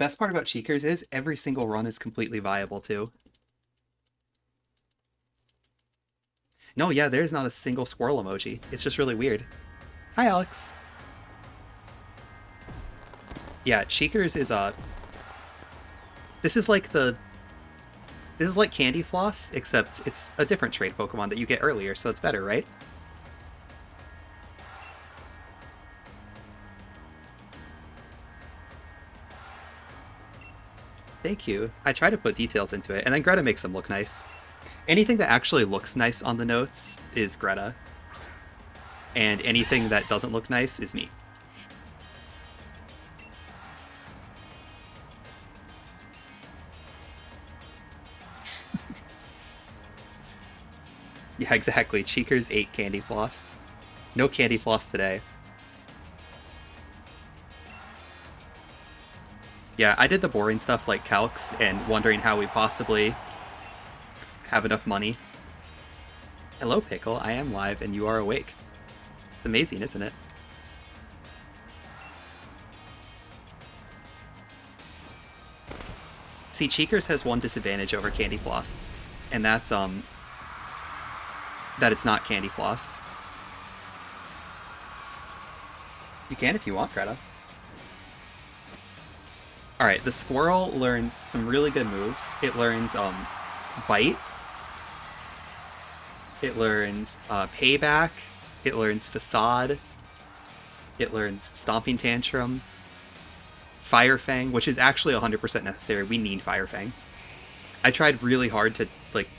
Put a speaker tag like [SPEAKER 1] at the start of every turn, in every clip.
[SPEAKER 1] best part about Cheekers is every single run is completely viable too. No, yeah, there's not a single squirrel emoji. It's just really weird. Hi, Alex. Yeah, Cheekers is this is like the this is like Candy Floss, except it's a different trade Pokemon that you get earlier, so it's better, right? Thank you. I try to put details into it, and then Greta makes them look nice. Anything that actually looks nice on the notes is Greta, and anything that doesn't look nice is me. Yeah, exactly. Cheekers ate Candy Floss. No Candy Floss today. Yeah, I did the boring stuff like calcs and wondering how we possibly have enough money. Hello, Pickle. I am live and you are awake. It's amazing, isn't it? See, Cheekers has one disadvantage over Candy Floss, and that's that it's not Candy Floss. You can if you want, Greta. Alright, the squirrel learns some really good moves. It learns Bite. It learns Payback. It learns Facade. It learns Stomping Tantrum. Fire Fang, which is actually 100% necessary. We need Fire Fang. I tried really hard to, like,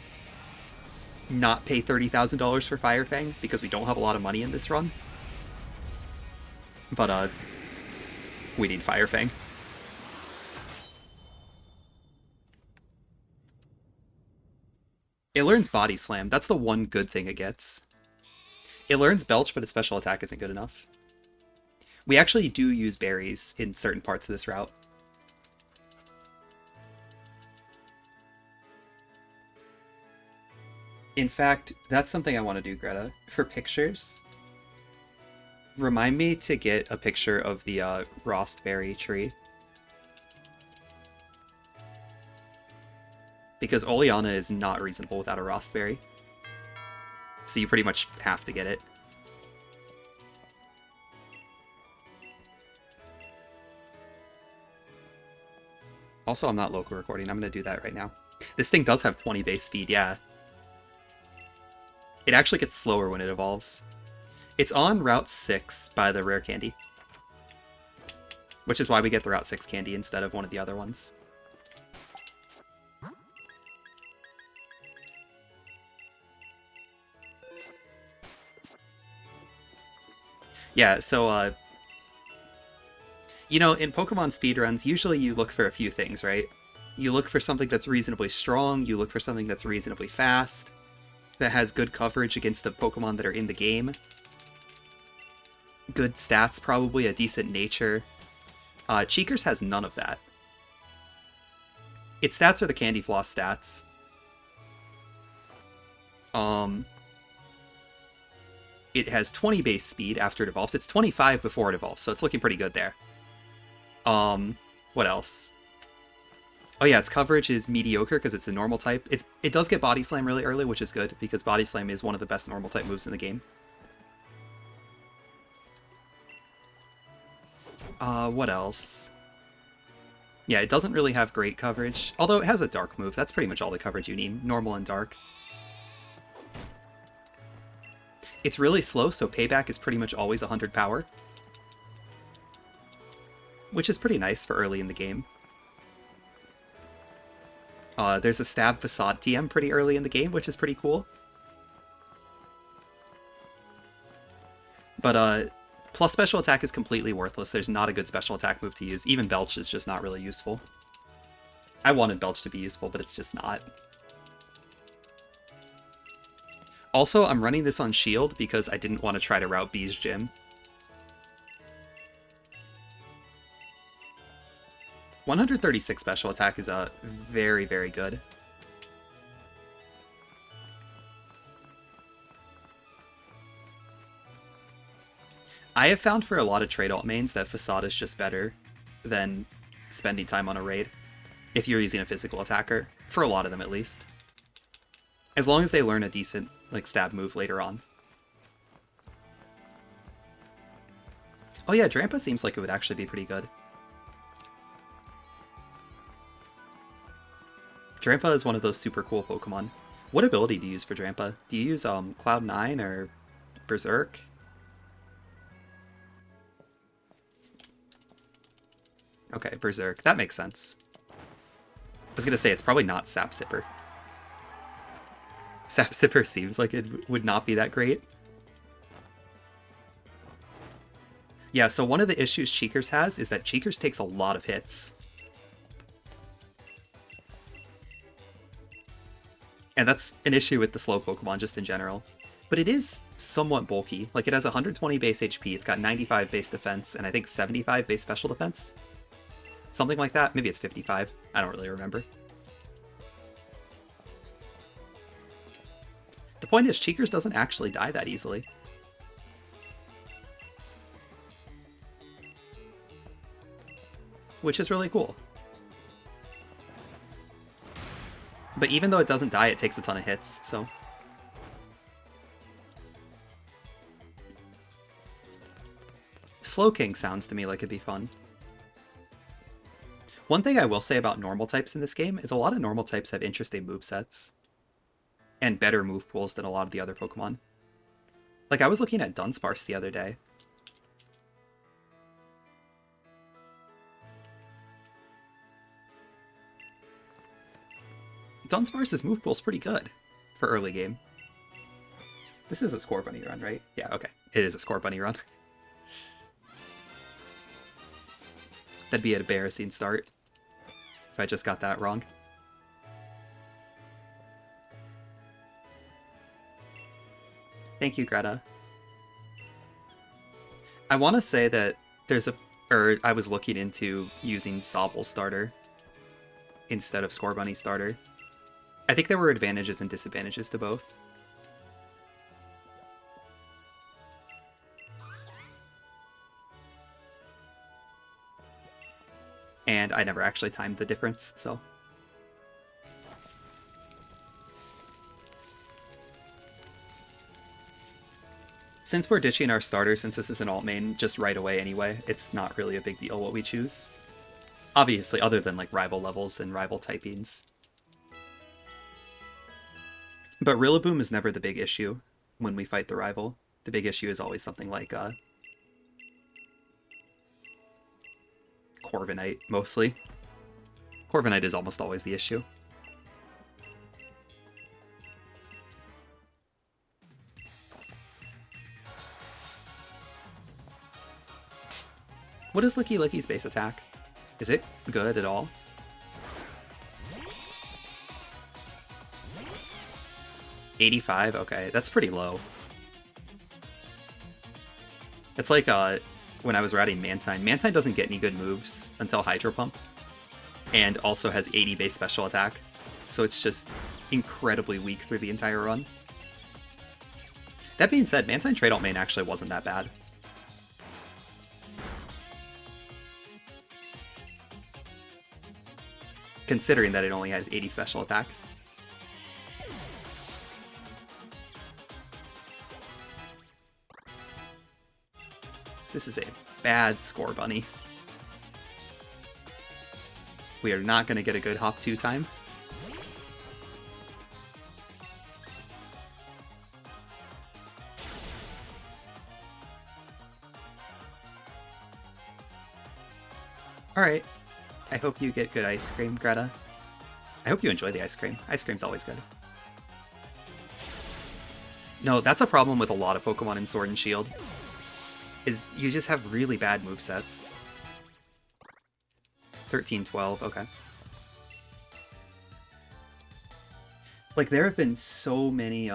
[SPEAKER 1] not pay $30,000 for Fire Fang because we don't have a lot of money in this run. But, we need Fire Fang. It learns Body Slam. That's the one good thing it gets. It learns Belch, but its special attack isn't good enough. We actually do use berries in certain parts of this route. In fact, that's something I want to do, Greta. For pictures, remind me to get a picture of the Rostberry tree. Because Oleana is not reasonable without a Rostberry. So you pretty much have to get it. Also, I'm not local recording. I'm going to do that right now. This thing does have 20 base speed, yeah. It actually gets slower when it evolves. It's on Route 6 by the rare candy. Which is why we get the Route 6 candy instead of one of the other ones. Yeah, so, you know, in Pokemon speedruns, usually you look for a few things, right? You look for something that's reasonably strong, you look for something that's reasonably fast, that has good coverage against the Pokemon that are in the game. Good stats, probably, a decent nature. Cheekers has none of that. Its stats are the Candy Floss stats. It has 20 base speed after it evolves. It's 25 before it evolves, so it's looking pretty good there. What else? Oh yeah, its coverage is mediocre because it's a normal type. It does get Body Slam really early, which is good, because Body Slam is one of the best normal type moves in the game. What else? Yeah, it doesn't really have great coverage, although it has a dark move. That's pretty much all the coverage you need, normal and dark. It's really slow, so Payback is pretty much always 100 power. Which is pretty nice for early in the game. There's a Stab Facade TM pretty early in the game, which is pretty cool. But, plus special attack is completely worthless. There's not a good special attack move to use. Even Belch is just not really useful. I wanted Belch to be useful, but it's just not. Also, I'm running this on Shield because I didn't want to try to route B's gym. 136 special attack is very, very good. I have found for a lot of trade alt mains that Facade is just better than spending time on a raid, if you're using a physical attacker, for a lot of them at least. As long as they learn a decent like stab move later on. Oh yeah, Drampa seems like it would actually be pretty good. Drampa is one of those super cool Pokemon. What ability do you use for Drampa? Do you use Cloud 9 or Berserk? Okay, Berserk. That makes sense. I was gonna say, it's probably not Sap Sipper. Sap Sipper seems like it would not be that great. Yeah, so one of the issues Cheekers has is that Cheekers takes a lot of hits. And that's an issue with the slow Pokemon just in general. But it is somewhat bulky. Like, it has 120 base HP, it's got 95 base defense, and I think 75 base special defense? Something like that. Maybe it's 55. I don't really remember. The point is, Cheekers doesn't actually die that easily. Which is really cool. But even though it doesn't die, it takes a ton of hits, so... Slowking sounds to me like it'd be fun. One thing I will say about normal types in this game is a lot of normal types have interesting movesets. And better move pools than a lot of the other Pokemon. Like, I was looking at Dunsparce the other day. Dunsparce's move pool's pretty good for early game. This is a Score Bunny run, right? Yeah, okay. It is a Score Bunny run. That'd be an embarrassing start if I just got that wrong. Thank you, Greta. I want to say that I was looking into using Sobble starter instead of Score Bunny starter. I think there were advantages and disadvantages to both. And I never actually timed the difference, so... Since we're ditching our starter, since this is an alt main, just right away anyway, it's not really a big deal what we choose. Obviously, other than like rival levels and rival typings. But Rillaboom is never the big issue when we fight the rival. The big issue is always something like Corviknight, mostly. Corviknight is almost always the issue. What is Licky Licky's base attack? Is it good at all? $85? Okay, that's pretty low. It's like when I was routing Mantine. Mantine doesn't get any good moves until Hydro Pump, and also has 80 base special attack, so it's just incredibly weak through the entire run. That being said, Mantine trade alt main actually wasn't that bad. Considering that it only had 80 special attack. This is a bad Score Bunny. We are not going to get a good Hop 2 time. Alright. I hope you get good ice cream, Greta. I hope you enjoy the ice cream. Ice cream's always good. No, that's a problem with a lot of Pokemon in Sword and Shield. Is you just have really bad movesets. 13-12, okay. Like, there have been so many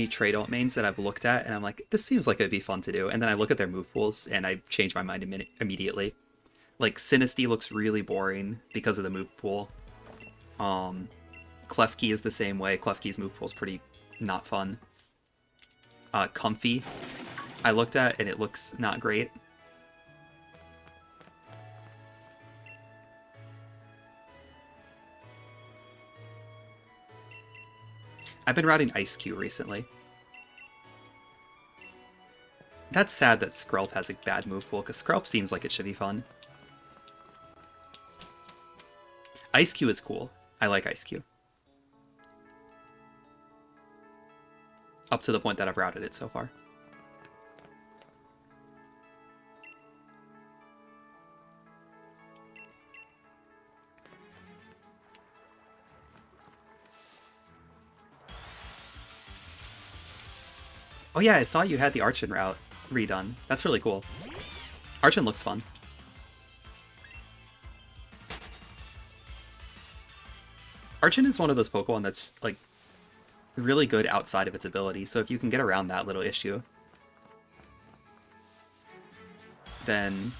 [SPEAKER 1] trade alt mains that I've looked at, and I'm like, this seems like it'd be fun to do. And then I look at their move pools, and I change my mind immediately. Like, Sinistea looks really boring because of the move pool. Klefki is the same way. Klefki's move pool's pretty not fun. Comfy, I looked at, and it looks not great. I've been routing Ice Cube recently. That's sad that Skrelp has a bad move pool, because Skrelp seems like it should be fun. Ice Cube is cool. I like Ice Cube. Up to the point that I've routed it so far. Oh yeah, I saw you had the Archon route redone. That's really cool. Archon looks fun. Archon is one of those Pokemon that's, like, really good outside of its ability, so if you can get around that little issue, then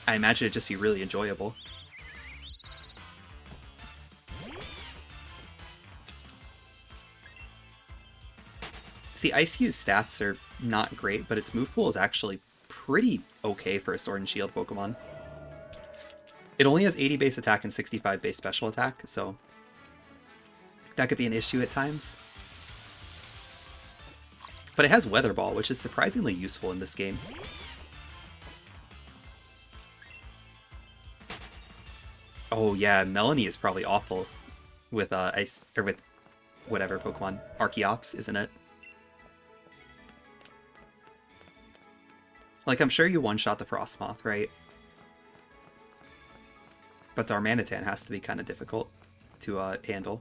[SPEAKER 1] I imagine it'd just be really enjoyable. See, Ice-Cube's stats are not great, but its move pool is actually pretty okay for a Sword and Shield Pokemon. It only has 80 base attack and 65 base special attack, so that could be an issue at times. But it has Weather Ball, which is surprisingly useful in this game. Oh yeah, Melanie is probably awful with Ice, or with whatever Pokemon. Archeops, isn't it? Like, I'm sure you one-shot the Frostmoth, right? But Darmanitan has to be kind of difficult to handle.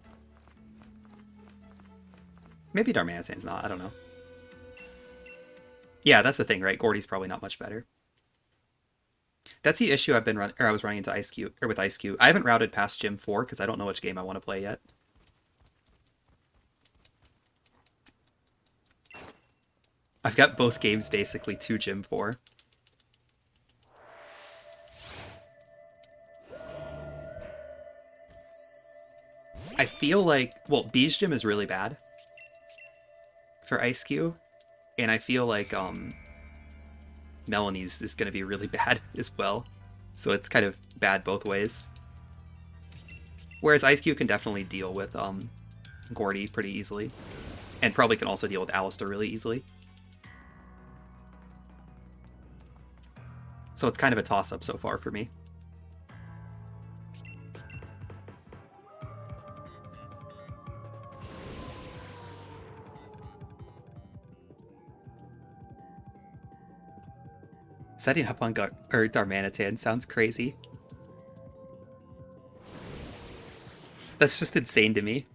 [SPEAKER 1] Maybe Darmanitan's not, I don't know. Yeah, that's the thing, right? Gordy's probably not much better. That's the issue I was running into Ice Cube, or with Ice Cube. I haven't routed past Gym 4 because I don't know which game I want to play yet. I've got both games basically to Gym 4. I feel like, well, Bee's Gym is really bad for Ice Cube, and I feel like Melanie's is going to be really bad as well, so it's kind of bad both ways. Whereas Ice Cube can definitely deal with Gordy pretty easily, and probably can also deal with Alistair really easily. So it's kind of a toss-up so far for me. Setting up on Darmanitan sounds crazy. That's just insane to me.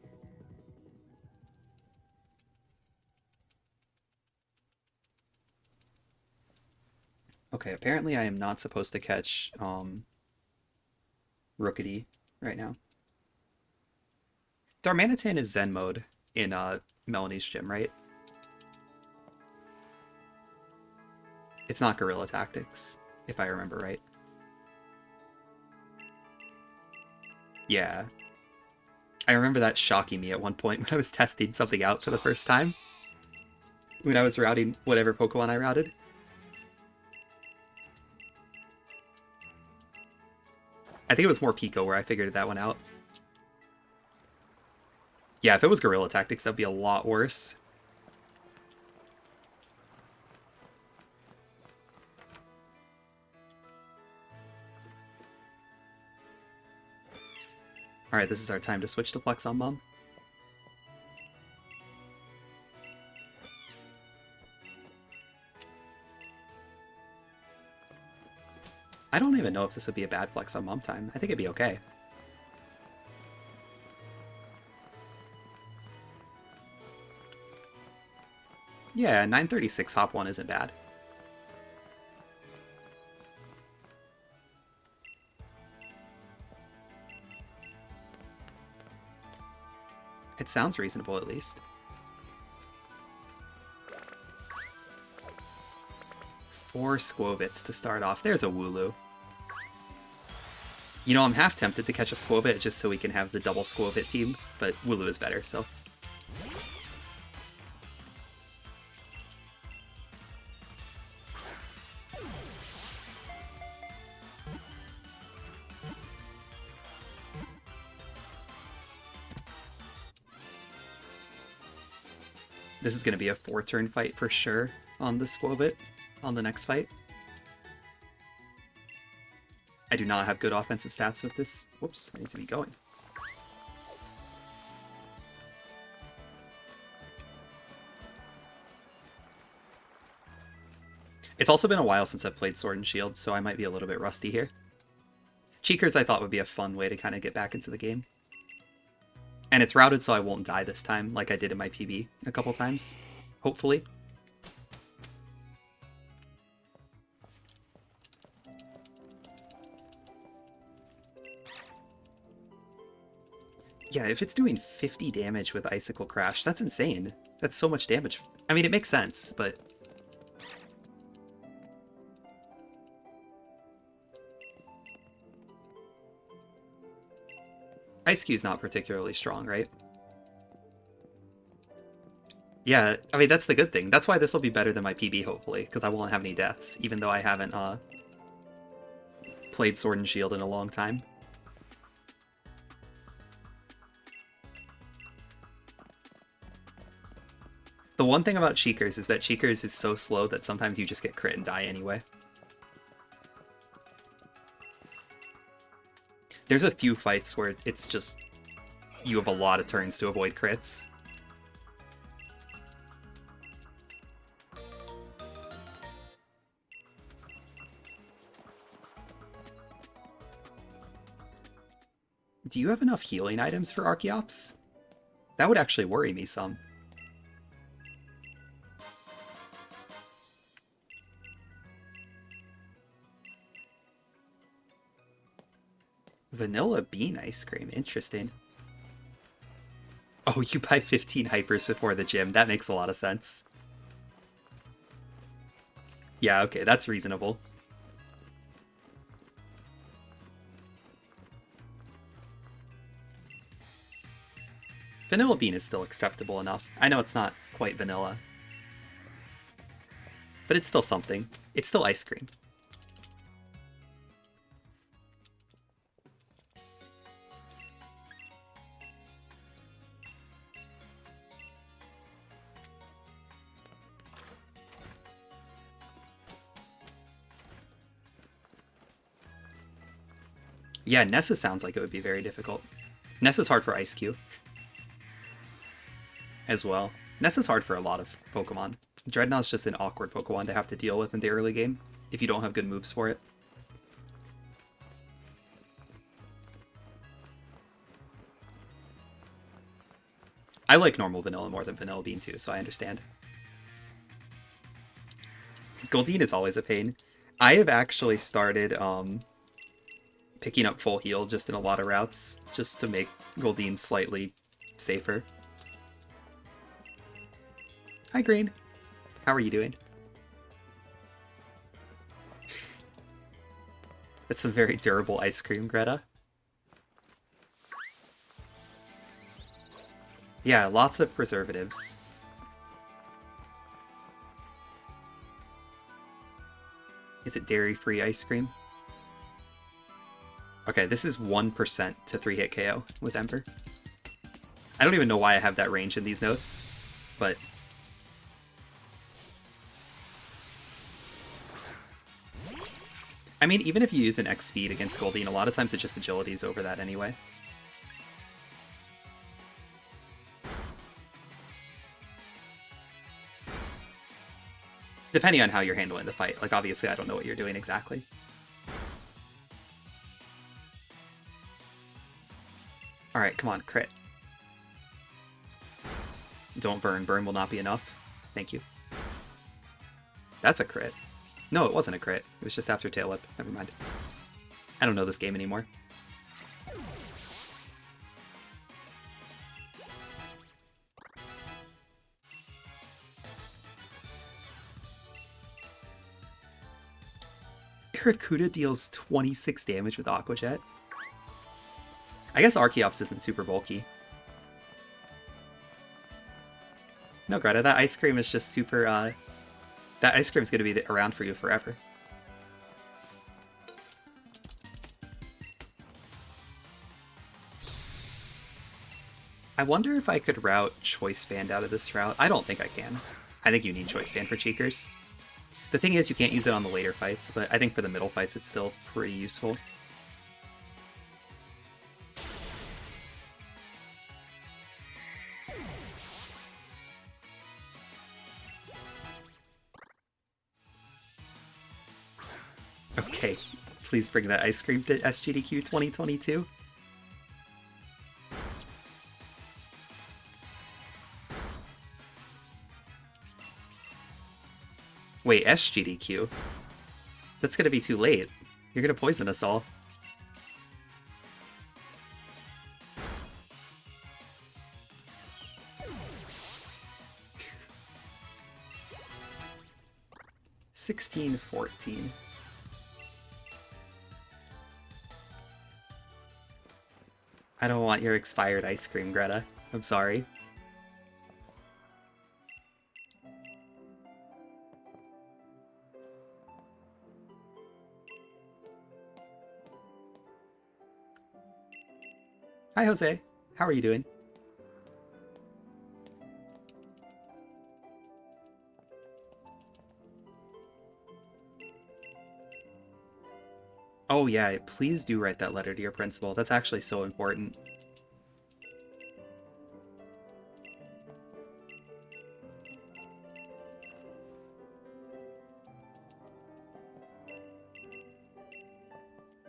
[SPEAKER 1] Okay, apparently I am not supposed to catch Rookity right now. Darmanitan is Zen mode in Melanie's gym, right? It's not Guerrilla Tactics, if I remember right. Yeah. I remember that shocking me at one point when I was testing something out for the first time. When I was routing whatever Pokemon I routed. I think it was more Pico where I figured that one out. Yeah, if it was Guerrilla Tactics, that'd be a lot worse. Alright, this is our time to switch to Flex on Mom. I don't even know if this would be a bad Flex on Mom time. I think it'd be okay. Yeah, 936 Hop 1 isn't bad. It sounds reasonable, at least. Four Squovits to start off. There's a Wooloo. You know, I'm half tempted to catch a Squovit just so we can have the double Squovit team, but Wooloo is better, so... This is going to be a 4-turn fight for sure on the Squobit on the next fight. I do not have good offensive stats with this. Whoops, I need to be going. It's also been a while since I've played Sword and Shield, so I might be a little bit rusty here. Cheekers I thought would be a fun way to kind of get back into the game. And it's routed so I won't die this time, like I did in my PB a couple times. Hopefully. Yeah, if it's doing 50 damage with Icicle Crash, that's insane. That's so much damage. I mean, it makes sense, but... Ice Q's not particularly strong, right? Yeah, I mean, that's the good thing. That's why this will be better than my PB, hopefully, because I won't have any deaths, even though I haven't played Sword and Shield in a long time. The one thing about Cheekers is that Cheekers is so slow that sometimes you just get crit and die anyway. There's a few fights where it's just... you have a lot of turns to avoid crits. Do you have enough healing items for Archeops? That would actually worry me some. Vanilla bean ice cream, interesting. Oh, you buy 15 hypers before the gym. That makes a lot of sense. Yeah, okay, that's reasonable. Vanilla bean is still acceptable enough. I know it's not quite vanilla. But it's still something. It's still ice cream. Yeah, Nessa sounds like it would be very difficult. Nessa's hard for Ice Cube as well. Nessa's hard for a lot of Pokemon. Dreadnought's just an awkward Pokemon to have to deal with in the early game if you don't have good moves for it. I like normal vanilla more than vanilla bean too, so I understand. Goldeen is always a pain. I have actually started picking up full heal just in a lot of routes, just to make Goldeen slightly safer. Hi, Green. How are you doing? That's some very durable ice cream, Greta. Yeah, lots of preservatives. Is it dairy-free ice cream? Okay, this is 1% to 3-hit KO with Ember. I don't even know why I have that range in these notes, but... I mean, even if you use an X speed against Goldeen, a lot of times it's just agilities over that anyway. Depending on how you're handling the fight. Like, obviously, I don't know what you're doing exactly. Alright, come on, crit. Don't burn. Burn will not be enough. Thank you. That's a crit. No, it wasn't a crit. It was just after Tail Whip. Never mind. I don't know this game anymore. Barracuda deals 26 damage with Aqua Jet. I guess Archeops isn't super bulky. No, Greta, that ice cream is just super, that ice cream is going to be around for you forever. I wonder if I could route Choice Band out of this route. I don't think I can. I think you need Choice Band for Cheekers. The thing is, you can't use it on the later fights, but I think for the middle fights it's still pretty useful. Okay, please bring that ice cream to SGDQ 2022. Wait, SGDQ? That's gonna be too late. You're gonna poison us all. $16.14. I don't want your expired ice cream, Greta. I'm sorry. Hi, Jose. How are you doing? Oh yeah, please do write that letter to your principal. That's actually so important.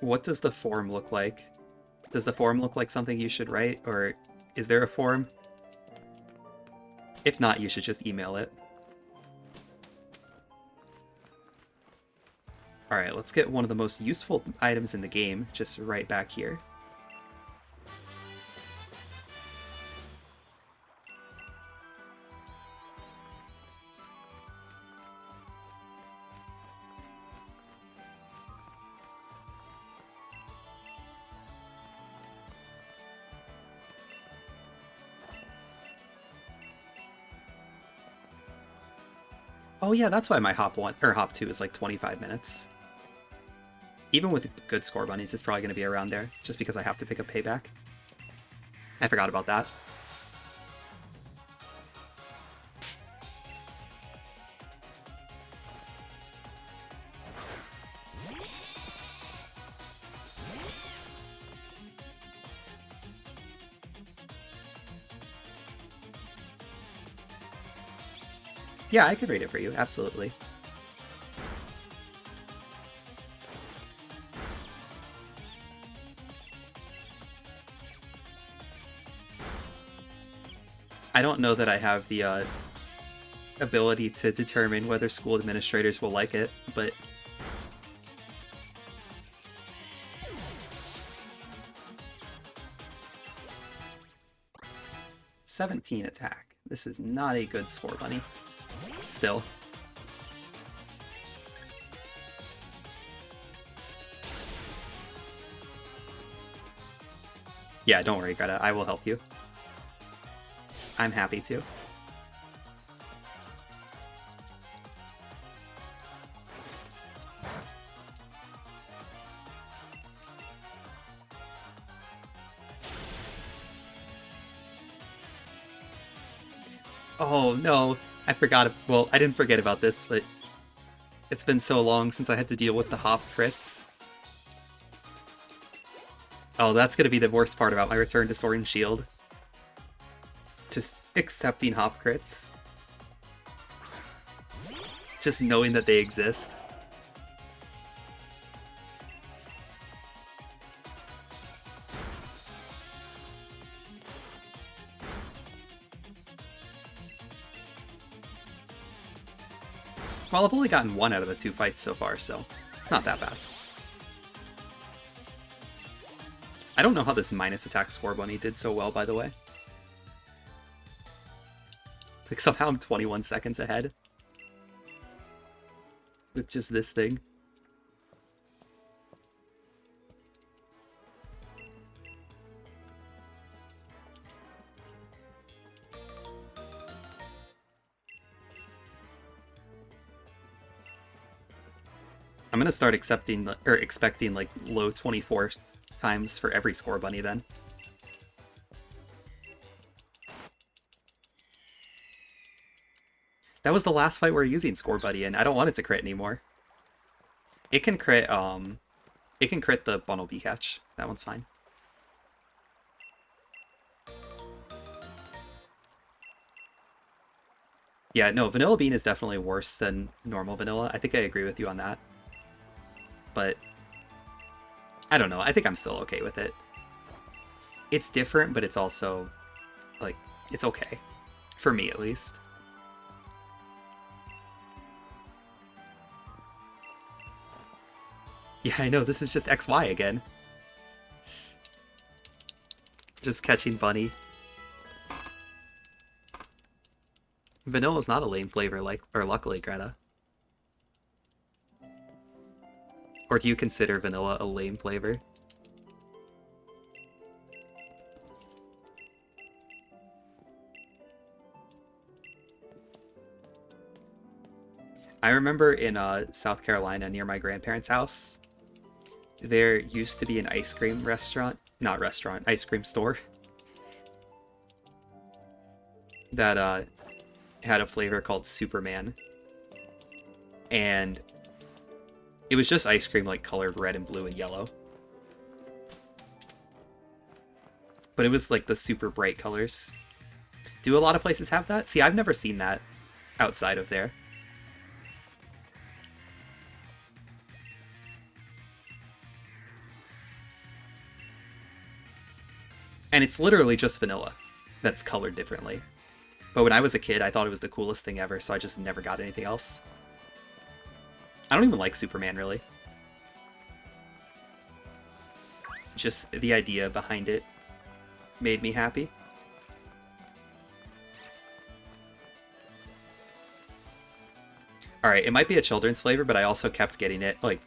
[SPEAKER 1] What does the form look like? Does the form look like something you should write, or is there a form? If not, you should just email it. Alright, let's get one of the most useful items in the game just right back here. Oh yeah, that's why my hop 1 or hop 2 is like 25 minutes. Even with good score bunnies, it's probably going to be around there, just because I have to pick up payback. I forgot about that. Yeah, I could read it for you, absolutely. I don't know that I have the ability to determine whether school administrators will like it, but... $17 attack. This is not a good score bunny. Still. Yeah, don't worry, Greta. I will help you. I'm happy to. Oh no, I forgot. Well, I didn't forget about this, but it's been so long since I had to deal with the hop crits. Oh, that's gonna be the worst part about my return to Sword and Shield. Just accepting hop crits. Just knowing that they exist. Well, I've only gotten one out of the 2 fights so far, so it's not that bad. I don't know how this minus attack score bunny did so well, by the way. Like, somehow I'm 21 seconds ahead. With just this thing. I'm gonna start expecting like low 24 times for every score bunny then. That was the last fight we're using Score Buddy in. I don't want it to crit anymore. It can crit, it can crit the Bunnelby catch. That one's fine. Yeah, no, Vanilla Bean is definitely worse than normal vanilla. I think I agree with you on that. But I don't know. I think I'm still okay with it. It's different, but it's also, like, it's okay. For me, at least. Yeah, I know, this is just XY again. Just catching Bunny. Vanilla's not a lame flavor, like, or luckily, Greta. Or do you consider vanilla a lame flavor? I remember in South Carolina near my grandparents' house, there used to be an ice cream restaurant, not restaurant, ice cream store that had a flavor called Superman. And it was just ice cream like colored red and blue and yellow. But it was like the super bright colors. Do a lot of places have that? See, I've never seen that outside of there. And it's literally just vanilla that's colored differently. But when I was a kid, I thought it was the coolest thing ever, so I just never got anything else. I don't even like Superman, really. Just the idea behind it made me happy. Alright, it might be a children's flavor, but I also kept getting it, like,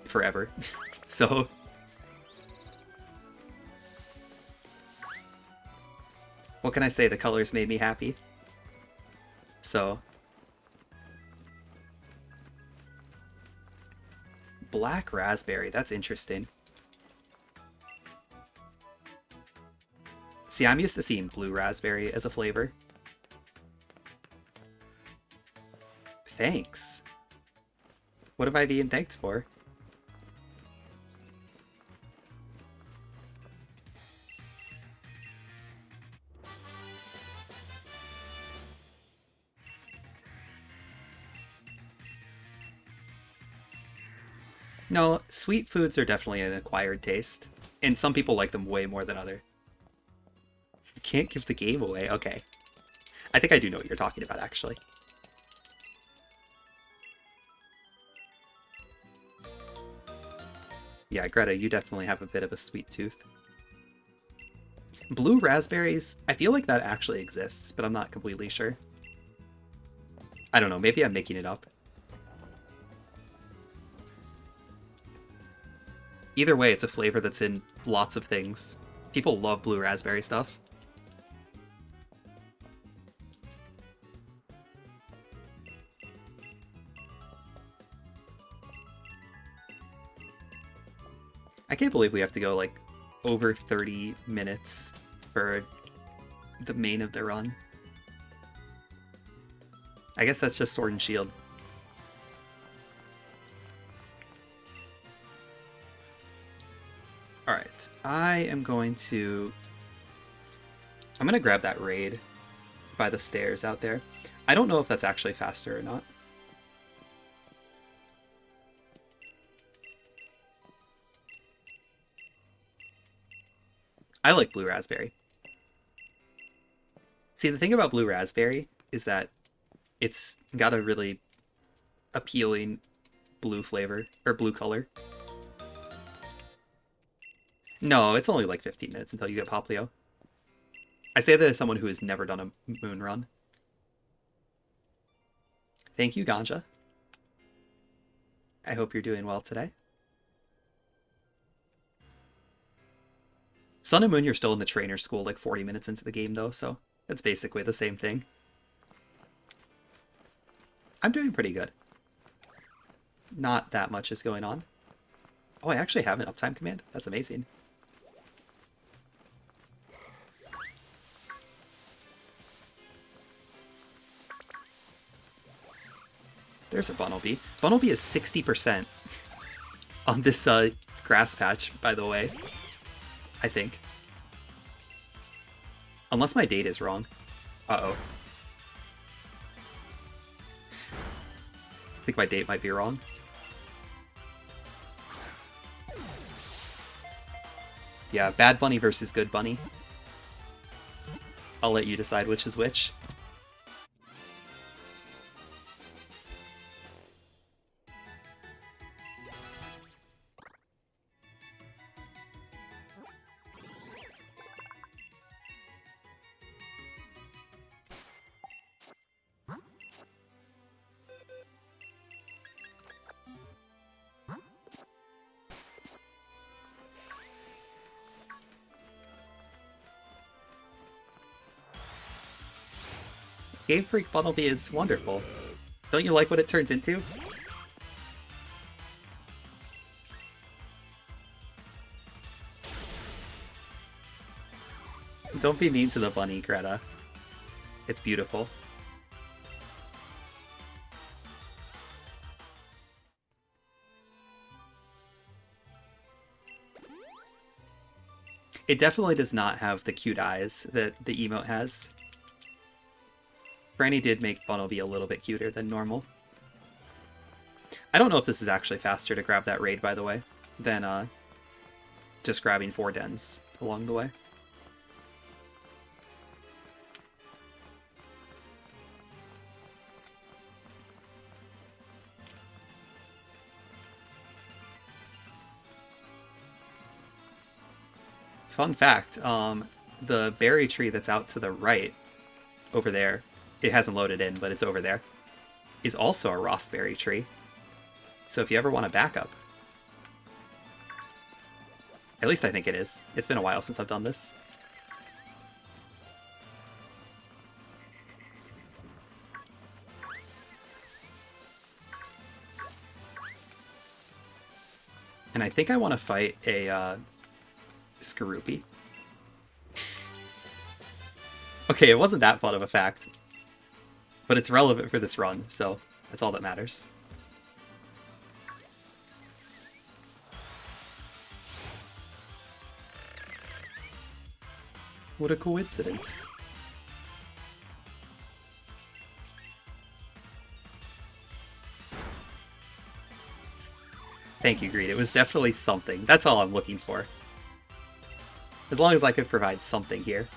[SPEAKER 1] forever. So... what can I say? The colors made me happy. So... black raspberry, that's interesting. See, I'm used to seeing blue raspberry as a flavor. Thanks. What am I being thanked for? No, sweet foods are definitely an acquired taste, and some people like them way more than other. You can't give the game away, okay. I think I do know what you're talking about, actually. Yeah, Greta, you definitely have a bit of a sweet tooth. Blue raspberries, I feel like that actually exists, but I'm not completely sure. I don't know, maybe I'm making it up. Either way, it's a flavor that's in lots of things. People love blue raspberry stuff. I can't believe we have to go, like, over 30 minutes for the main of the run. I guess that's just Sword and Shield. Alright, I'm gonna grab that raid by the stairs out there. I don't know if that's actually faster or not. I like blue raspberry. See, the thing about blue raspberry is that it's got a really appealing blue flavor, or blue color. No, it's only like 15 minutes until you get Poplio. I say that as someone who has never done a moon run. Thank you, Ganja. I hope you're doing well today. Sun and Moon, you're still in the trainer school like 40 minutes into the game, though, so it's basically the same thing. I'm doing pretty good. Not that much is going on. Oh, I actually have an uptime command? That's amazing. There's a Bunnelby. Bunnelby is 60% on this grass patch, by the way. I think. Unless my date is wrong. Uh-oh. I think my date might be wrong. Yeah, bad bunny versus good bunny. I'll let you decide which is which. Game Freak Bunnelby is wonderful. Don't you like what it turns into? Don't be mean to the bunny, Greta. It's beautiful. It definitely does not have the cute eyes that the emote has. Franny did make Bunnelby a little bit cuter than normal. I don't know if this is actually faster to grab that raid, by the way, than just grabbing 4 dens along the way. Fun fact, the berry tree that's out to the right, over there, it hasn't loaded in, but it's over there, is also a Rostberry tree. So if you ever want a backup, at least I think it is. It's been a while since I've done this. And I think I want to fight a Skorupi. Okay, it wasn't that fun of a fact, but it's relevant for this run, so that's all that matters. What a coincidence. Thank you, Greed. It was definitely something. That's all I'm looking for. As long as I could provide something here.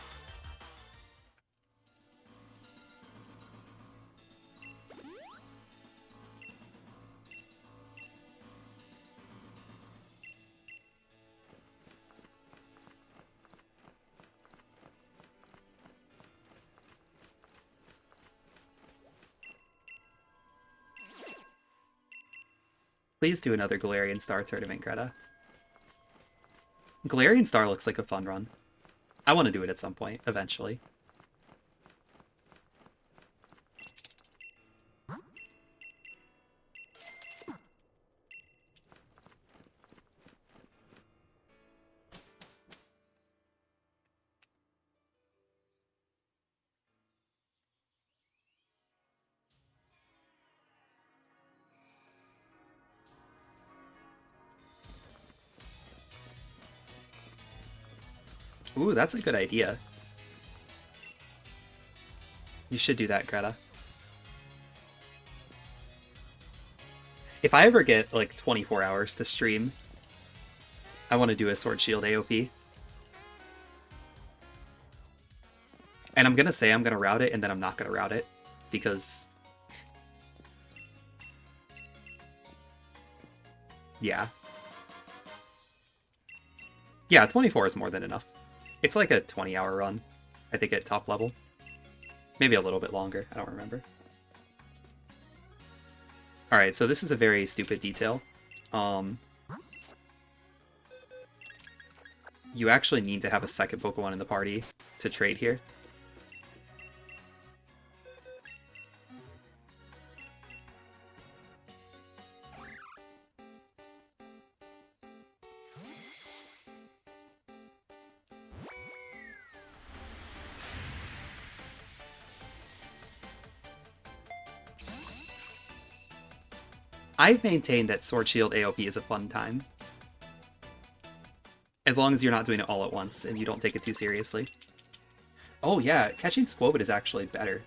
[SPEAKER 1] Please do another Galarian Star tournament, Greta. Galarian Star looks like a fun run. I want to do it at some point, eventually. Ooh, that's a good idea. You should do that, Greta. If I ever get, like, 24 hours to stream, I want to do a Sword Shield AOP. And I'm gonna say I'm gonna route it, and then I'm not gonna route it, because... Yeah. Yeah, 24 is more than enough. It's like a 20-hour run, I think, at top level. Maybe a little bit longer, I don't remember. Alright, so this is a very stupid detail. You actually need to have a second Pokemon in the party to trade here. I've maintained that Sword Shield AOP is a fun time. As long as you're not doing it all at once and you don't take it too seriously. Oh yeah, catching Squobit is actually better.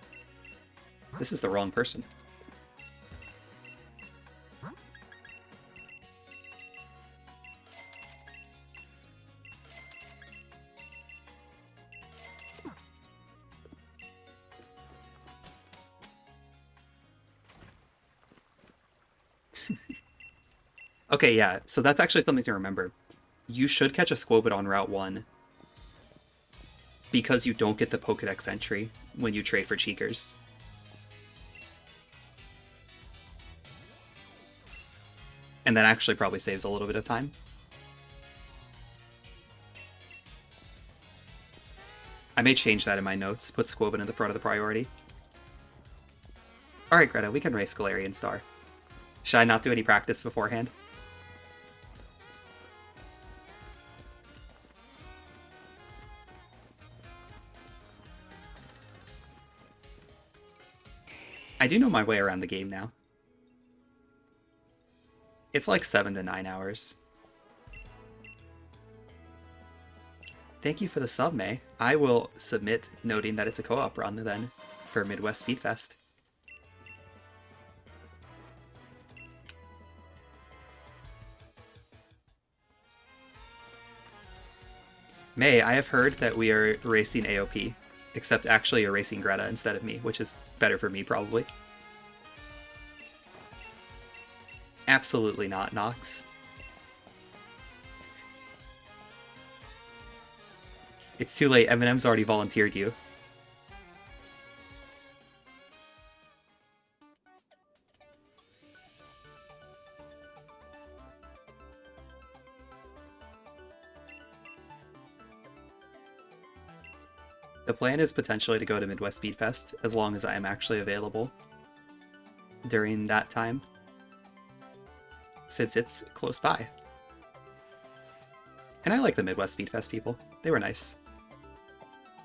[SPEAKER 1] This is the wrong person. Okay, yeah, so that's actually something to remember. You should catch a Squobit on Route 1 because you don't get the Pokedex entry when you trade for Cheekers. And that actually probably saves a little bit of time. I may change that in my notes, put Squobit in the front of the priority. Alright, Greta, we can race Galarian Star. Should I not do any practice beforehand? I do know my way around the game now. It's like 7 to 9 hours. Thank you for the sub, May. I will submit noting that it's a co-op run then for Midwest Speedfest. May, I have heard that we are racing AOP, except actually you're racing Greta instead of me, which is better for me probably. Absolutely not, Nox. It's too late, Eminem's already volunteered you. The plan is potentially to go to Midwest Speedfest, as long as I am actually available during that time, since it's close by. And I like the Midwest Speedfest people. They were nice.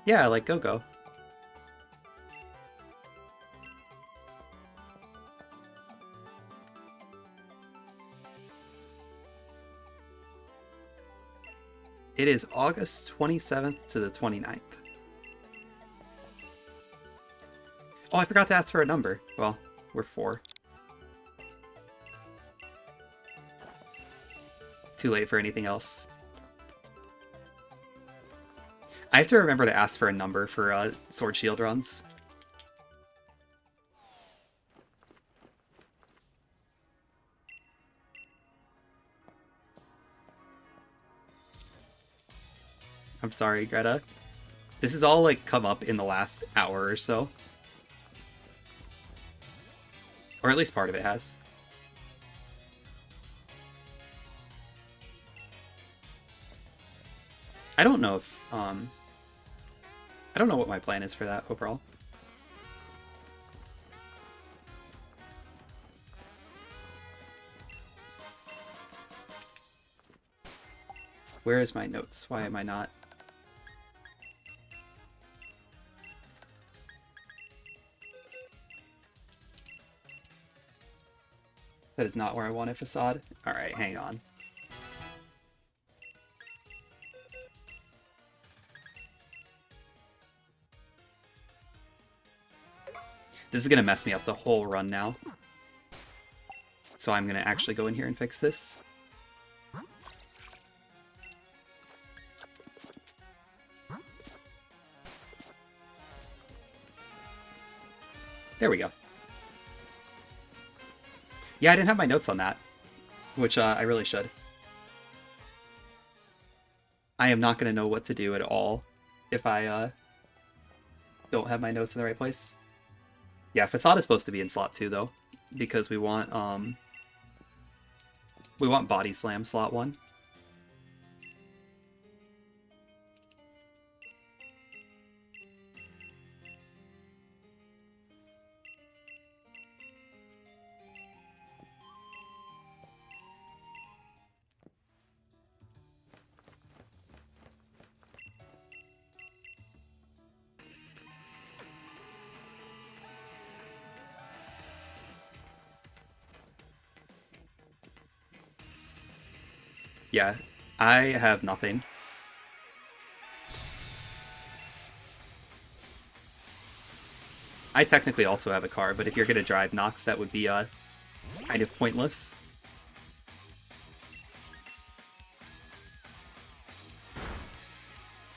[SPEAKER 1] Yeah, like Go-Go. It is August 27th to the 29th. Oh, I forgot to ask for a number. Well, we're 4. Too late for anything else. I have to remember to ask for a number for Sword Shield runs. I'm sorry, Greta. This has all like come up in the last hour or so. Or at least part of it has. I don't know if, I don't know what my plan is for that overall. Where is my notes? Why am I not? That is not where I wanted Facade. Alright, hang on. This is going to mess me up the whole run now. So I'm going to actually go in here and fix this. There we go. Yeah, I didn't have my notes on that, which I really should. I am not going to know what to do at all if I don't have my notes in the right place. Yeah, Facade is supposed to be in slot 2 though, because we want Body Slam slot 1. Yeah, I have nothing. I technically also have a car, but if you're gonna drive Nox, that would be kind of pointless.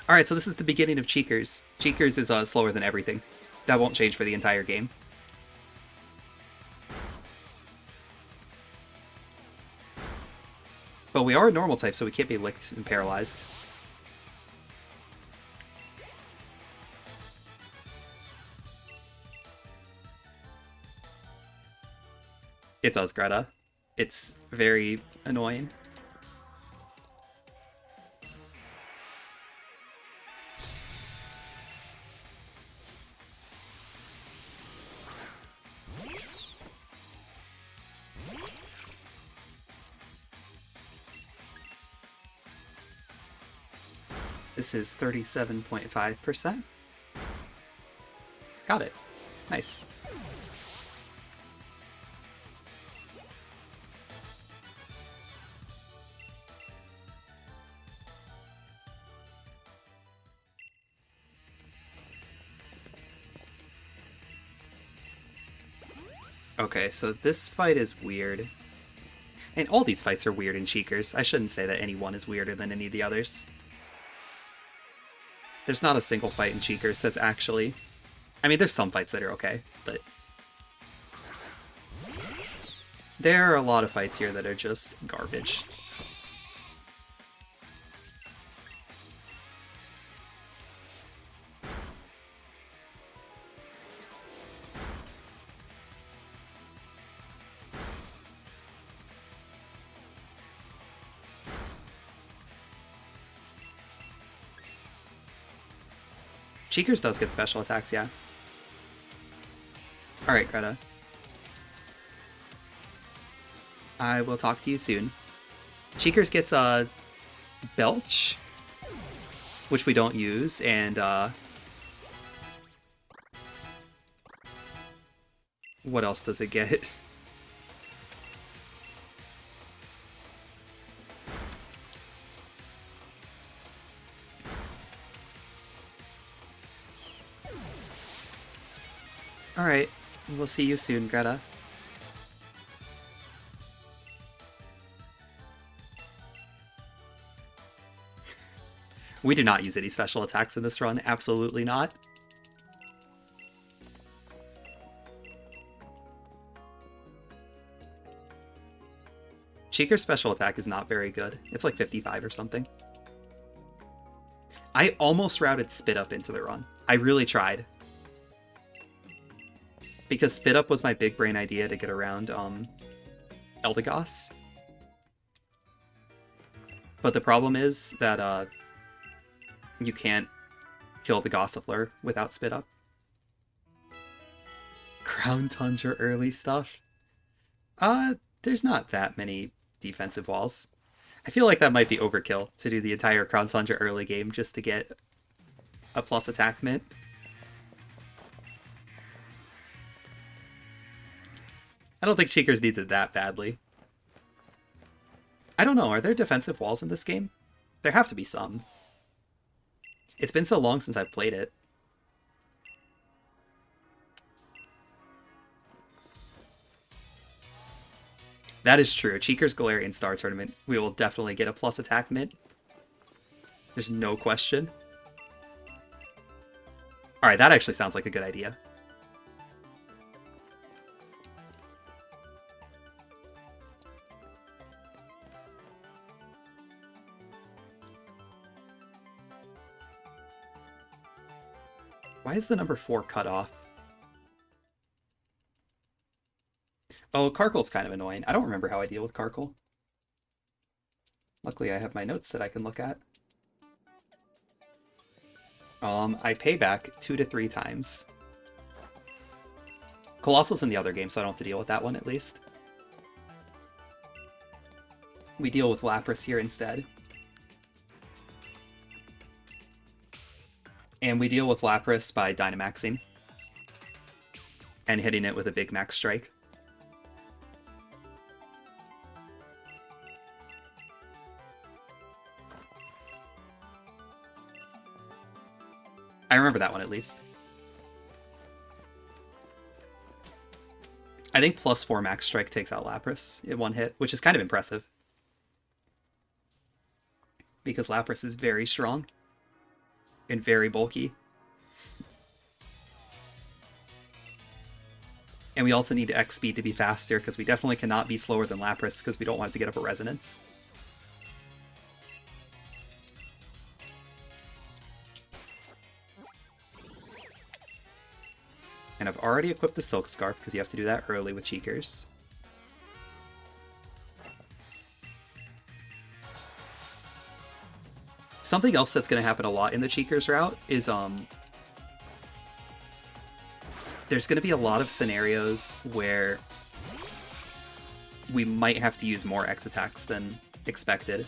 [SPEAKER 1] Alright, so this is the beginning of Cheekers. Cheekers is slower than everything. That won't change for the entire game. But we are a normal type, so we can't be licked and paralyzed. It does, Greta. It's very annoying. This is 37.5%. Got it. Nice. Okay, so this fight is weird. And all these fights are weird in Cheekers. I shouldn't say that any one is weirder than any of the others. There's not a single fight in Cheekers that's actually... I mean, there's some fights that are okay, but... there are a lot of fights here that are just garbage. Cheekers does get special attacks, yeah. Alright, Greta. I will talk to you soon. Cheekers gets a Belch, which we don't use, and what else does it get? Alright, we'll see you soon, Greta. We do not use any special attacks in this run, absolutely not. Cheeker's special attack is not very good. It's like 55 or something. I almost routed Spit Up into the run. I really tried. Because Spit Up was my big brain idea to get around Eldegoss. But the problem is that you can't kill the Gossifleur without Spit Up. Crown Tundra early stuff? There's not that many defensive walls. I feel like that might be overkill to do the entire Crown Tundra early game just to get a plus attack mint. I don't think Cheekers needs it that badly. I don't know, are there defensive walls in this game? There have to be some. It's been so long since I've played it. That is true. Cheekers Galarian Star Tournament, we will definitely get a plus attack mint. There's no question. Alright, that actually sounds like a good idea. Why is the number 4 cut off? Oh, Karkle's kind of annoying. I don't remember how I deal with Karkle. Luckily, I have my notes that I can look at. I pay back 2 to 3 times. Colossal's in the other game, so I don't have to deal with that one, at least. We deal with Lapras here instead. And we deal with Lapras by Dynamaxing. And hitting it with a big max strike. remember that one at least. I think +4 max strike takes out Lapras in one hit, which is kind of impressive. Because Lapras is very strong and very bulky. And we also need X speed to be faster, because we definitely cannot be slower than Lapras, because we don't want it to get up a resonance. And I've already equipped the Silk Scarf, because you have to do that early with Cheekers. Something else that's going to happen a lot in the Cheekers route is there's going to be a lot of scenarios where we might have to use more X attacks than expected.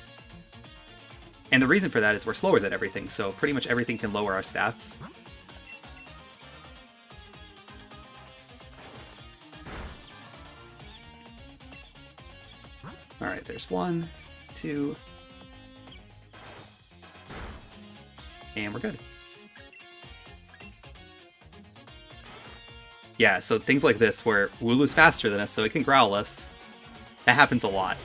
[SPEAKER 1] And the reason for that is we're slower than everything, so pretty much everything can lower our stats. Alright, there's 1, 2... and we're good. Yeah, so things like this where Wooloo's faster than us, so it can growl us. That happens a lot.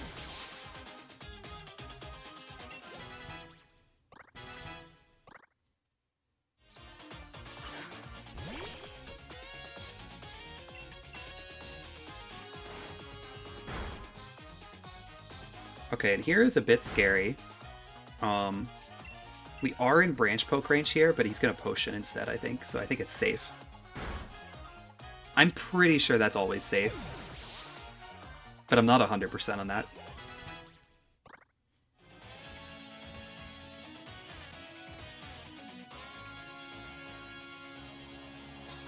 [SPEAKER 1] Okay, and here is a bit scary. We are in branch poke range here, but he's going to potion instead, I think, so I think it's safe. I'm pretty sure that's always safe, but I'm not 100% on that.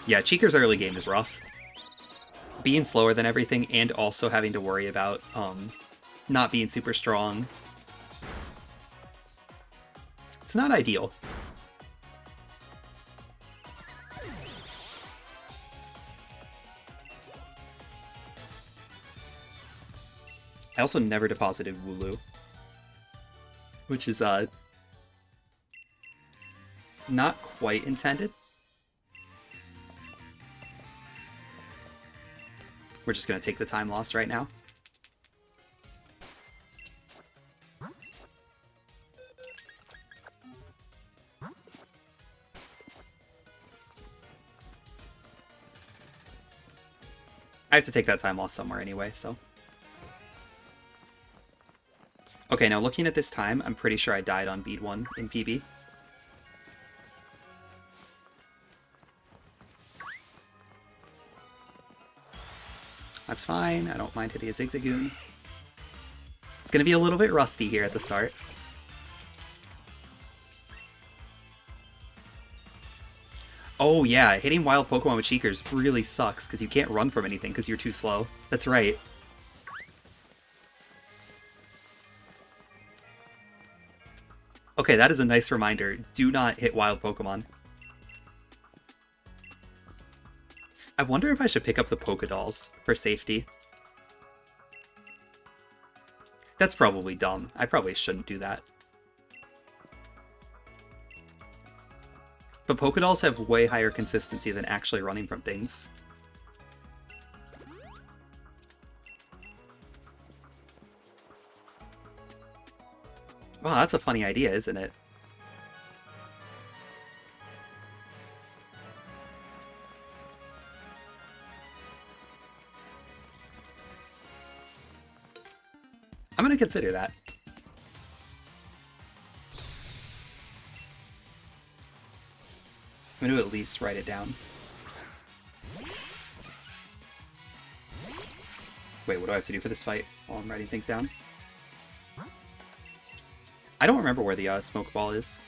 [SPEAKER 1] Yeah, Cheeker's early game is rough. Being slower than everything and also having to worry about not being super strong. It's not ideal. I also never deposited Wooloo, which is not quite intended. We're just going to take the time loss right now. I have to take that time loss somewhere anyway, so. Okay, now looking at this time, I'm pretty sure I died on bead 1 in PB. That's fine, I don't mind hitting a Zigzagoon. It's going to be a little bit rusty here at the start. Oh yeah, hitting wild Pokemon with Cheekers really sucks, because you can't run from anything because you're too slow. That's right. Okay, that is a nice reminder. Do not hit wild Pokemon. I wonder if I should pick up the Pokedolls for safety. That's probably dumb. I probably shouldn't do that. But Pokedolls have way higher consistency than actually running from things. Wow, that's a funny idea, isn't it? I'm gonna consider that. I'm gonna at least write it down. Wait, what do I have to do for this fight while I'm writing things down? I don't remember where the smoke ball is.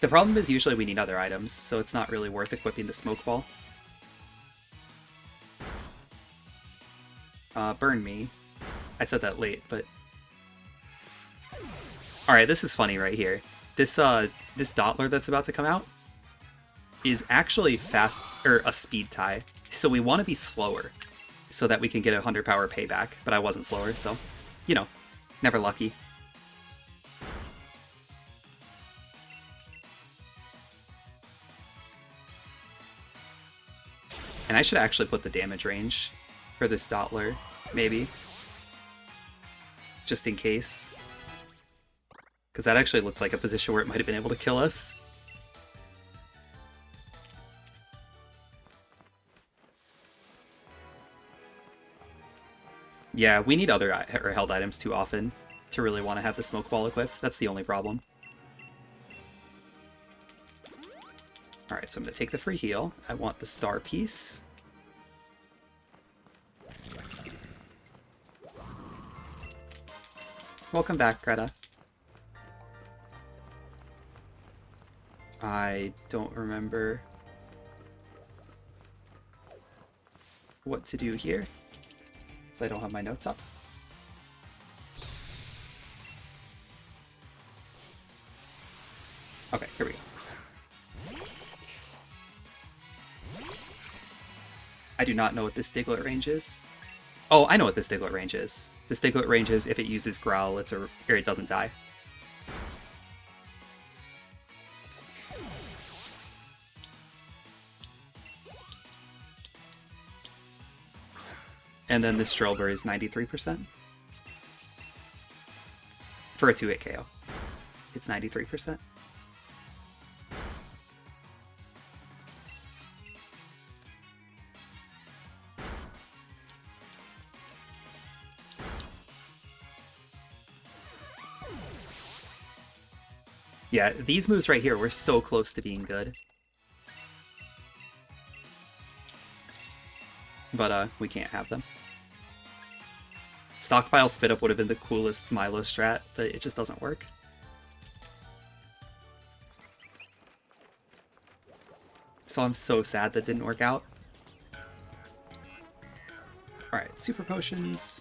[SPEAKER 1] The problem is usually we need other items, so it's not really worth equipping the smoke ball. Burn me. I said that late, but... Alright, this is funny right here. This Dottler that's about to come out is actually fast, or a speed tie. So we want to be slower so that we can get a 100 power payback, but I wasn't slower, so, you know, never lucky. And I should actually put the damage range for this Dottler, maybe. Just in case. Because that actually looked like a position where it might have been able to kill us. Yeah, we need other held items too often to really want to have the smoke ball equipped. That's the only problem. Alright, so I'm going to take the free heal. I want the star piece. Welcome back, Greta. I don't remember what to do here, so I don't have my notes up. Okay, here we go. I do not know what this Diglett range is. Oh, I know what this Diglett range is. This Diglett range is if it uses Growl, it doesn't die. And then this Strelber is 93%. For a 2-hit KO. It's 93%. Yeah, these moves right here, we're so close to being good. But, we can't have them. Stockpile Spit Up would have been the coolest Milo strat, but it just doesn't work. So I'm so sad that didn't work out. Alright, Super Potions.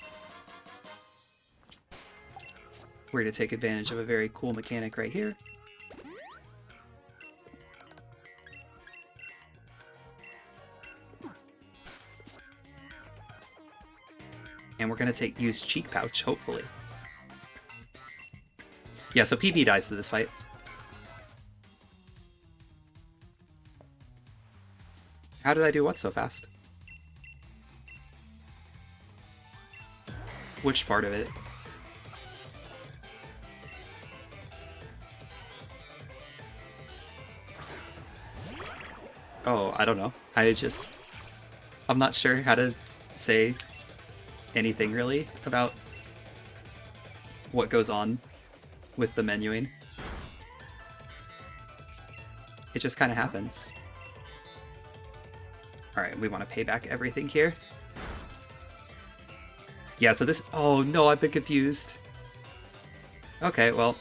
[SPEAKER 1] We're going to take advantage of a very cool mechanic right here. And we're going to use Cheek Pouch, hopefully. Yeah, so PB dies to this fight. How did I do what so fast? Which part of it? Oh, I don't know. I'm not sure how to say anything really about what goes on with the menuing. It just kind of happens. Alright, we want to pay back everything here. Yeah, so this... Oh no, I've been confused. Okay, well...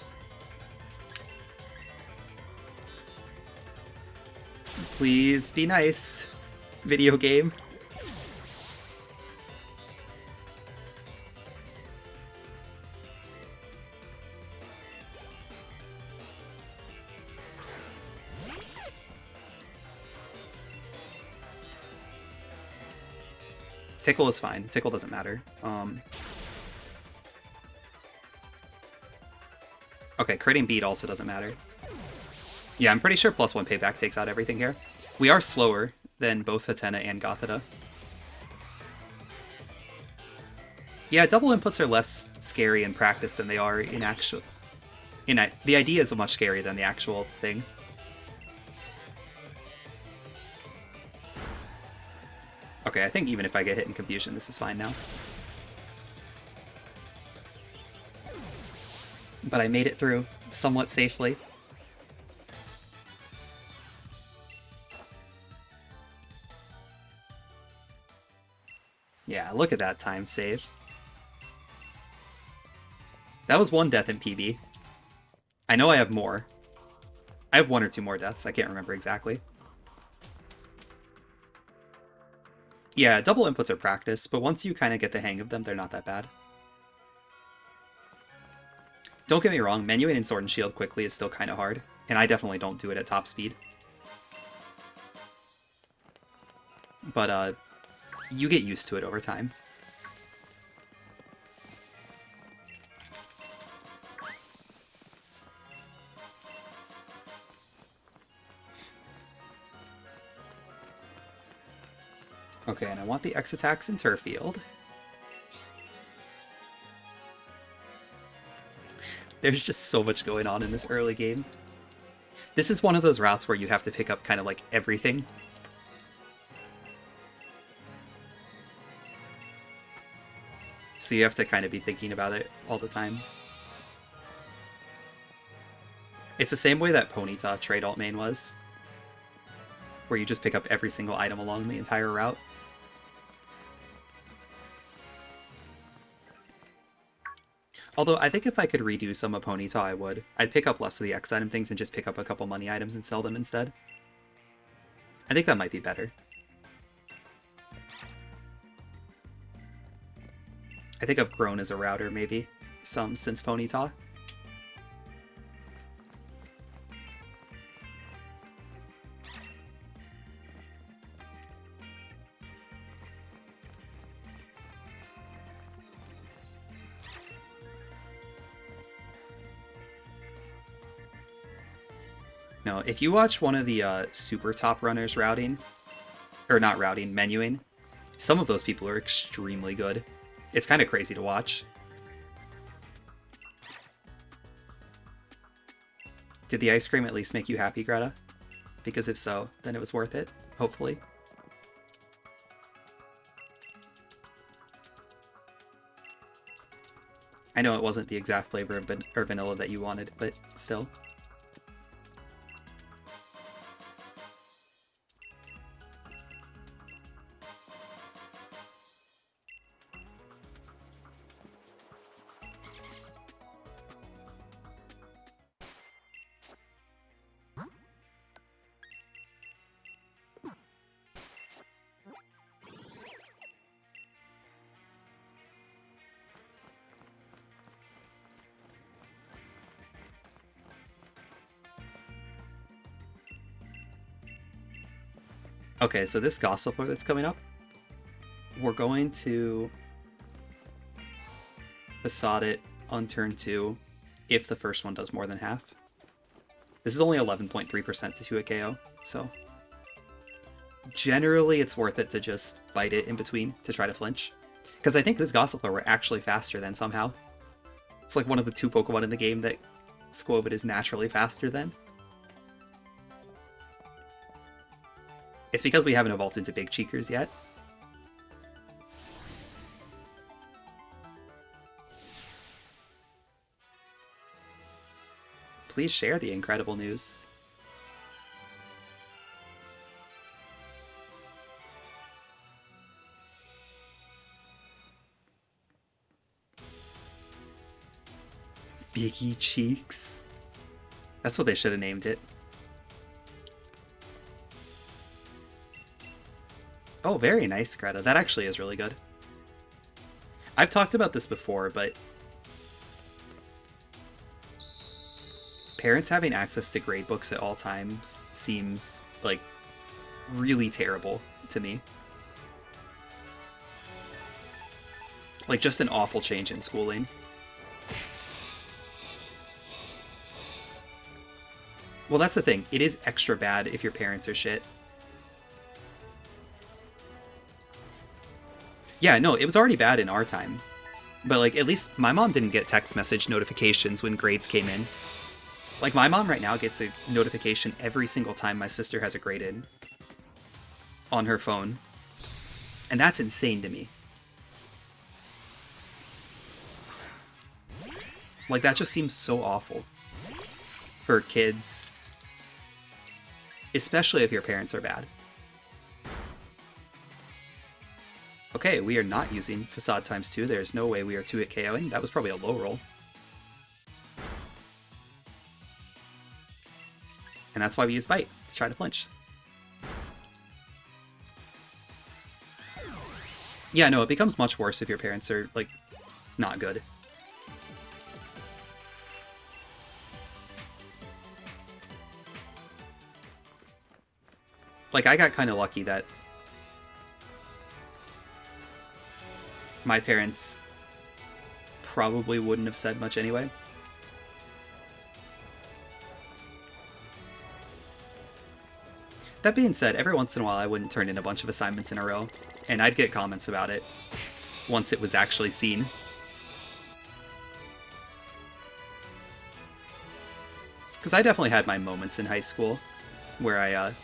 [SPEAKER 1] Please be nice, video game. Tickle is fine. Tickle doesn't matter. Okay, critting beat also doesn't matter. Yeah, I'm pretty sure +1 payback takes out everything here. We are slower than both Hatena and Gothita. Yeah, double inputs are less scary in practice than they are in actual... The idea is much scarier than the actual thing. Okay, I think even if I get hit in Confusion, this is fine now. But I made it through somewhat safely. Yeah, look at that time save. That was 1 death in PB. I know I have more. I have 1 or 2 more deaths, I can't remember exactly. Yeah, double inputs are practice, but once you kind of get the hang of them, they're not that bad. Don't get me wrong, menuing in Sword and Shield quickly is still kind of hard, and I definitely don't do it at top speed. But, you get used to it over time. Okay, and I want the X attacks in Turf Field. There's just so much going on in this early game. This is one of those routes where you have to pick up kind of like everything. So you have to kind of be thinking about it all the time. It's the same way that Ponyta trade alt main was, where you just pick up every single item along the entire route. Although I think if I could redo some of Ponyta, I would. I'd pick up less of the X item things and just pick up a couple money items and sell them instead. I think that might be better. I think I've grown as a router, maybe, some since Ponyta. No, if you watch one of the super top runners routing, or not routing, menuing, some of those people are extremely good. It's kind of crazy to watch. Did the ice cream at least make you happy, Greta? Because if so, then it was worth it, hopefully. I know it wasn't the exact flavor of vanilla that you wanted, but still. Okay, so this Gossipler that's coming up, we're going to facade it on turn 2 if the first one does more than half. This is only 11.3% to 2-hit KO, so generally it's worth it to just bite it in between to try to flinch. Because I think this Gossipler were actually faster than somehow. It's like one of the 2 Pokemon in the game that Squovit is naturally faster than. It's because we haven't evolved into Big Cheekers yet. Please share the incredible news. Biggie Cheeks. That's what they should have named it. Oh, very nice, Greta. That actually is really good. I've talked about this before, but parents having access to grade books at all times seems, like, really terrible to me. Like, just an awful change in schooling. Well, that's the thing. It is extra bad if your parents are shit. Yeah, no, it was already bad in our time. But, like, at least my mom didn't get text message notifications when grades came in. Like, my mom right now gets a notification every single time my sister has a grade in on her phone. And that's insane to me. Like, that just seems so awful for kids. Especially if your parents are bad. Okay, we are not using Facade ×2. There's no way we are 2-hit KOing. That was probably a low roll. And that's why we use Bite, to try to flinch. Yeah, no, it becomes much worse if your parents are, like, not good. Like, I got kind of lucky that my parents probably wouldn't have said much anyway. That being said, every once in a while I wouldn't turn in a bunch of assignments in a row. and I'd get comments about it once it was actually seen. Because I definitely had my moments in high school where I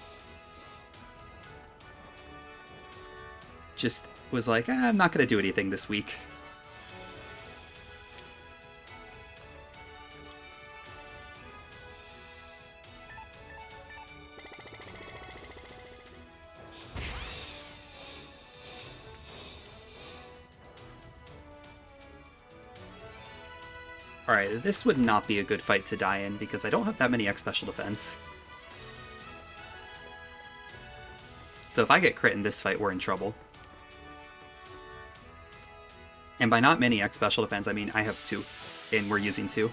[SPEAKER 1] just was like, I'm not going to do anything this week. Alright, this would not be a good fight to die in because I don't have that many X special defense. So if I get crit in this fight, we're in trouble. And by not many X special defense, I mean I have 2, and we're using 2.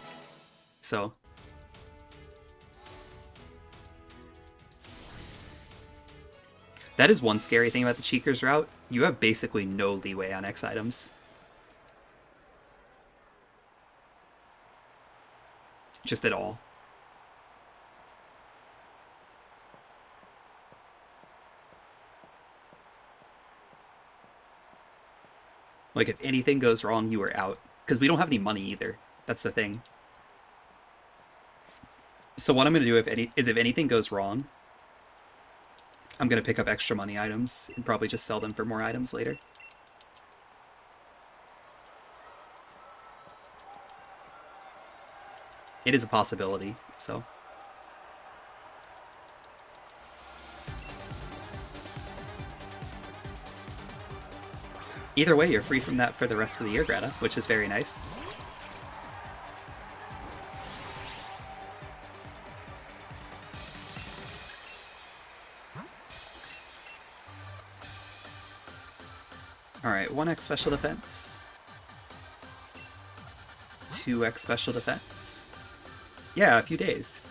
[SPEAKER 1] So... that is one scary thing about the Cheekers route. You have basically no leeway on X items. Just at all. Like, if anything goes wrong, you are out. Because we don't have any money either. That's the thing. So what I'm going to do if anything goes wrong, I'm going to pick up extra money items and probably just sell them for more items later. It is a possibility, so... either way, you're free from that for the rest of the year, Greta, which is very nice. Alright, 1x special defense. 2x special defense. Yeah, a few days.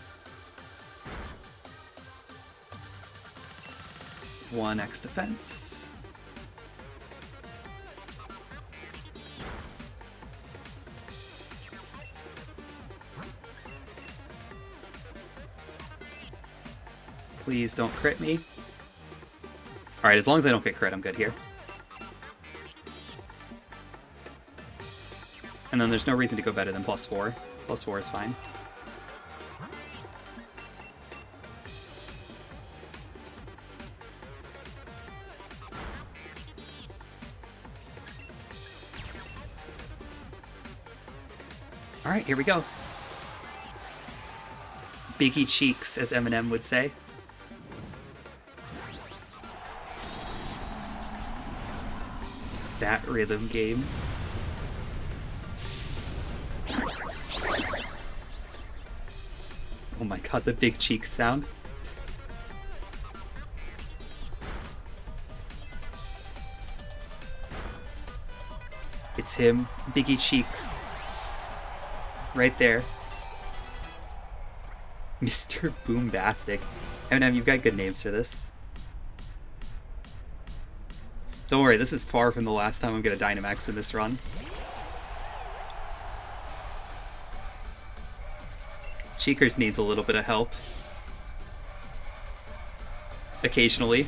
[SPEAKER 1] 1x defense. Please don't crit me. Alright, as long as I don't get crit, I'm good here. And then there's no reason to go better than +4. +4 is fine. Alright, here we go. Biggie cheeks, as Eminem would say. That rhythm game. Oh my god, the big cheeks sound. It's him, Biggie Cheeks. Right there. Mr. Boombastic. Eminem, you've got good names for this. Don't worry, this is far from the last time I'm gonna Dynamax in this run. Cheekers needs a little bit of help. Occasionally.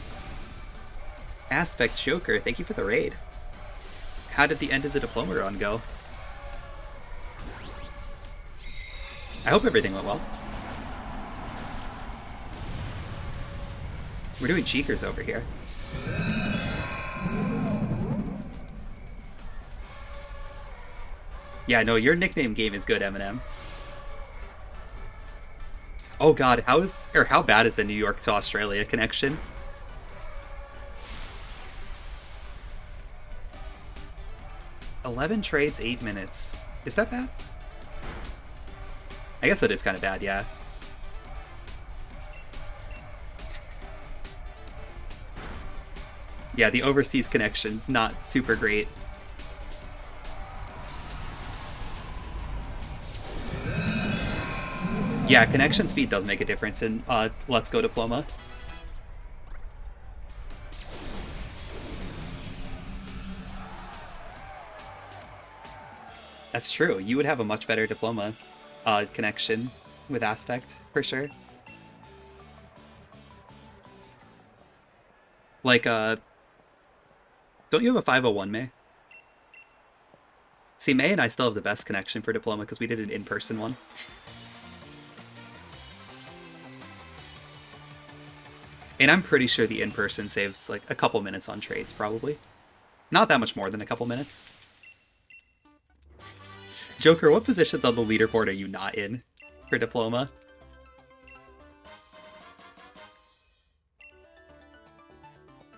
[SPEAKER 1] Aspect Joker, thank you for the raid. How did the end of the diploma run go? I hope everything went well. We're doing Cheekers over here. Yeah, no, your nickname game is good, Eminem. Oh god, how bad is the New York to Australia connection? $11 trades, 8 minutes. Is that bad? I guess that is kind of bad, yeah. Yeah, the overseas connection's not super great. Yeah, connection speed does make a difference in Let's Go Diploma. That's true. You would have a much better Diploma connection with Aspect, for sure. Like, Don't you have a 501, May? See, May and I still have the best connection for Diploma because we did an in-person one. And I'm pretty sure the in-person saves like a couple minutes on trades, probably. Not that much more than a couple minutes. Joker, what positions on the leaderboard are you not in for Diploma?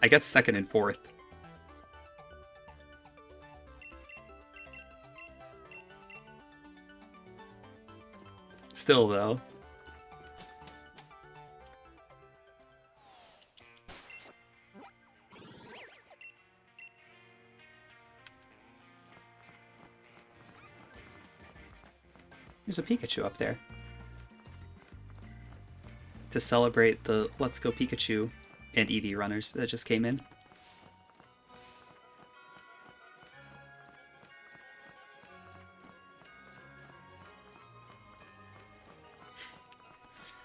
[SPEAKER 1] I guess second and fourth. Still, though. There's a Pikachu up there. To celebrate the Let's Go Pikachu and Eevee runners that just came in.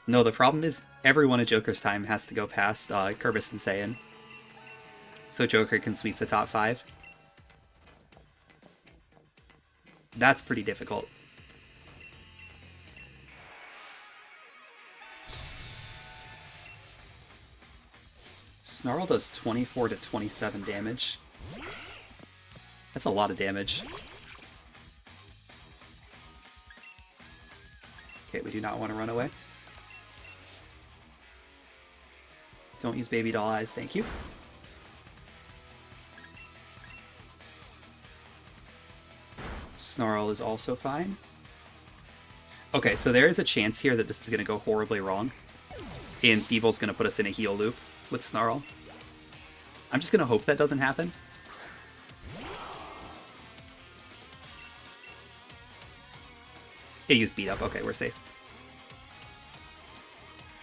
[SPEAKER 1] No, the problem is everyone at Joker's time has to go past Kerbis and Saiyan. So Joker can sweep the top 5. That's pretty difficult. Snarl does 24 to 27 damage. That's a lot of damage. Okay, we do not want to run away. Don't use baby doll eyes, thank you. Snarl is also fine. Okay, so there is a chance here that this is going to go horribly wrong. And Thievul's going to put us in a heal loop with Snarl. I'm just going to hope that doesn't happen. It used beat up. Okay, we're safe.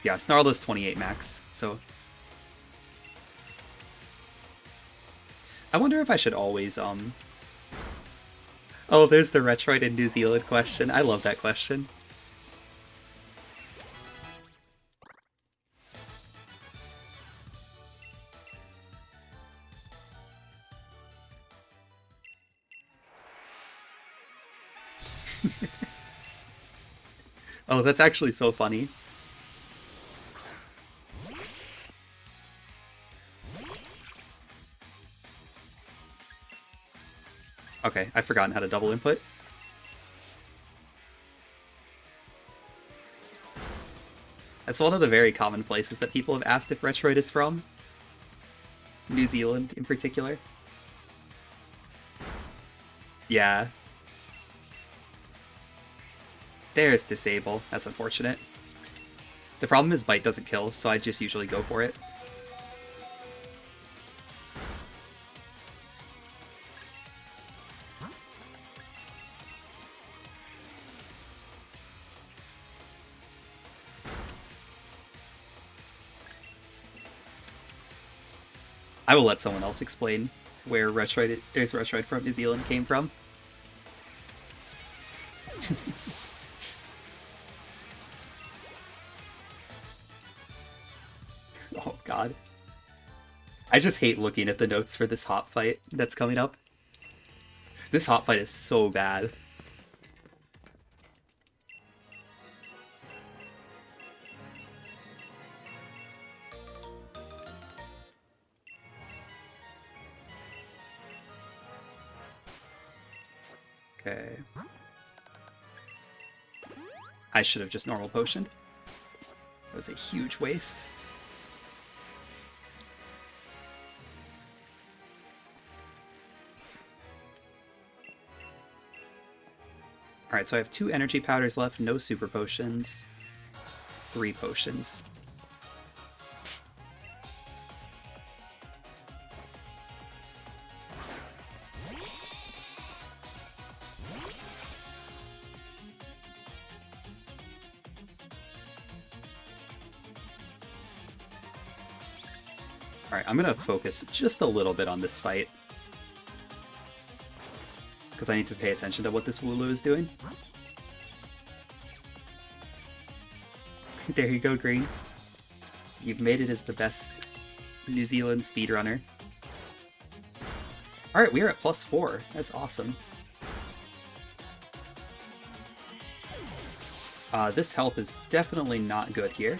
[SPEAKER 1] Yeah, Snarl does 28 max, so... I wonder if I should always, Oh, there's the Retroid in New Zealand question. I love that question. Oh, that's actually so funny. Okay, I've forgotten how to double input. That's one of the very common places that people have asked if Retroid is from. New Zealand, in particular. Yeah. There's Disable. That's unfortunate. The problem is Bite doesn't kill, so I just usually go for it. I will let someone else explain where Retroid from New Zealand came from. Oh god. I just hate looking at the notes for this hot fight that's coming up. This hot fight is so bad. Okay. I should have just normal potioned. That was a huge waste. Alright, so I have 2 energy powders left, no super potions. 3 potions. Alright, I'm gonna focus just a little bit on this fight. Because I need to pay attention to what this Wooloo is doing. There you go, Green. You've made it as the best New Zealand speedrunner. Alright, we are at +4. That's awesome. This health is definitely not good here.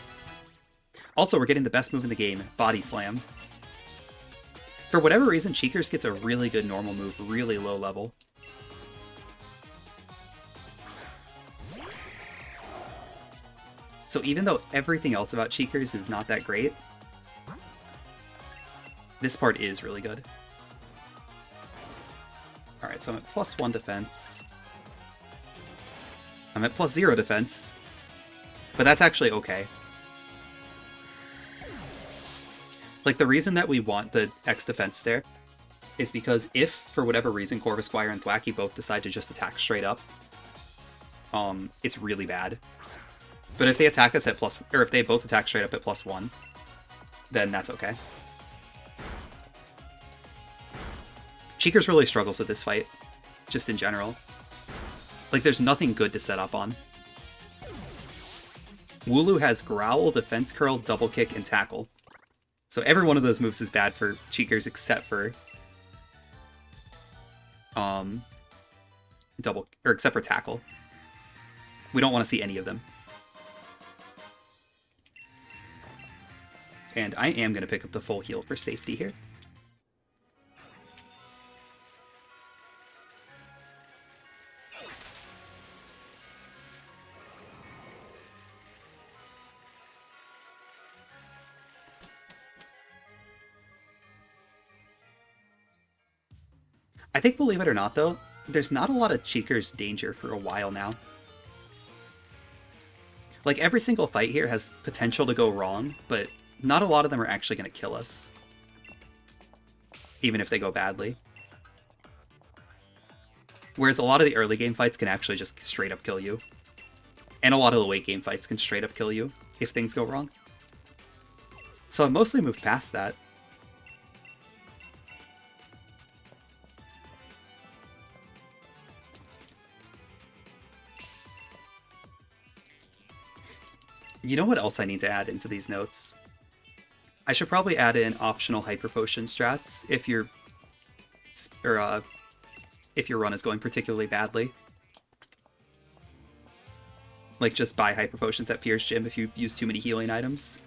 [SPEAKER 1] Also, we're getting the best move in the game, Body Slam. For whatever reason, Cheekers gets a really good normal move, really low level. So even though everything else about Cheekers is not that great, this part is really good. Alright, so I'm at +1 defense. I'm at +0 defense. But that's actually okay. Like, the reason that we want the X defense there is because if, for whatever reason, Corvusquire and Thwackey both decide to just attack straight up, it's really bad. But if they attack us at if they both attack straight up at +1, then that's okay. Cheekers really struggles with this fight, just in general. Like, there's nothing good to set up on. Wooloo has Growl, Defense Curl, Double Kick, and Tackle. So every one of those moves is bad for Cheekers except for except for Tackle. We don't want to see any of them. And I am going to pick up the full heal for safety here. I think, believe it or not, though, there's not a lot of Cheekers danger for a while now. Like, every single fight here has potential to go wrong, but not a lot of them are actually going to kill us. Even if they go badly. Whereas a lot of the early game fights can actually just straight up kill you. And a lot of the late game fights can straight up kill you if things go wrong. So I've mostly moved past that. You know what else I need to add into these notes? I should probably add in optional Hyper Potion strats if your run is going particularly badly. Like, just buy Hyper Potions at Pierce Gym if you use too many healing items.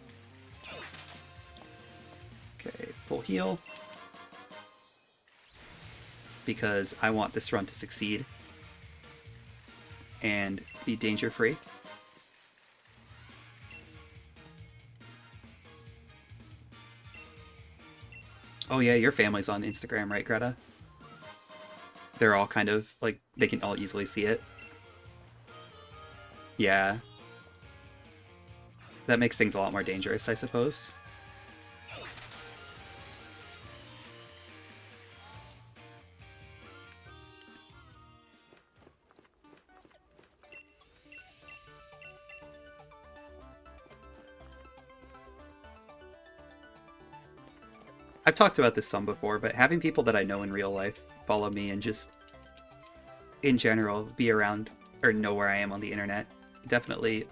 [SPEAKER 1] Okay, full heal. Because I want this run to succeed. And be danger-free. Oh yeah, your family's on Instagram, right, Greta? They're all kind of, like, they can all easily see it. Yeah. That makes things a lot more dangerous, I suppose. I've talked about this some before, but having people that I know in real life follow me and just, in general, be around or know where I am on the internet definitely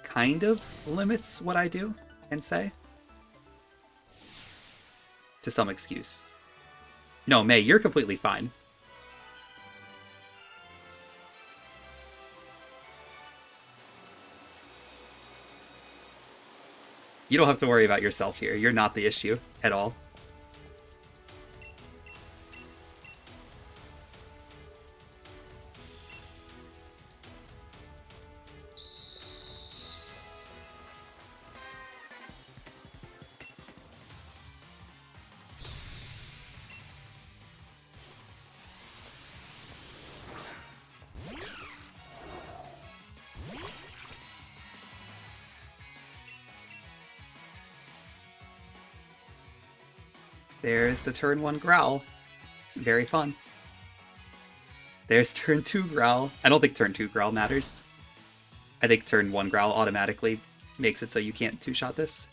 [SPEAKER 1] kind of limits what I do and say. To some excuse. No, May, you're completely fine. You don't have to worry about yourself here. You're not the issue at all. There's the turn 1 Growl. Very fun. There's turn 2 Growl. I don't think turn 2 Growl matters. I think turn 1 Growl automatically makes it so you can't two-shot this.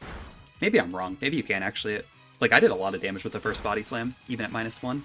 [SPEAKER 1] Maybe I'm wrong. Maybe you can actually. Like, I did a lot of damage with the first Body Slam, even at -1.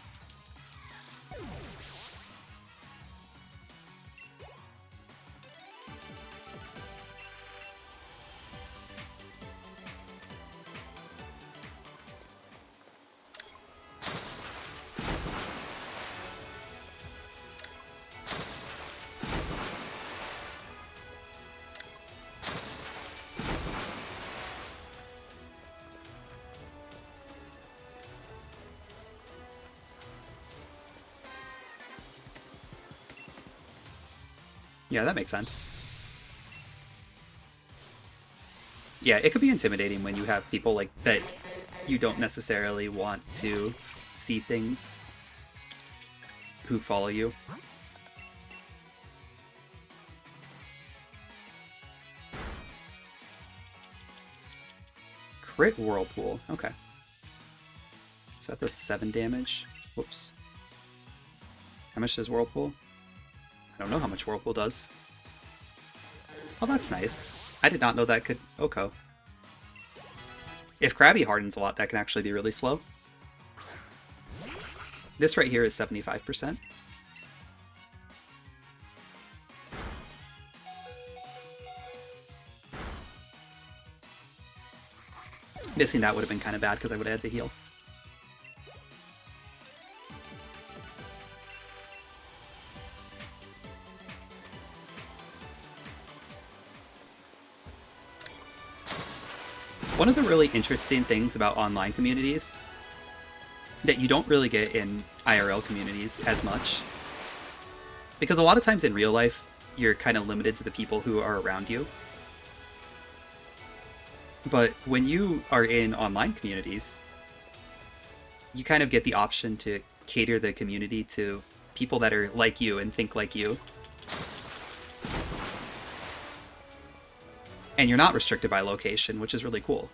[SPEAKER 1] Yeah, that makes sense. Yeah, it could be intimidating when you have people like that you don't necessarily want to see things who follow you. Crit Whirlpool. Okay. Is that the 7 damage? Whoops. How much does Whirlpool? I don't know how much Whirlpool does. Oh, that's nice. I did not know that could Oko. If Krabby hardens a lot, that can actually be really slow. This right here is 75%. Missing that would have been kind of bad because I would have had to heal. One of the really interesting things about online communities that you don't really get in IRL communities as much, because a lot of times in real life, you're kind of limited to the people who are around you. But when you are in online communities, you kind of get the option to cater the community to people that are like you and think like you. And you're not restricted by location, which is really cool.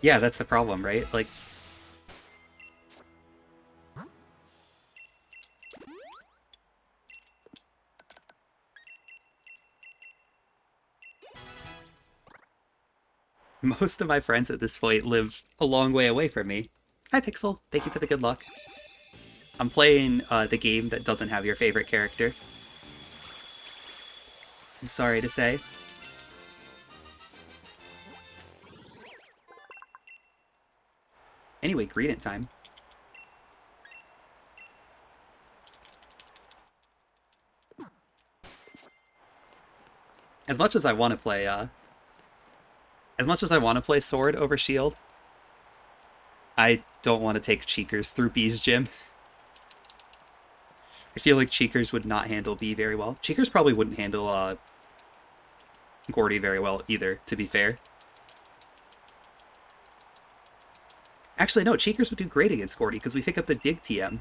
[SPEAKER 1] Yeah, that's the problem, right? Like, most of my friends at this point live a long way away from me. Hi, Pixel. Thank you for the good luck. I'm playing the game that doesn't have your favorite character. I'm sorry to say. Anyway, greeting time. As much as I want to play, Sword over Shield, I don't want to take Cheekers through B's gym. I feel like Cheekers would not handle B very well. Cheekers probably wouldn't handle Gordy very well either, to be fair. Actually, no, Cheekers would do great against Gordy because we pick up the Dig TM.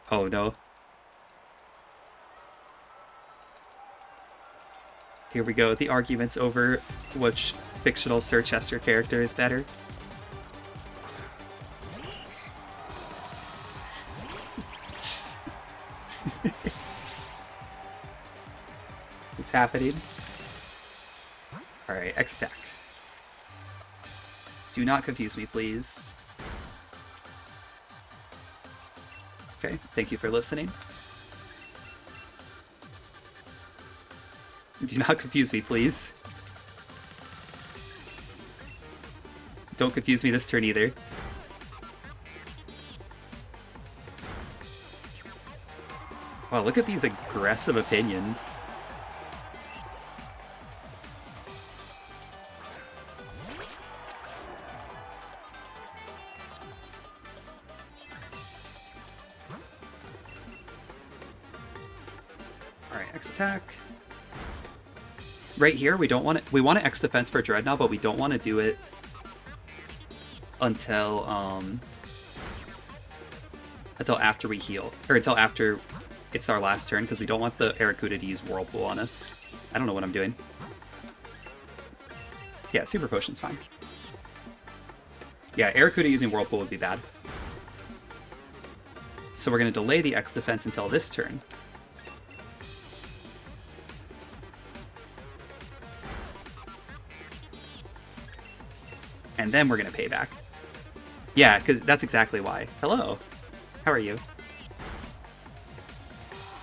[SPEAKER 1] Oh no. Here we go, the arguments over which fictional Sir Chester character is better. It's happening. Alright, X attack. Do not confuse me, please. Okay, thank you for listening. Do not confuse me, please. Don't confuse me this turn either. Wow, look at these aggressive opinions. Alright, X attack. Right here, we don't want it. We want to X defense for Dreadnought, but we don't want to do it until after we heal, or until after it's our last turn, because we don't want the Aracuda to use Whirlpool on us. I don't know what I'm doing. Yeah, Super Potion's fine. Yeah, Aracuda using Whirlpool would be bad. So we're going to delay the X defense until this turn. And then we're going to pay back. Yeah, because that's exactly why. Hello. How are you?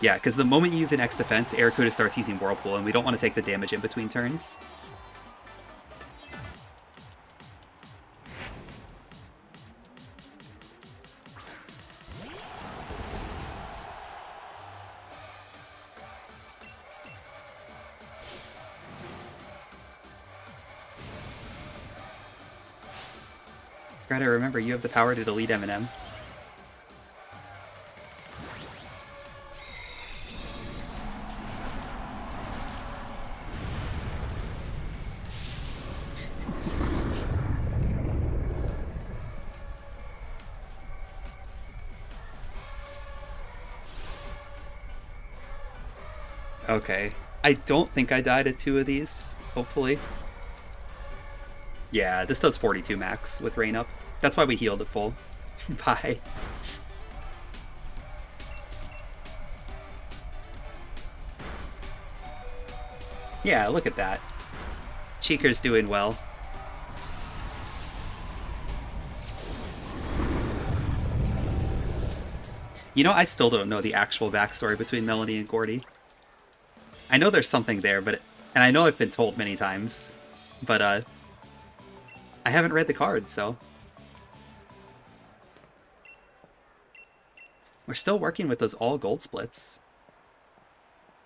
[SPEAKER 1] Yeah, because the moment you use an X defense, Aracuda starts using Whirlpool, and we don't want to take the damage in between turns. Gotta remember, you have the power to delete Eminem. Okay. I don't think I died at 2 of these, hopefully. Yeah, this does 42 max with Rain up. That's why we healed at full. Bye. Yeah, look at that. Cheeker's doing well. You know, I still don't know the actual backstory between Melanie and Gordy. I know there's something there, and I know I've been told many times, but I haven't read the cards, so we're still working with those all gold splits.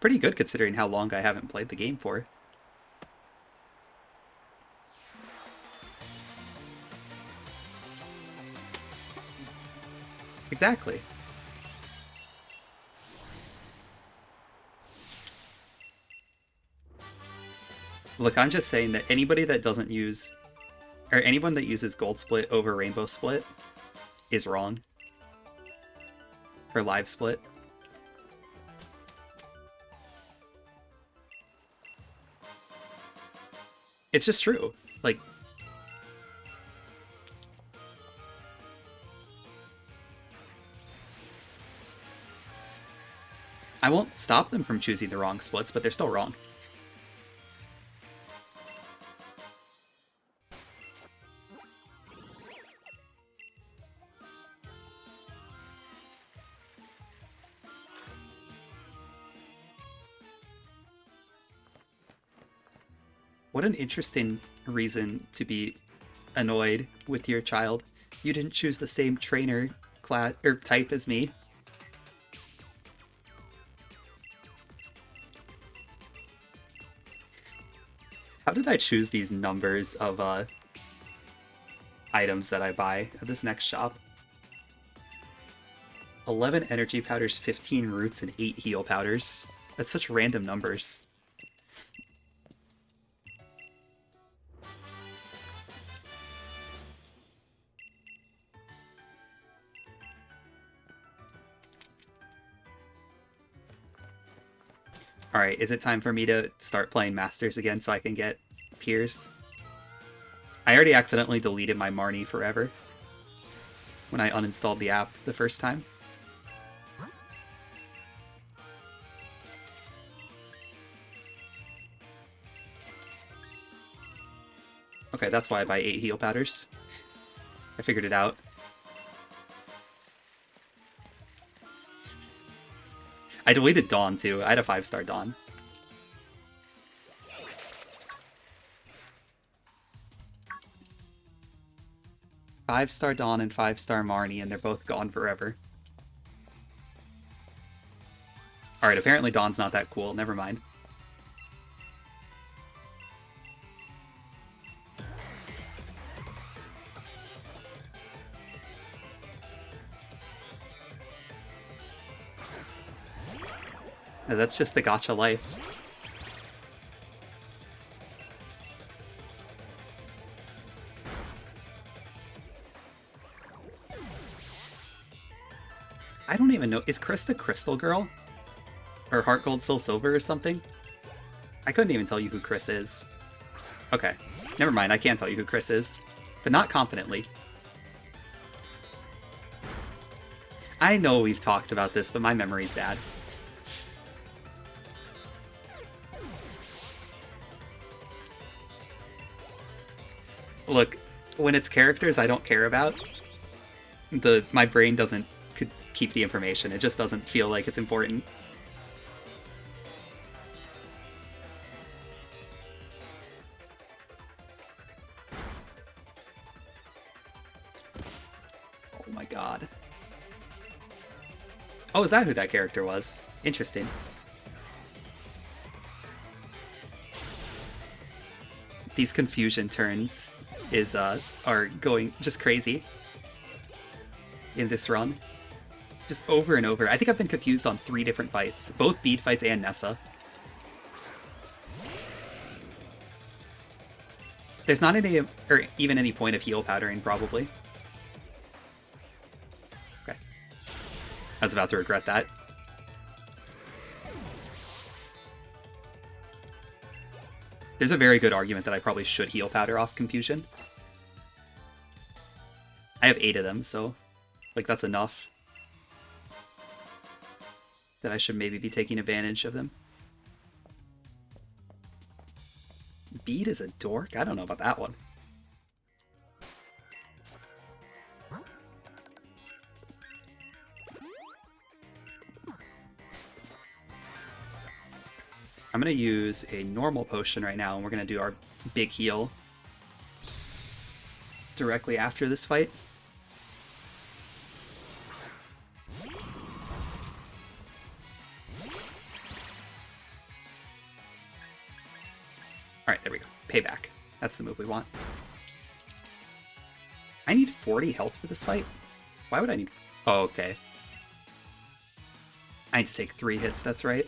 [SPEAKER 1] Pretty good considering how long I haven't played the game for. Exactly. Look, I'm just saying that anybody that doesn't use, or anyone that uses gold split over rainbow split is wrong. Or live split. It's just true. Like, I won't stop them from choosing the wrong splits, but they're still wrong. What an interesting reason to be annoyed with your child. You didn't choose the same trainer class or type as me. How did I choose these numbers of items that I buy at this next shop? 11 energy powders, 15 roots, and 8 heal powders. That's such random numbers. Alright, is it time for me to start playing Masters again so I can get Piers? I already accidentally deleted my Marnie forever when I uninstalled the app the first time. Okay, that's why I buy 8 heal powders. I figured it out. I deleted Dawn too. I had a 5-star Dawn. Five-star Dawn and 5-star Marnie, and they're both gone forever. Alright, apparently Dawn's not that cool. Never mind. That's just the gacha life. I don't even know. Is Chris the Crystal Girl? Or Heart Gold Soul Silver or something? I couldn't even tell you who Chris is. Okay. Never mind, I can't tell you who Chris is. But not confidently. I know we've talked about this, but my memory's bad. Look, when it's characters I don't care about, my brain doesn't keep the information. It just doesn't feel like it's important. Oh my god. Oh, is that who that character was? Interesting. These confusion turns are going just crazy in this run. Just over and over. I think I've been confused on 3 different fights. Both bead fights and Nessa. There's not any, or even any point of heal powdering, probably. Okay. I was about to regret that. There's a very good argument that I probably should heal powder off Confusion. I have 8 of them, so like that's enough. That I should maybe be taking advantage of them. Bead is a dork? I don't know about that one. I'm going to use a normal potion right now, and we're going to do our big heal directly after this fight. Alright, there we go. Payback. That's the move we want. I need 40 health for this fight? Why would I need... Oh, okay. I need to take 3 hits, that's right.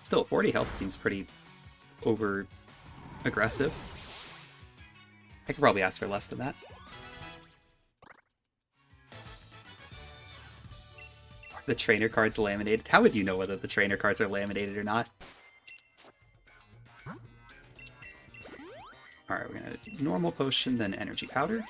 [SPEAKER 1] Still, 40 health seems pretty over aggressive. I could probably ask for less than that. Are the trainer cards laminated? How would you know whether the trainer cards are laminated or not? Alright, we're gonna do normal potion, then energy powder.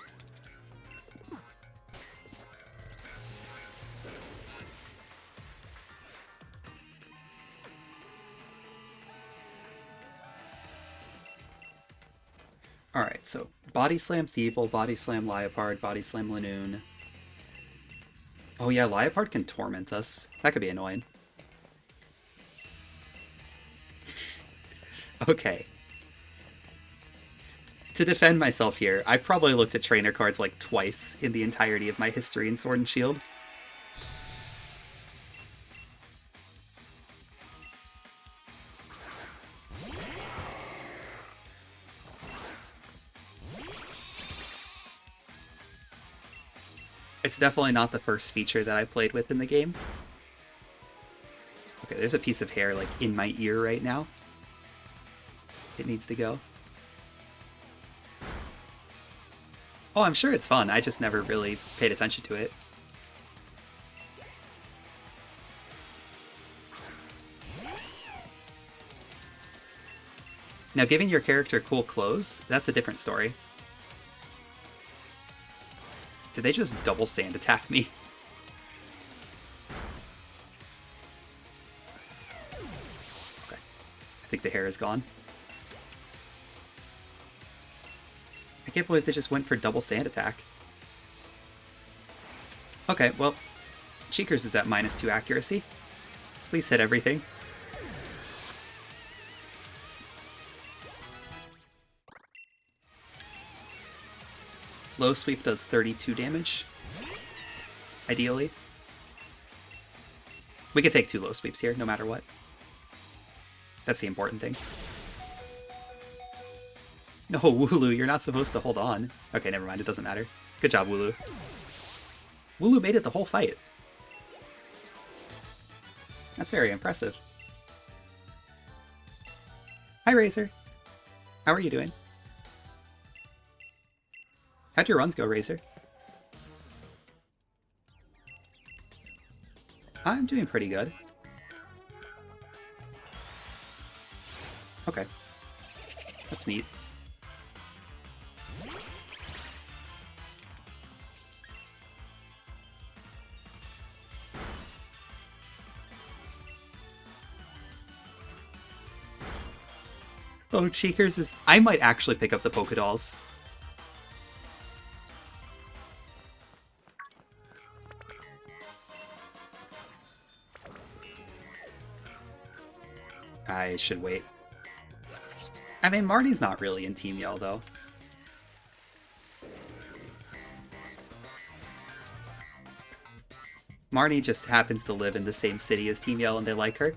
[SPEAKER 1] Alright, so Body Slam Thievel, Body Slam Liepard, Body Slam Lanoon. Oh yeah, Liepard can torment us. That could be annoying. Okay. To defend myself here, I've probably looked at trainer cards like twice in the entirety of my history in Sword and Shield. It's definitely not the first feature that I played with in the game. Okay, there's a piece of hair like in my ear right now. It needs to go. Oh, I'm sure it's fun. I just never really paid attention to it. Now, giving your character cool clothes, that's a different story. Did they just double sand attack me? Okay. I think the hair is gone. I can't believe they just went for double sand attack. Okay, well, Cheekers is at -2 accuracy. Please hit everything. Low sweep does 32 damage. Ideally. We could take 2 low sweeps here, no matter what. That's the important thing. No, Wooloo, you're not supposed to hold on. Okay, never mind, it doesn't matter. Good job, Wooloo. Wooloo made it the whole fight. That's very impressive. Hi, Razor. How are you doing? How'd your runs go, Razor? I'm doing pretty good. Okay. That's neat. Oh, Cheekers is... I might actually pick up the Pokedolls. I should wait. I mean, Marty's not really in Team Yell, though. Marnie just happens to live in the same city as Team Yell and they like her.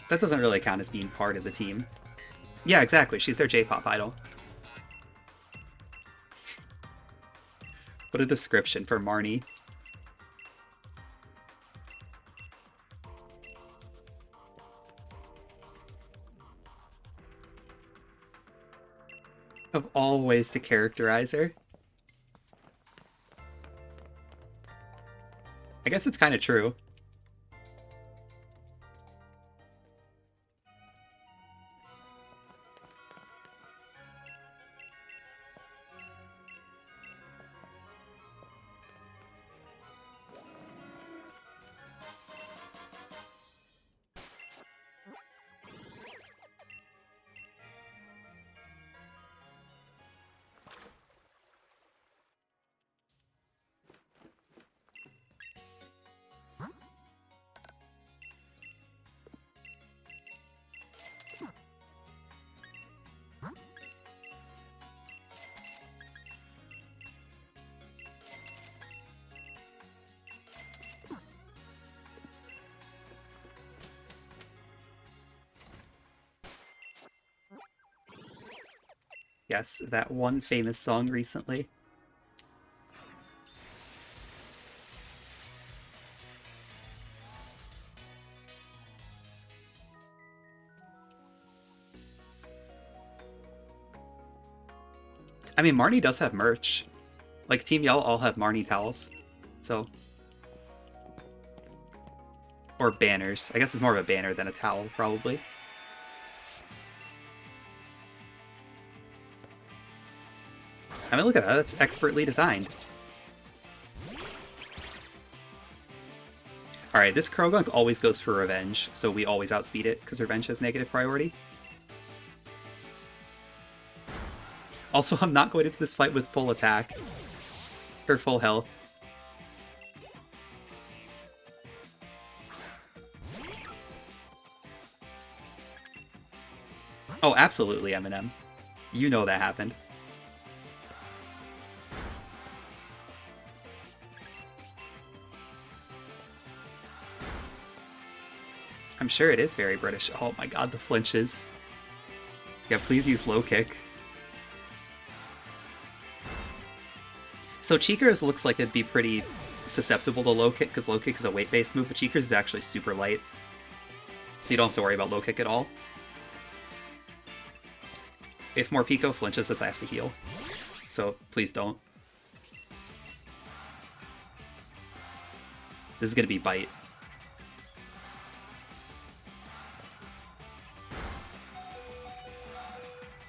[SPEAKER 1] That doesn't really count as being part of the team. Yeah, exactly. She's their J-pop idol. What a description for Marnie. Of all ways to characterize her. I guess it's kind of true. Yes, that one famous song recently. I mean, Marnie does have merch. Like, Team Yell all have Marnie towels. So... Or banners. I guess it's more of a banner than a towel, probably. I mean, look at that. That's expertly designed. Alright, this Krogunk always goes for revenge, so we always outspeed it, because revenge has negative priority. Also, I'm not going into this fight with full attack. Or full health. Oh, absolutely, Eminem. You know that happened. I'm sure it is very British. Oh my god, the flinches. Yeah, please use low kick. So Cheekers looks like it'd be pretty susceptible to low kick, because low kick is a weight-based move, but Cheekers is actually super light. So you don't have to worry about low kick at all. If Morpeko flinches us, I have to heal. So please don't. This is going to be bite.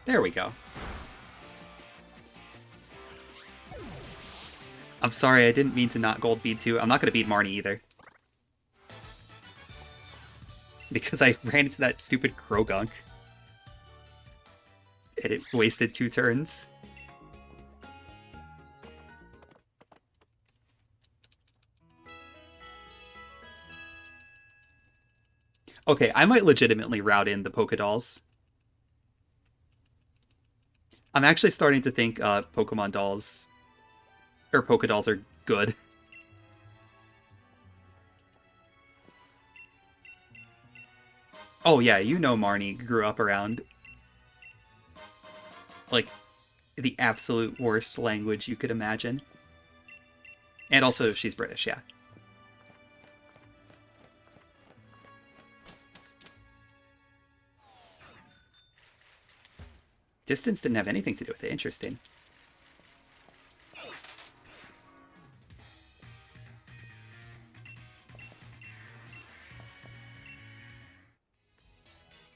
[SPEAKER 1] There we go. I'm sorry, I didn't mean to not gold bead too. I'm not going to beat Marnie either. Because I ran into that stupid Krogunk. And it wasted 2 turns. Okay, I might legitimately route in the Pokedolls. I'm actually starting to think Pokemon dolls, or Pokedolls are good. Oh yeah, you know Marnie grew up around, like, the absolute worst language you could imagine. And also, she's British, yeah. Distance didn't have anything to do with it. Interesting.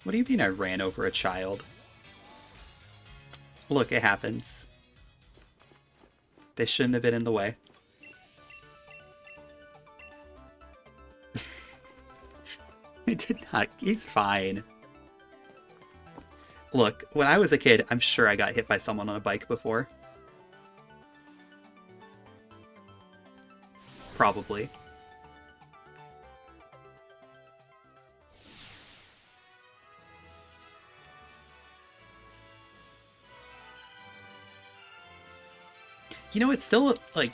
[SPEAKER 1] What do you mean I ran over a child? Look, it happens. They shouldn't have been in the way. I did not. He's fine. Look, when I was a kid, I'm sure I got hit by someone on a bike before. Probably. You know, it's still, like,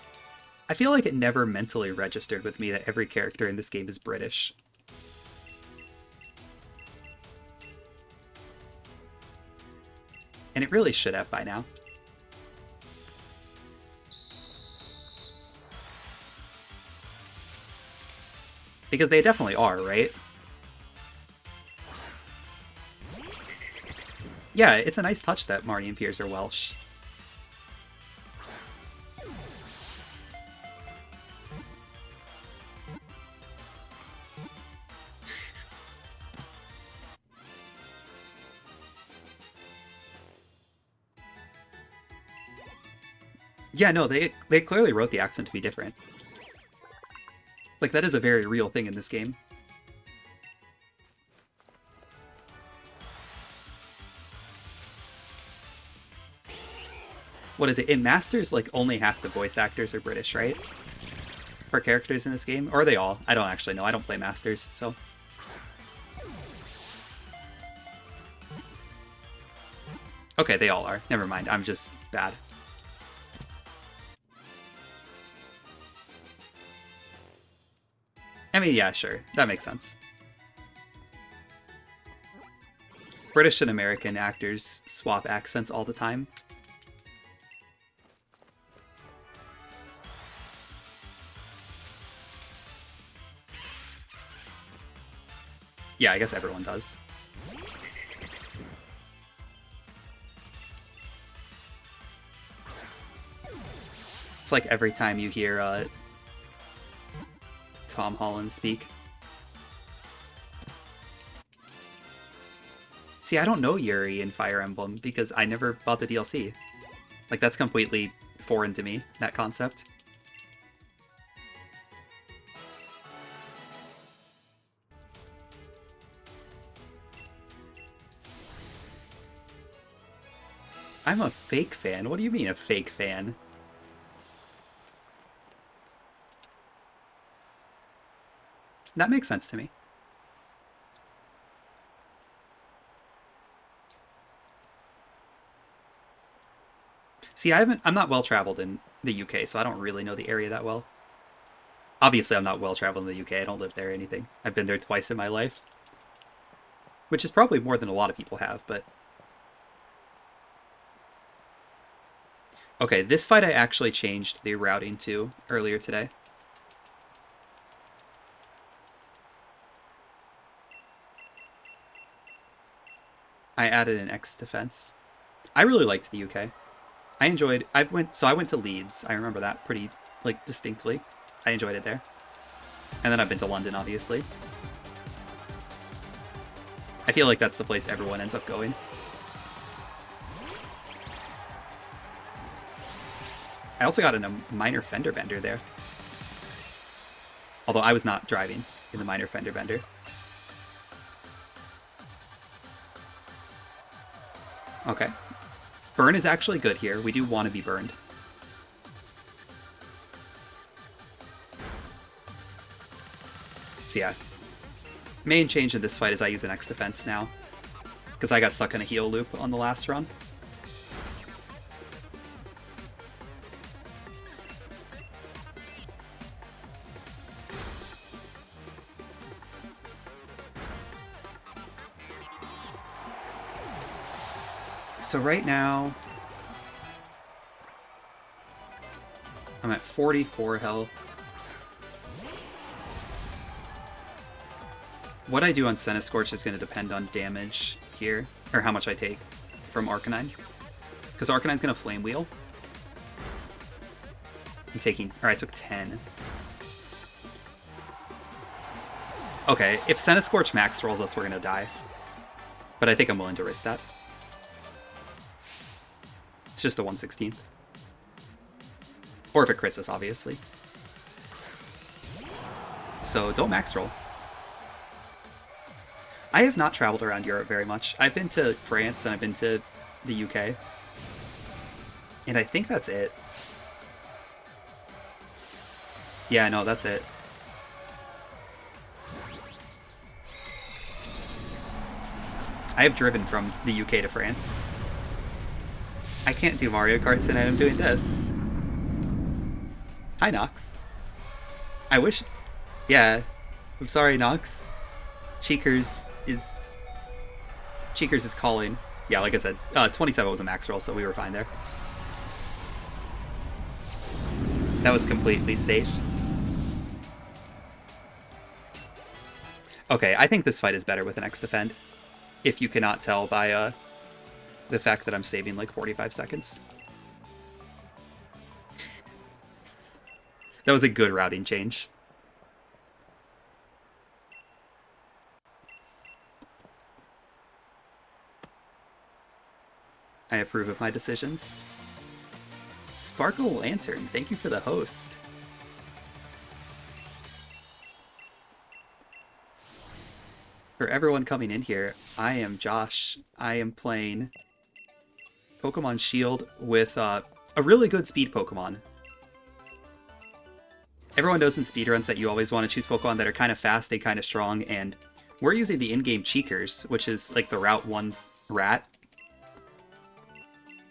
[SPEAKER 1] I feel like it never mentally registered with me that every character in this game is British. And it really should have by now. Because they definitely are, right? Yeah, it's a nice touch that Marty and Piers are Welsh. Yeah, no, they clearly wrote the accent to be different. Like, that is a very real thing in this game. What is it? In Masters, like, only half the voice actors are British, right? For characters in this game? Or are they all? I don't actually know. I don't play Masters, so... Okay, they all are. Never mind. I'm just bad. I mean, yeah, sure. That makes sense. British and American actors swap accents all the time. Yeah, I guess everyone does. It's like every time you hear Tom Holland speak. See, I don't know Yuri in Fire Emblem because I never bought the DLC. Like, that's completely foreign to me, that concept. I'm a fake fan? What do you mean a fake fan? That makes sense to me. See, I'm not well-traveled in the UK, so I don't really know the area that well. Obviously, I'm not well-traveled in the UK. I don't live there or anything. I've been there twice in my life. Which is probably more than a lot of people have, but... Okay, this fight I actually changed the routing to earlier today. I added an X defense. I really liked the UK. I enjoyed... I went to Leeds. I remember that pretty, like, distinctly. I enjoyed it there. And then I've been to London, obviously. I feel like that's the place everyone ends up going. I also got in a minor fender bender there. Although I was not driving in the minor fender bender. Okay. Burn is actually good here. We do want to be burned. So yeah. Main change in this fight is I use an X defense now. Because I got stuck in a heal loop on the last run. So right now, I'm at 44 health. What I do on Senna Scorch is going to depend on damage here, or how much I take from Arcanine. Because Arcanine's going to Flame Wheel. I'm taking, or I took 10. Okay, if Senna Scorch max rolls us, we're going to die. But I think I'm willing to risk that. It's just a 1/16. Or if it crits us, obviously. So don't max roll. I have not traveled around Europe very much. I've been to France and I've been to the UK. And I think that's it. Yeah, no, that's it. I have driven from the UK to France. I can't do Mario Kart tonight, I'm doing this. Hi, Nox. I wish... Yeah. I'm sorry, Nox. Cheekers is calling. Yeah, like I said, 27 was a max roll, so we were fine there. That was completely safe. Okay, I think this fight is better with an X defend. If you cannot tell by the fact that I'm saving like 45 seconds. That was a good routing change. I approve of my decisions. Sparkle Lantern, thank you for the host. For everyone coming in here, I am Josh. I am playing Pokemon Shield with a really good speed Pokemon. Everyone knows in speedruns that you always want to choose Pokemon that are kind of fast and kind of strong, and we're using the in-game Cheekers, which is like the Route 1 rat.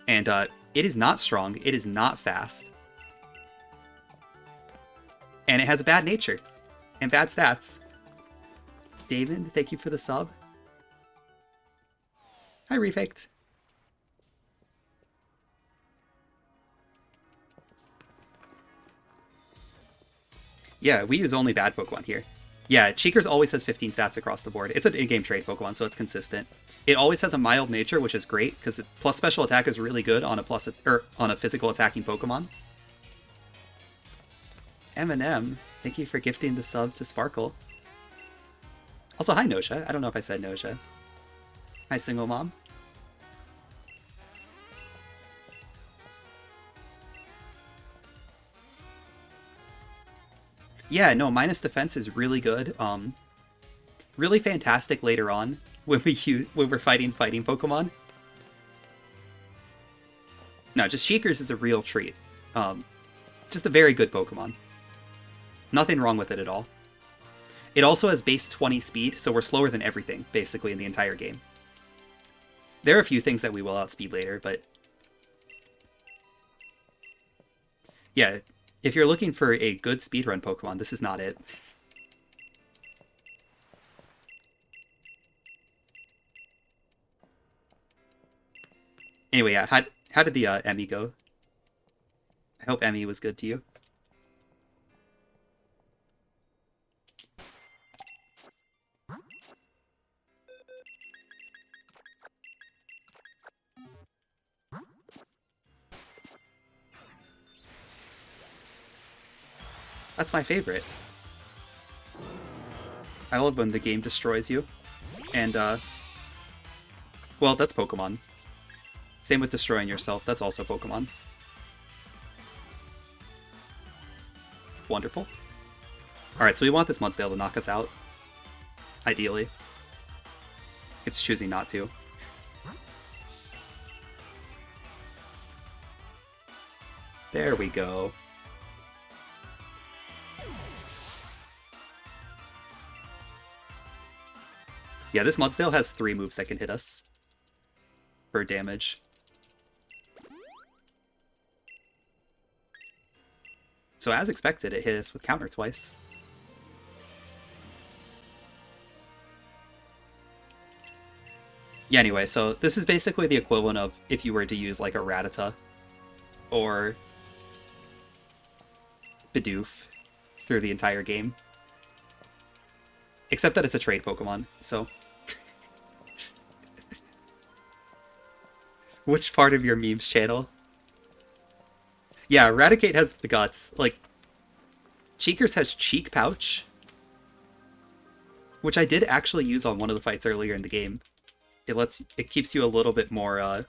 [SPEAKER 1] And it is not strong, it is not fast. And it has a bad nature and bad stats. David, thank you for the sub. Hi, Refaked. Yeah, we use only bad Pokemon here. Yeah, Cheekers always has 15 stats across the board. It's an in-game trade Pokemon, so it's consistent. It always has a mild nature, which is great, because plus special attack is really good on a physical attacking Pokemon. Eminem, thank you for gifting the sub to Sparkle. Also, hi Noja. I don't know if I said Noja. Hi, Single Mom. Yeah, no, minus defense is really good. Really fantastic later on when we're fighting Pokemon. No, just Cheekers is a real treat. Just a very good Pokemon. Nothing wrong with it at all. It also has base 20 speed, so we're slower than everything, basically, in the entire game. There are a few things that we will outspeed later, but... Yeah, if you're looking for a good speedrun Pokemon, this is not it. Anyway, yeah, how did the Emmy go? I hope Emmy was good to you. That's my favorite. I love when the game destroys you. And, well, that's Pokemon. Same with destroying yourself, that's also Pokemon. Wonderful. Alright, so we want this Mudsdale to knock us out. Ideally. It's choosing not to. There we go. Yeah, this Mudsdale has 3 moves that can hit us for damage. So as expected, it hit us with counter twice. Yeah, anyway, so this is basically the equivalent of if you were to use like a Rattata or Bidoof through the entire game. Except that it's a trade Pokemon, so... Which part of your memes channel? Yeah, Raticate has the guts. Like, Cheekers has Cheek Pouch, which I did actually use on one of the fights earlier in the game. It keeps you a little bit more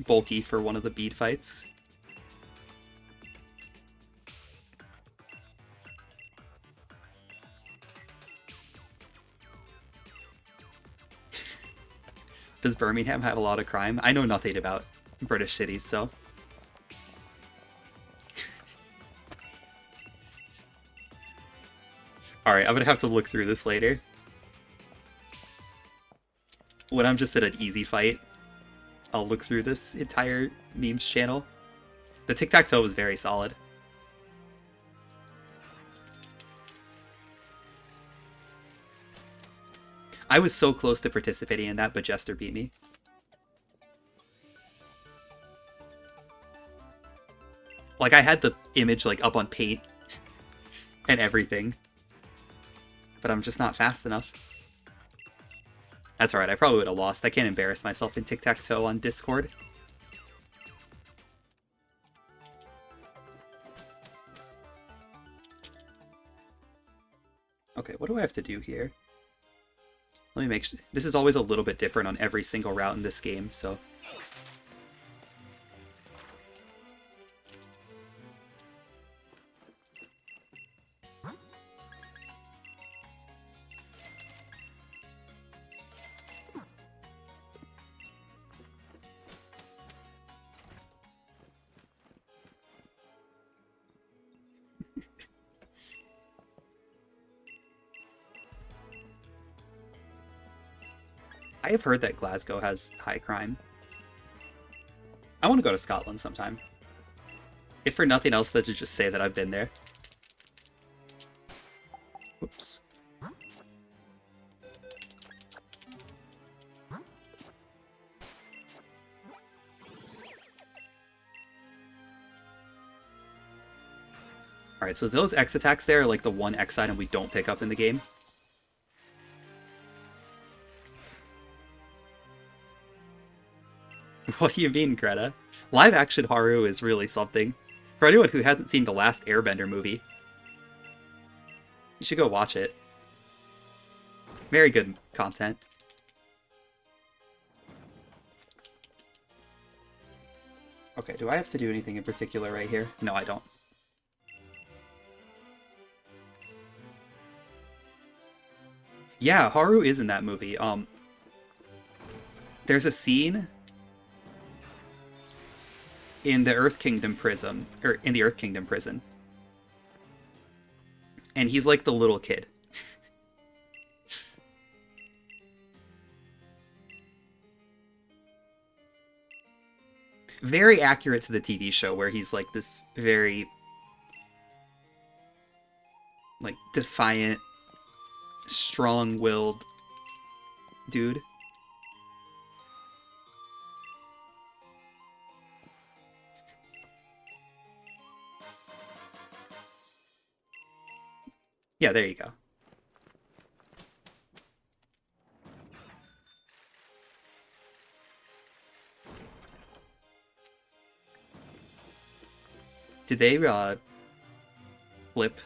[SPEAKER 1] bulky for one of the bead fights. Does Birmingham have a lot of crime? I know nothing about British cities, so... Alright, I'm gonna have to look through this later. When I'm just at an easy fight, I'll look through this entire memes channel. The tic-tac-toe was very solid. I was so close to participating in that, but Jester beat me. Like, I had the image, like, up on paint and everything. But I'm just not fast enough. That's alright, I probably would have lost. I can't embarrass myself in tic-tac-toe on Discord. Okay, what do I have to do here? Let me make sure. This is always a little bit different on every single route in this game, so... I have heard that Glasgow has high crime. I want to go to Scotland sometime. If for nothing else, than to just say that I've been there. Whoops. Alright, so those X attacks there are like the one X item we don't pick up in the game. What do you mean, Greta? Live action Haru is really something. For anyone who hasn't seen the last Airbender movie, you should go watch it. Very good content. Okay, do I have to do anything in particular right here? No, I don't. Yeah, Haru is in that movie. There's a scene in the Earth Kingdom prison, or in the Earth Kingdom prison, and he's like the little kid. Very accurate to the TV show, where he's like this very, like, defiant, strong-willed dude. Yeah, there you go. Did they, flip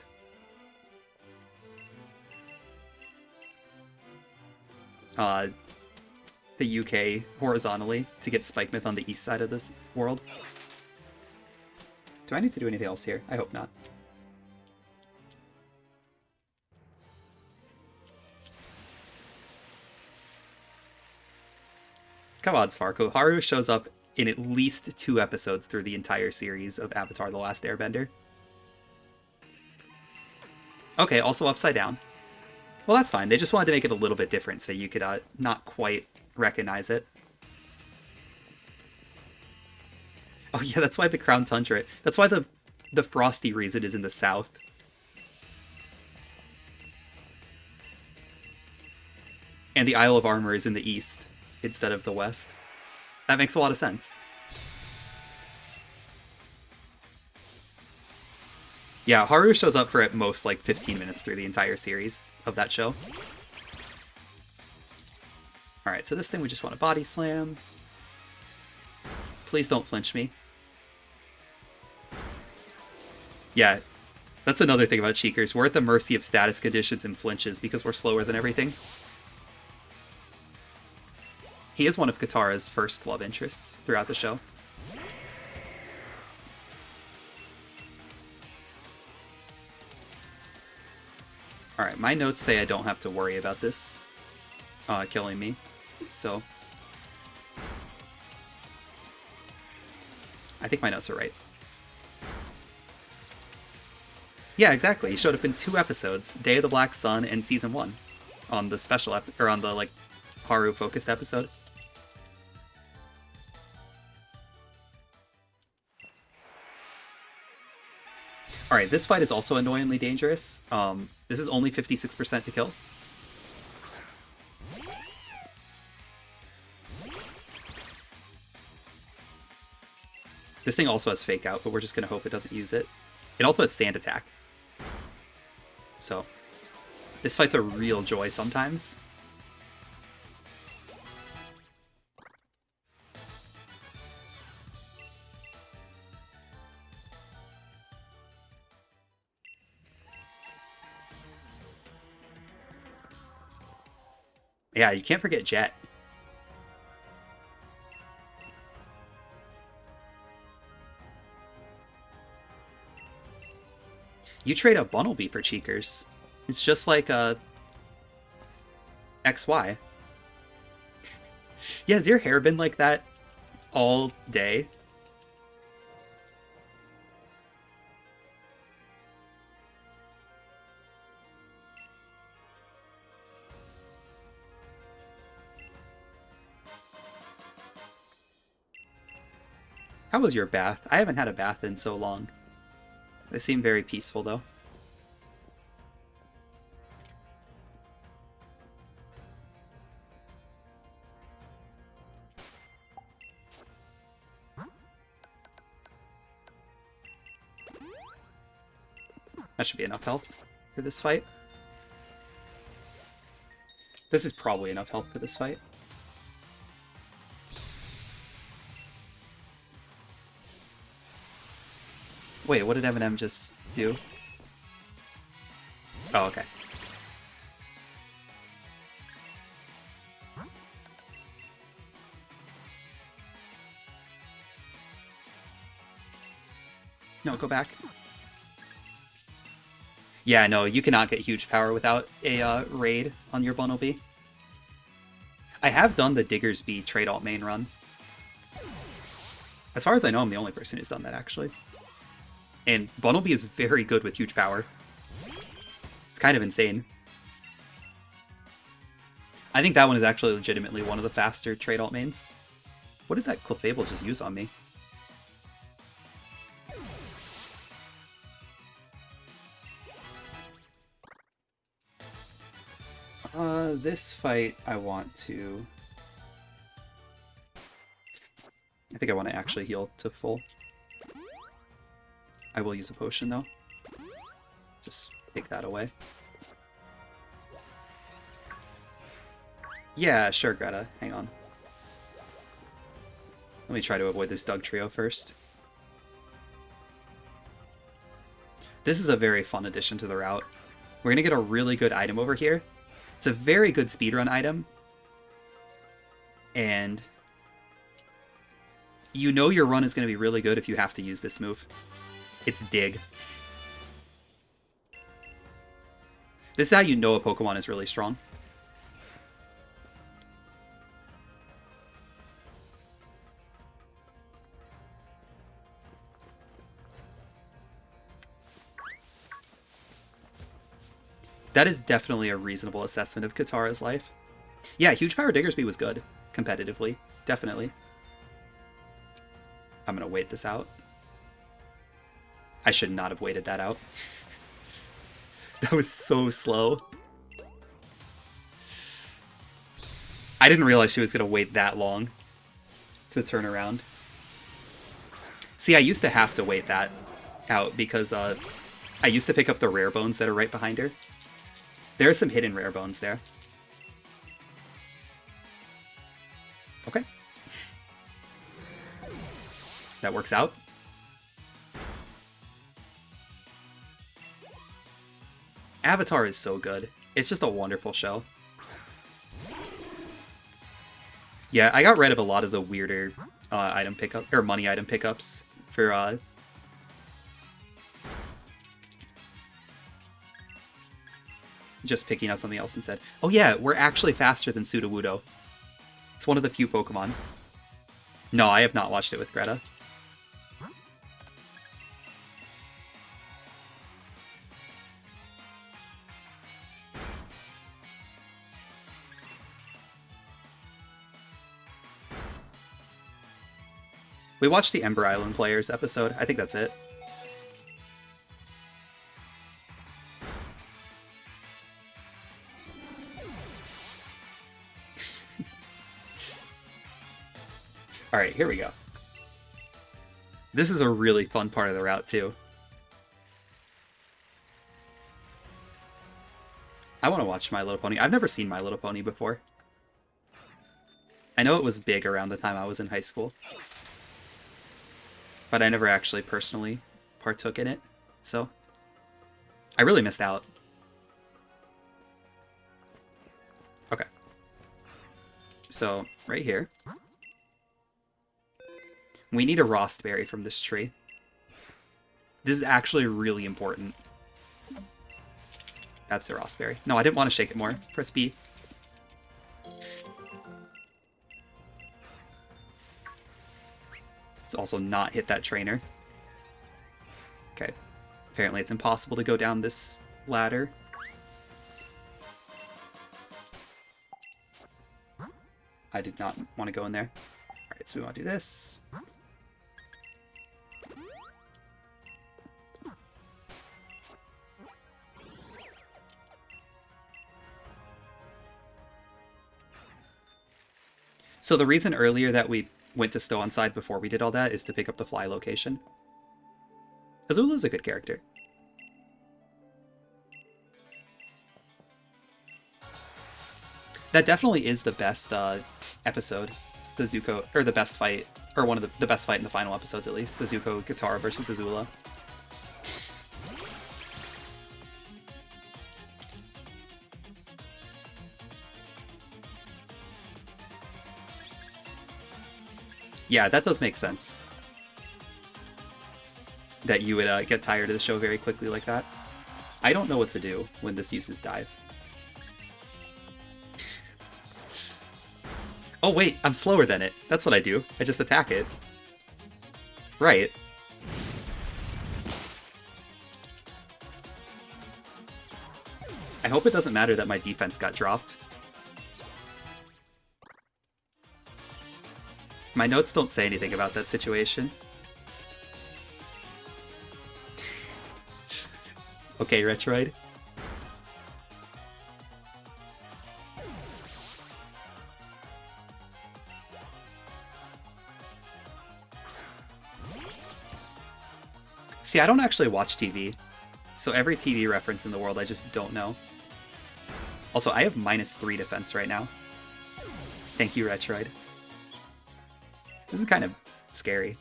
[SPEAKER 1] the UK horizontally to get Spike Myth on the east side of this world? Do I need to do anything else here? I hope not. Come on, Sparko. Haru shows up in at least 2 episodes through the entire series of Avatar: The Last Airbender. Okay, also upside down. Well, that's fine. They just wanted to make it a little bit different so you could not quite recognize it. Oh yeah, that's why the Crown Tundra... That's why the frosty reason is in the south. And the Isle of Armor is in the east instead of the west. That makes a lot of sense. Yeah, Haru shows up for at most like 15 minutes through the entire series of that show. Alright, so this thing we just want to body slam. Please don't flinch me. Yeah, that's another thing about Cheekers. We're at the mercy of status conditions and flinches because we're slower than everything. He is one of Katara's first love interests throughout the show. Alright, my notes say I don't have to worry about this killing me, so I think my notes are right. Yeah, exactly. He showed up in 2 episodes, Day of the Black Sun and Season 1, on the special or on the like Haru focused episode. All right, this fight is also annoyingly dangerous. This is only 56% to kill. This thing also has Fake Out, but we're just going to hope it doesn't use it. It also has Sand Attack. So, this fight's a real joy sometimes. Yeah, you can't forget Jet. You trade a Bunnelby for Cheekers. It's just like a XY. Yeah, has your hair been like that all day? How was your bath? I haven't had a bath in so long. They seem very peaceful, though. That should be enough health for this fight. This is probably enough health for this fight. Wait, what did Eminem just do? Oh, okay. No, go back. Yeah, no, you cannot get huge power without a raid on your Bunnelby. I have done the Diggersby trade alt main run. As far as I know, I'm the only person who's done that, actually. And Bunnelby is very good with huge power. It's kind of insane. I think that one is actually legitimately one of the faster trade alt mains. What did that Clefable just use on me? This fight I want to... I think I want to actually heal to full. I will use a potion, though. Just take that away. Yeah, sure, Greta. Hang on. Let me try to avoid this Doug trio first. This is a very fun addition to the route. We're going to get a really good item over here. It's a very good speedrun item. And you know your run is going to be really good if you have to use this move. It's Dig. This is how you know a Pokemon is really strong. That is definitely a reasonable assessment of Katara's life. Yeah, Huge Power Diggersby was good, competitively. Definitely. I'm gonna wait this out. I should not have waited that out. That was so slow. I didn't realize she was gonna wait that long to turn around. See, I used to have to wait that out because I used to pick up the rare bones that are right behind her. There are some hidden rare bones there. Okay. That works out. Avatar is so good. It's just a wonderful show. Yeah, I got rid of a lot of the weirder item pickup or money item pickups for just picking out something else instead. Oh yeah, we're actually faster than Sudowoodo. It's one of the few Pokemon. No, I have not watched it with Greta. We watched the Ember Island Players episode. I think that's it. Alright, here we go. This is a really fun part of the route, too. I want to watch My Little Pony. I've never seen My Little Pony before. I know it was big around the time I was in high school, but I never actually personally partook in it, so I really missed out. Okay. So, right here. We need a Rostberry from this tree. This is actually really important. That's a Rostberry. No, I didn't want to shake it more. Press B. Let's also not hit that trainer. Okay. Apparently it's impossible to go down this ladder. I did not want to go in there. Alright, so we want to do this. So the reason earlier that we went to Stow on Side before we did all that is to pick up the fly location. Azula's a good character. That definitely is the best episode. The Zuko, or the best fight, or one of the best fight in the final episodes at least. The Zuko Katara versus Azula. Yeah, that does make sense. That you would get tired of the show very quickly like that. I don't know what to do when this uses dive. Oh wait, I'm slower than it. That's what I do. I just attack it. Right. I hope it doesn't matter that my defense got dropped. My notes don't say anything about that situation. Okay, Retroid. See, I don't actually watch TV, so every TV reference in the world I just don't know. Also, I have -3 defense right now. Thank you, Retroid. This is kind of scary.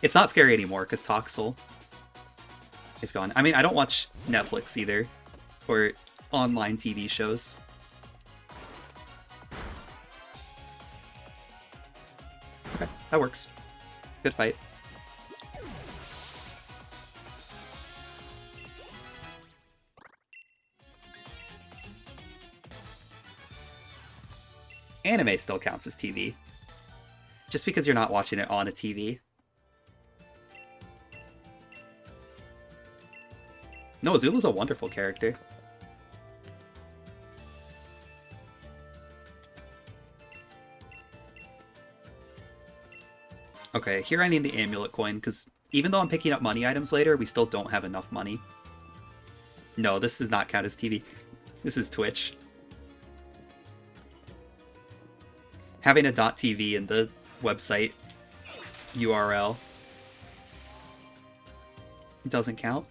[SPEAKER 1] It's not scary anymore, because Toxel is gone. I mean, I don't watch Netflix either, or online TV shows. Okay, that works. Good fight. Anime still counts as TV. Just because you're not watching it on a TV. No, Azula's a wonderful character. Okay, here I need the amulet coin, because even though I'm picking up money items later, we still don't have enough money. No, this does not count as TV. This is Twitch. Having a .tv in the website URL doesn't count.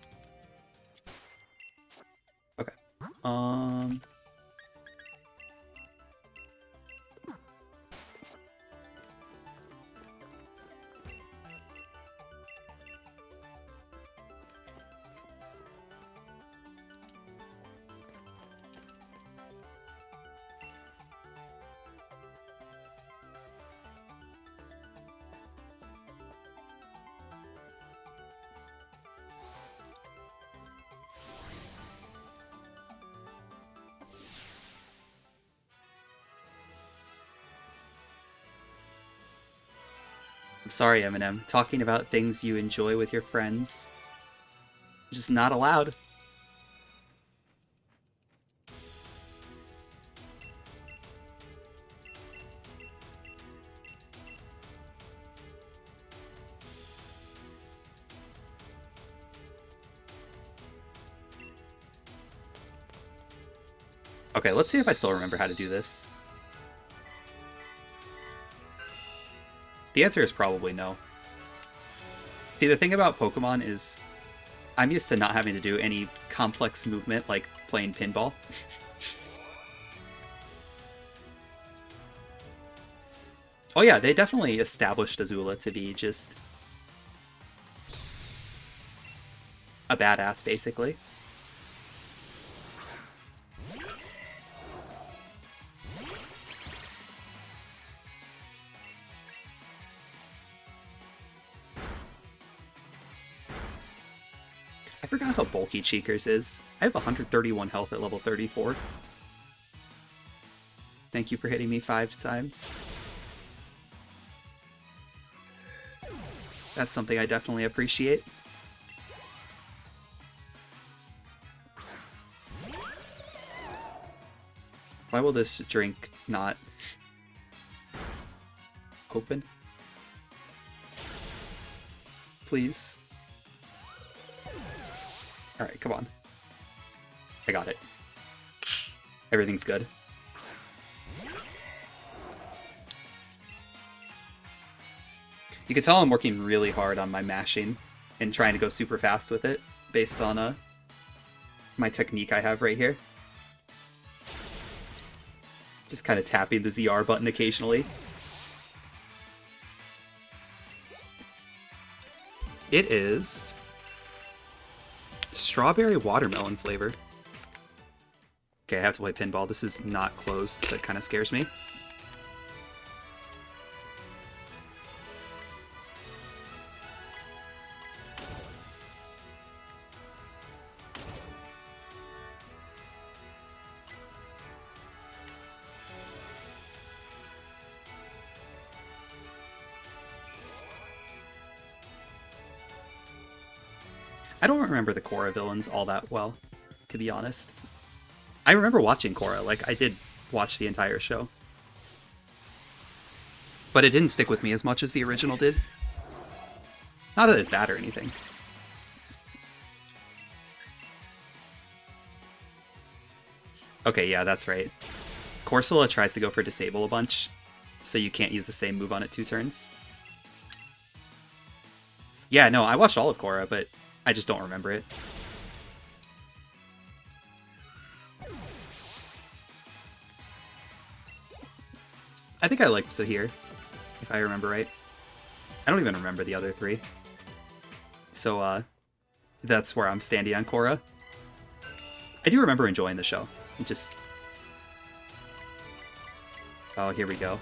[SPEAKER 1] Okay. I'm sorry, Eminem. Talking about things you enjoy with your friends. Just not allowed. Okay, let's see if I still remember how to do this. The answer is probably no. See, the thing about Pokemon is I'm used to not having to do any complex movement like playing pinball. Oh yeah, they definitely established Azula to be just a badass, basically. I forgot how bulky Cheekers is. I have 131 health at level 34. Thank you for hitting me 5 times. That's something I definitely appreciate. Why will this drink not open? Please. Alright, come on. I got it. Everything's good. You can tell I'm working really hard on my mashing and trying to go super fast with it based on my technique I have right here. Just kind of tapping the ZR button occasionally. It is strawberry watermelon flavor. Okay, I have to play pinball. This is not closed. That kind of scares me. I don't remember the Korra villains all that well, to be honest. I remember watching Korra, like, I did watch the entire show. But it didn't stick with me as much as the original did. Not that it's bad or anything. Okay, yeah, that's right. Corsola tries to go for Disable a bunch, so you can't use the same move on it 2 turns. Yeah, no, I watched all of Korra, but I just don't remember it. I think I liked Sahir, if I remember right. I don't even remember the other 3. So, that's where I'm standing on Korra. I do remember enjoying the show. It just... Oh, here we go.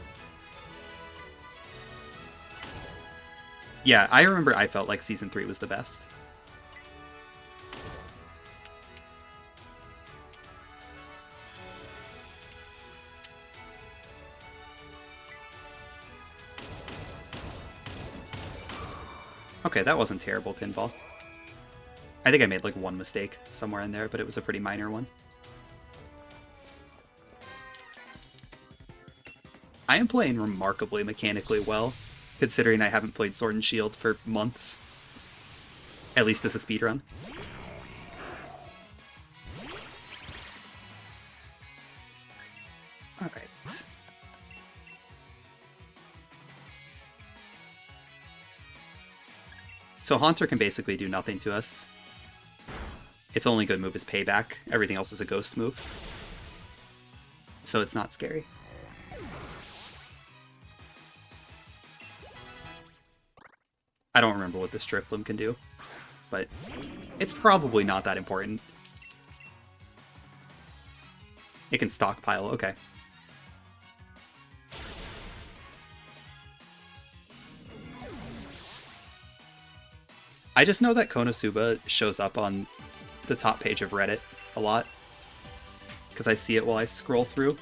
[SPEAKER 1] Yeah, I remember I felt like Season 3 was the best. Okay, that wasn't terrible pinball. I think I made like one mistake somewhere in there, but it was a pretty minor one. I am playing remarkably mechanically well, considering I haven't played Sword and Shield for months. At least as a speedrun. Alright. So Haunter can basically do nothing to us. Its only good move is Payback. Everything else is a ghost move. So it's not scary. I don't remember what this Drifloon can do, but it's probably not that important. It can stockpile, okay. I just know that Konosuba shows up on the top page of Reddit a lot, because I see it while I scroll through.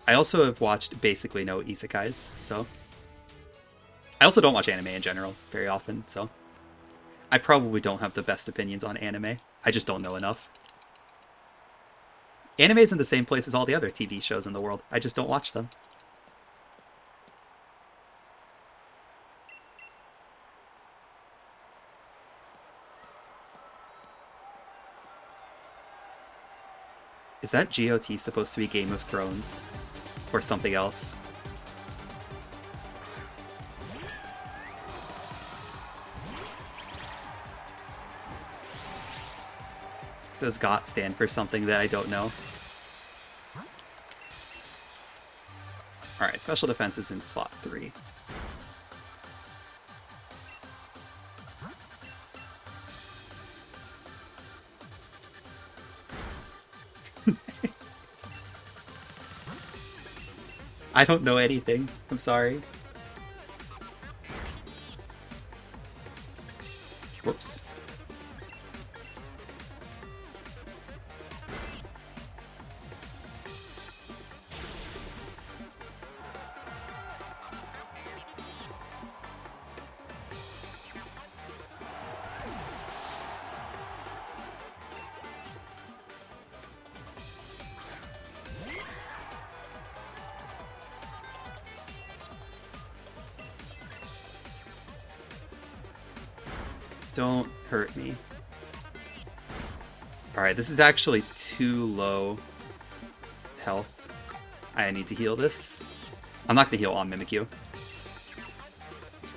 [SPEAKER 1] I also have watched basically no isekais, so... I also don't watch anime in general very often, so... I probably don't have the best opinions on anime. I just don't know enough. Anime's in the same place as all the other TV shows in the world. I just don't watch them. Is that GOT supposed to be Game of Thrones? Or something else? Does GOT stand for something that I don't know? Alright, special defense is in slot 3. I don't know anything. I'm sorry. Whoops. Don't hurt me. Alright, this is actually too low health. I need to heal this. I'm not going to heal on Mimikyu.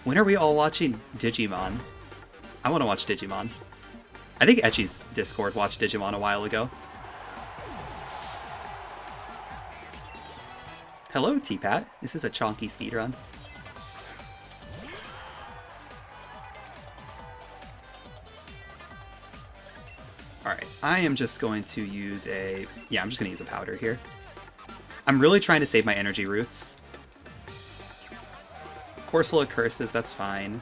[SPEAKER 1] When are we all watching Digimon? I want to watch Digimon. I think Etchy's Discord watched Digimon a while ago. Hello, T-Pat. This is a chonky speedrun. Alright, I am just going to use a... Yeah, I'm just going to use a powder here. I'm really trying to save my energy roots. Corsola curses, that's fine.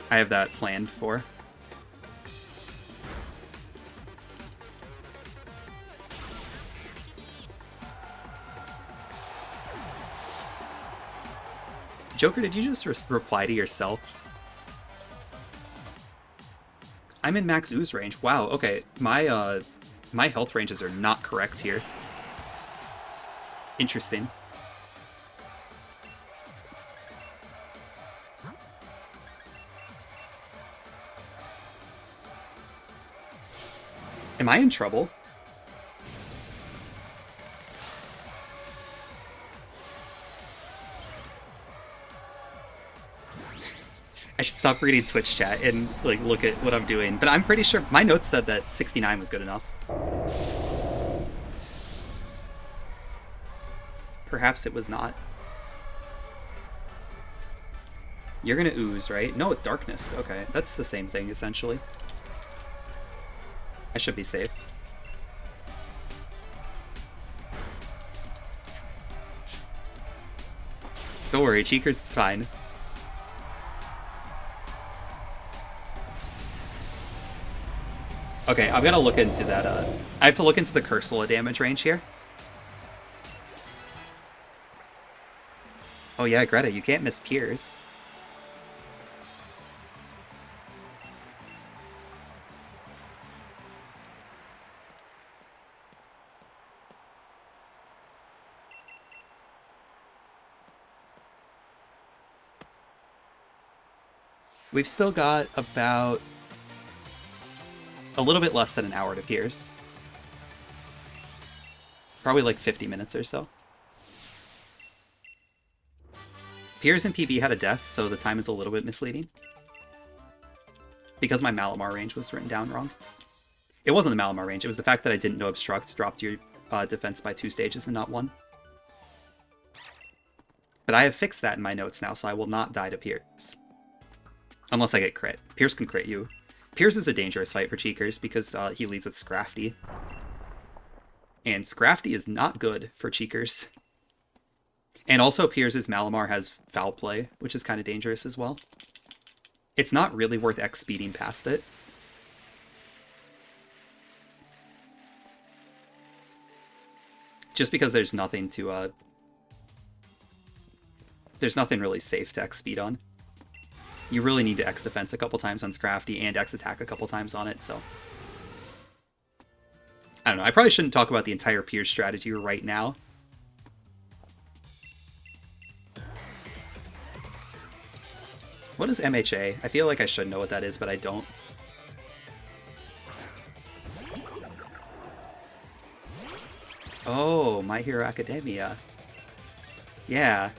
[SPEAKER 1] I have that planned for. Joker, did you just reply to yourself? I'm in max ooze range. Wow, okay. My health ranges are not correct here. Interesting. Am I in trouble? I should stop reading Twitch chat and like look at what I'm doing, but I'm pretty sure my notes said that 69 was good enough. Perhaps it was not. You're gonna ooze, right? No, darkness. Okay, that's the same thing essentially. I should be safe. Don't worry, Cheekers is fine. Okay, I'm gonna look into that, I have to look into the Cursula damage range here. Oh yeah, Greta, you can't miss Piers. We've still got about a little bit less than an hour to Piers. Probably like 50 minutes or so. Piers and PB had a death, so the time is a little bit misleading. Because my Malamar range was written down wrong. It wasn't the Malamar range, it was the fact that I didn't know Obstruct dropped your defense by 2 stages and not 1. But I have fixed that in my notes now, so I will not die to Piers. Unless I get crit. Piers can crit you. Piers is a dangerous fight for Cheekers because he leads with Scrafty. And Scrafty is not good for Cheekers. And also Piers' Malamar has Foul Play, which is kind of dangerous as well. It's not really worth X speeding past it. Just because there's nothing to, there's nothing really safe to X speed on. You really need to X defense a couple times on Scrafty and X attack a couple times on it, so... I don't know, I probably shouldn't talk about the entire Piers strategy right now. What is MHA? I feel like I should know what that is, but I don't. Oh, My Hero Academia. Yeah,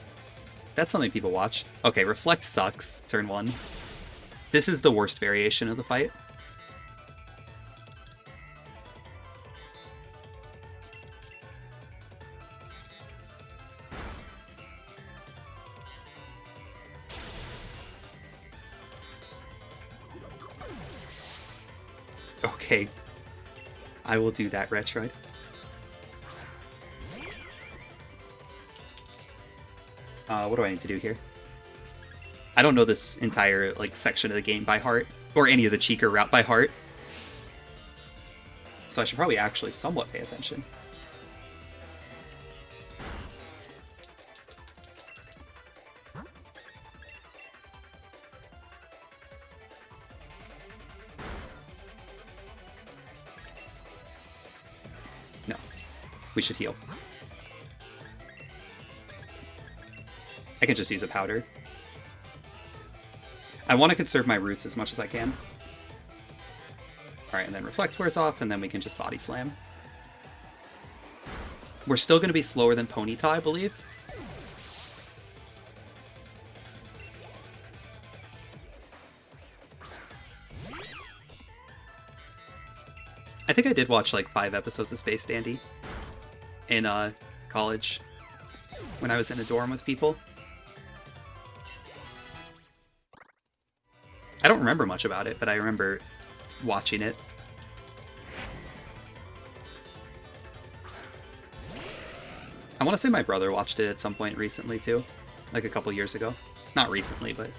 [SPEAKER 1] that's something people watch. Okay, Reflect sucks, turn 1. This is the worst variation of the fight. Okay, I will do that, Retroid. What do I need to do here? I don't know this entire like section of the game by heart, or any of the Cheeker route by heart. So I should probably actually somewhat pay attention. No. We should heal. I can just use a powder. I want to conserve my roots as much as I can. Alright, and then Reflect wears off, and then we can just Body Slam. We're still going to be slower than Ponyta, I believe. I think I did watch like 5 episodes of Space Dandy in college when I was in a dorm with people. I don't remember much about it, but I remember watching it. I want to say my brother watched it at some point recently too, like a couple years ago. Not recently, but...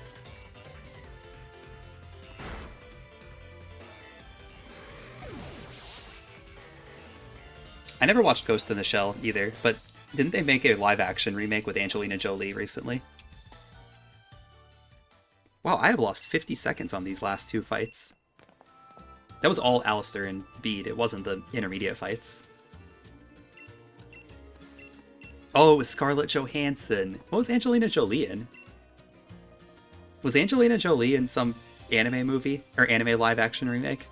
[SPEAKER 1] I never watched Ghost in the Shell either, but didn't they make a live-action remake with Angelina Jolie recently? Wow, I have lost 50 seconds on these last 2 fights. That was all Alistair and Bede, it wasn't the intermediate fights. Oh, it was Scarlett Johansson. What was Angelina Jolie in? Was Angelina Jolie in some anime movie? Or anime live-action remake?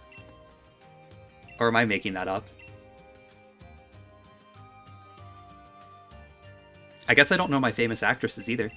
[SPEAKER 1] Or am I making that up? I guess I don't know my famous actresses either.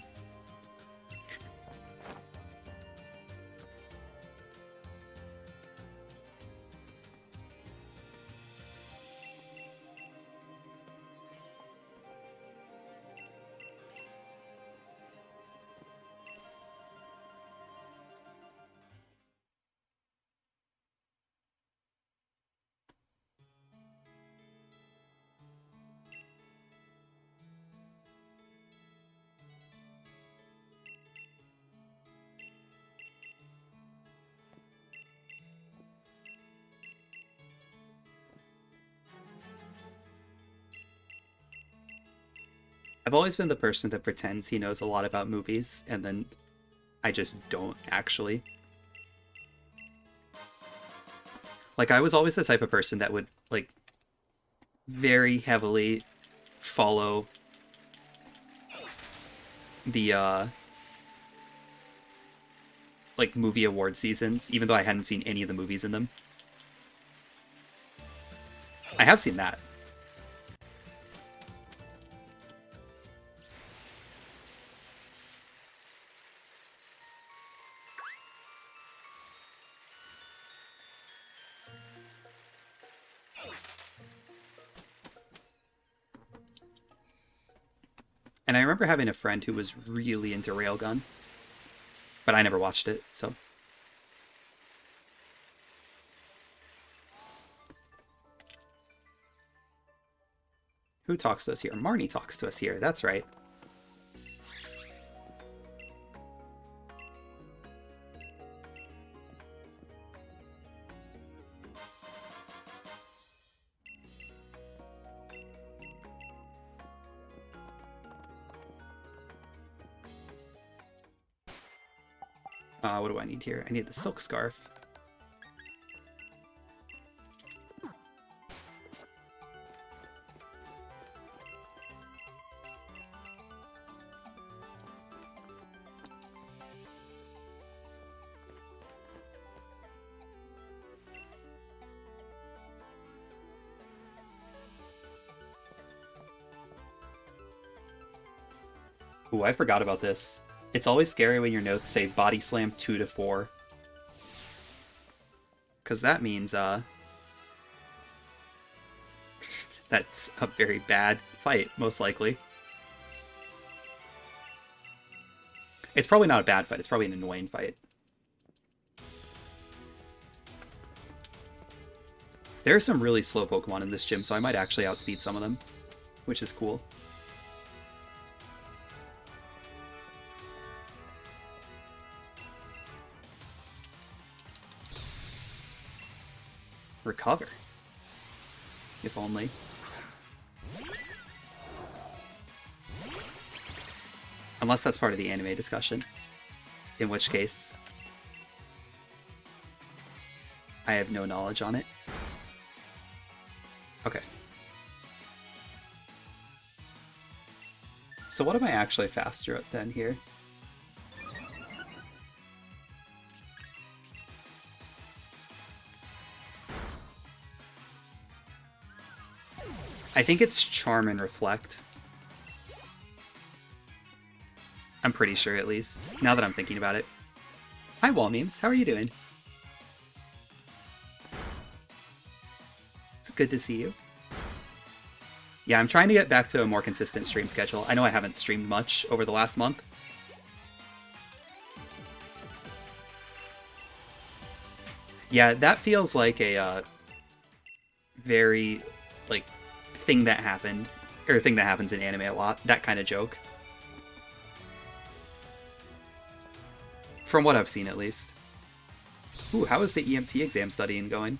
[SPEAKER 1] I've always been the person that pretends he knows a lot about movies, and then I just don't actually. Like, I was always the type of person that would, like, very heavily follow the, like, movie award seasons, even though I hadn't seen any of the movies in them. I have seen that. And I remember having a friend who was really into Railgun, but I never watched it, so... Who talks to us here? Marnie talks to us here, that's right. What do I need here? I need the silk scarf. Ooh, I forgot about this. It's always scary when your notes say body slam 2 to 4. Because that means, that's a very bad fight, most likely. It's probably not a bad fight, it's probably an annoying fight. There are some really slow Pokemon in this gym, so I might actually outspeed some of them, which is cool. Recover. If only. Unless that's part of the anime discussion. In which case, I have no knowledge on it. Okay. So what am I actually faster at then here? I think it's Charm and Reflect. I'm pretty sure, at least, now that I'm thinking about it. Hi, Wall Memes. How are you doing? It's good to see you. Yeah, I'm trying to get back to a more consistent stream schedule. I know I haven't streamed much over the last month. Yeah, that feels like a very, like, thing that happened, or thing that happens in anime a lot. That kind of joke. From what I've seen, at least. Ooh, how is the EMT exam studying going?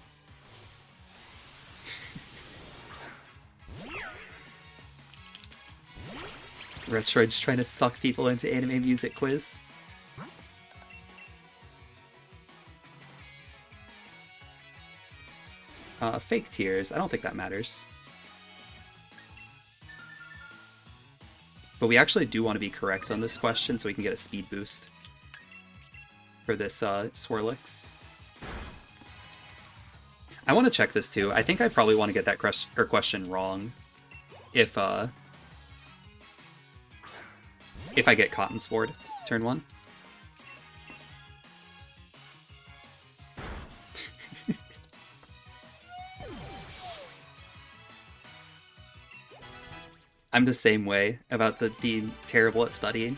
[SPEAKER 1] Retroid's trying to suck people into anime music quiz. Fake tears. I don't think that matters. But we actually do want to be correct on this question so we can get a speed boost for this Swirlix. I want to check this too. I think I probably want to get that question wrong if I get Cotton Sword turn 1. I'm the same way about being terrible at studying.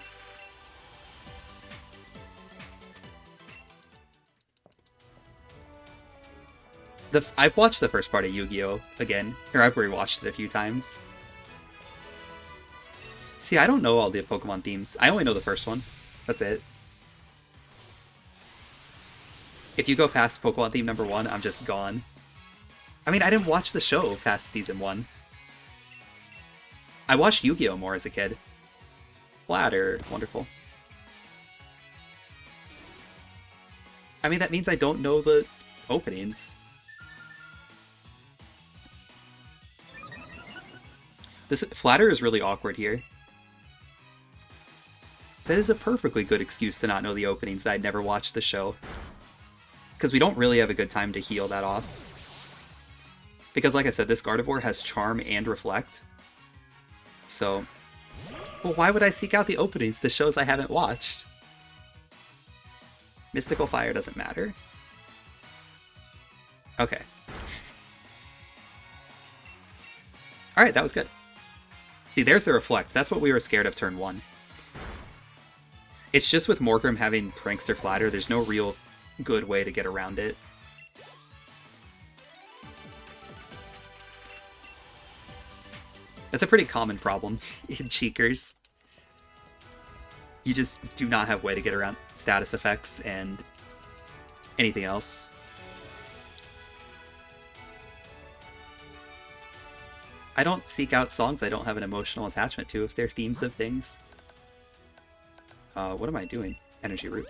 [SPEAKER 1] I've watched the first part of Yu-Gi-Oh! Again, or I've rewatched it a few times. See, I don't know all the Pokemon themes. I only know the first one. That's it. If you go past Pokemon theme number 1, I'm just gone. I mean, I didn't watch the show past season 1. I watched Yu-Gi-Oh! More as a kid. Flatter. Wonderful. I mean, that means I don't know the openings. This Flatter is really awkward here. That is a perfectly good excuse to not know the openings that I'd never watched the show. Because we don't really have a good time to heal that off. Because like I said, this Gardevoir has Charm and Reflect. So, well, why would I seek out the openings to shows I haven't watched? Mystical Fire doesn't matter. Okay. Alright, that was good. See, there's the Reflect. That's what we were scared of turn 1. It's just with Morgrim having Prankster Flatter, there's no real good way to get around it. That's a pretty common problem in Cheekers. You just do not have a way to get around status effects and anything else. I don't seek out songs I don't have an emotional attachment to if they're themes of things. What am I doing? Energy Root.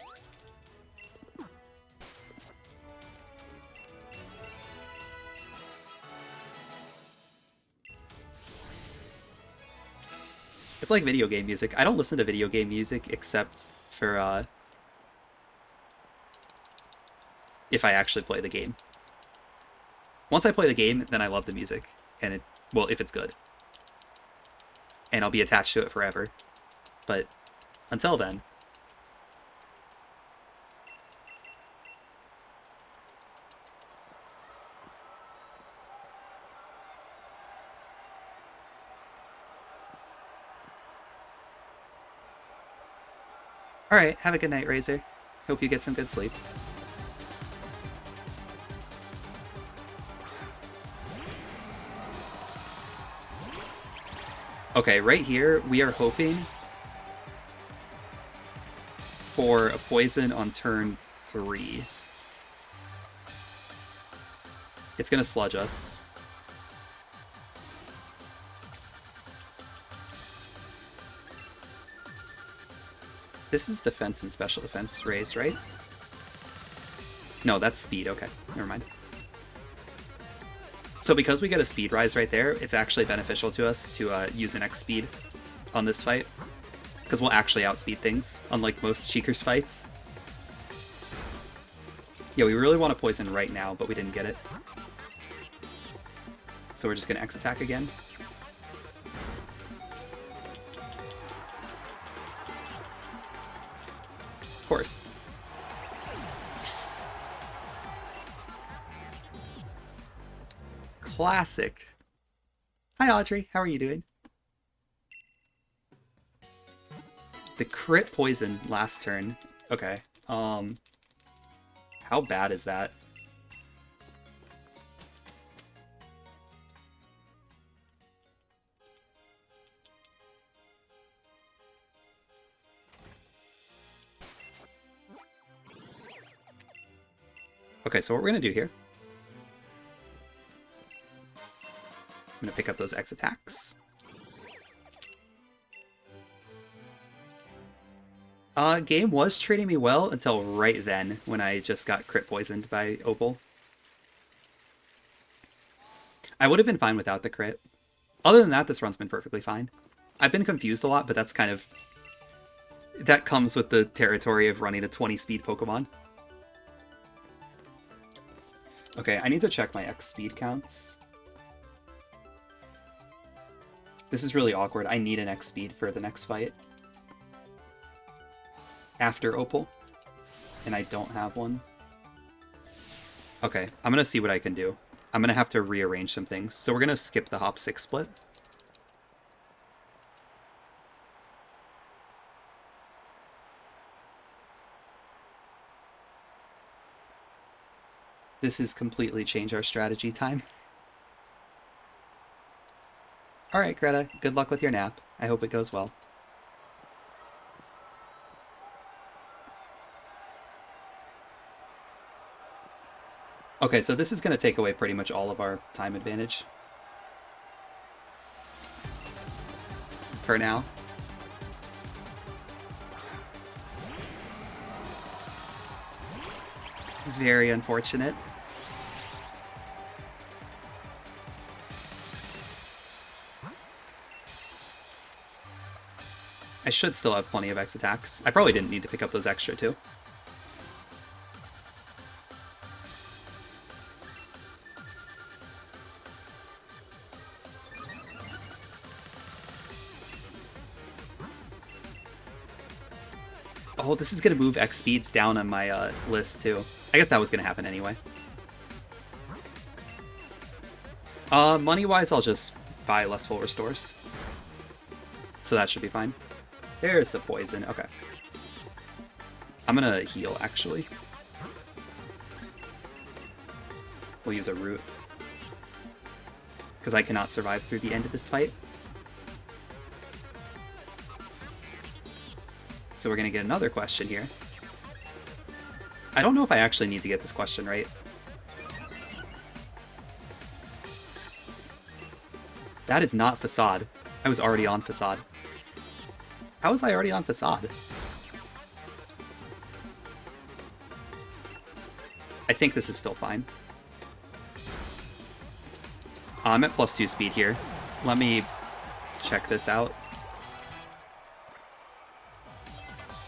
[SPEAKER 1] It's like video game music. I don't listen to video game music except for if I actually play the game. Once I play the game, then I love the music. And well, if it's good. And I'll be attached to it forever. But until then. Alright, have a good night, Razor. Hope you get some good sleep. Okay, right here, we are hoping for a poison on turn 3. It's gonna sludge us. This is defense and special defense raise, right? No, that's speed. Okay, never mind. So because we get a speed rise right there, it's actually beneficial to us to use an X speed on this fight. Because we'll actually outspeed things, unlike most Cheekers fights. Yeah, we really want to poison right now, but we didn't get it. So we're just going to X attack again. Of course. Classic. Hi Audrey, how are you doing? The crit poison last turn. Okay. How bad is that? Okay, so what we're gonna do here, I'm gonna pick up those X attacks. Game was treating me well until right then, when I just got crit poisoned by Opal. I would have been fine without the crit. Other than that, this run's been perfectly fine. I've been confused a lot, but that's kind of... that comes with the territory of running a 20 speed Pokemon. Okay, I need to check my X speed counts. This is really awkward. I need an X speed for the next fight. After Opal. And I don't have one. Okay, I'm gonna see what I can do. I'm gonna have to rearrange some things. So we're gonna skip the Hop 6 split. This is completely change our strategy time. Alright, Greta, good luck with your nap. I hope it goes well. Okay, so this is going to take away pretty much all of our time advantage. For now. Very unfortunate. I should still have plenty of X attacks. I probably didn't need to pick up those extra too. Oh, this is going to move X speeds down on my list too. I guess that was going to happen anyway. Money-wise, I'll just buy less full restores. So that should be fine. There's the poison. Okay. I'm gonna heal, actually. We'll use a root. Because I cannot survive through the end of this fight. So we're gonna get another question here. I don't know if I actually need to get this question right. That is not Facade. I was already on Facade. How was I already on Facade? I think this is still fine. I'm at +2 speed here. Let me check this out.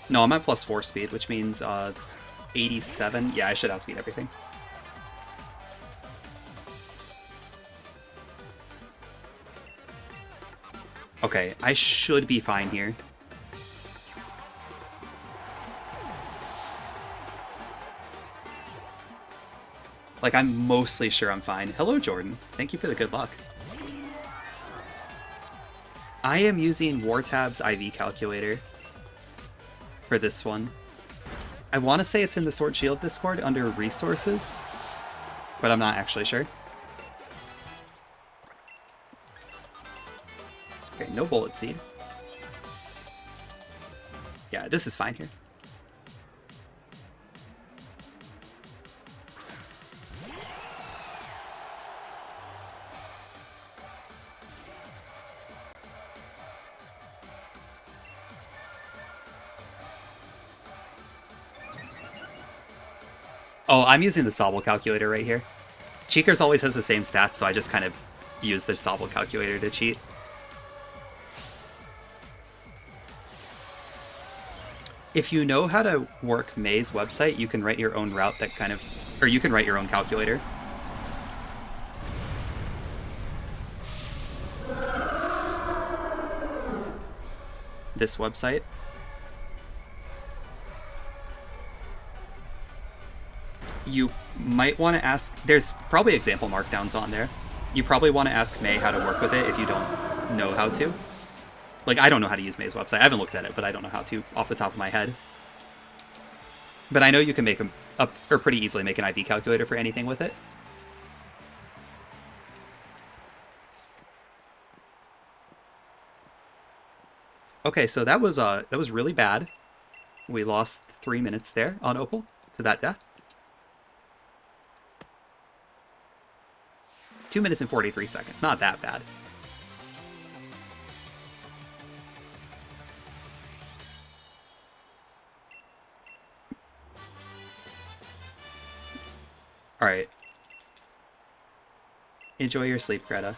[SPEAKER 1] No, I'm at +4 speed, which means 87. Yeah, I should outspeed everything. Okay, I should be fine here. Like, I'm mostly sure I'm fine. Hello, Jordan. Thank you for the good luck. I am using Wartab's IV calculator for this one. I want to say it's in the Sword Shield Discord under Resources, but I'm not actually sure. Okay, no Bullet Seed. Yeah, this is fine here. Oh, I'm using the Sobble calculator right here. Cheekers always has the same stats, so I just kind of use the Sobble calculator to cheat. If you know how to work May's website, you can write your own route that kind of... Or you can write your own calculator. This website. You might want to ask... There's probably example markdowns on there. You probably want to ask May how to work with it if you don't know how to. Like, I don't know how to use May's website. I haven't looked at it, but I don't know how to off the top of my head. But I know you can make or pretty easily make an IV calculator for anything with it. Okay, so that was really bad. We lost 3 minutes there on Opal to that death. 2 minutes and 43 seconds. Not that bad. All right. Enjoy your sleep, Greta.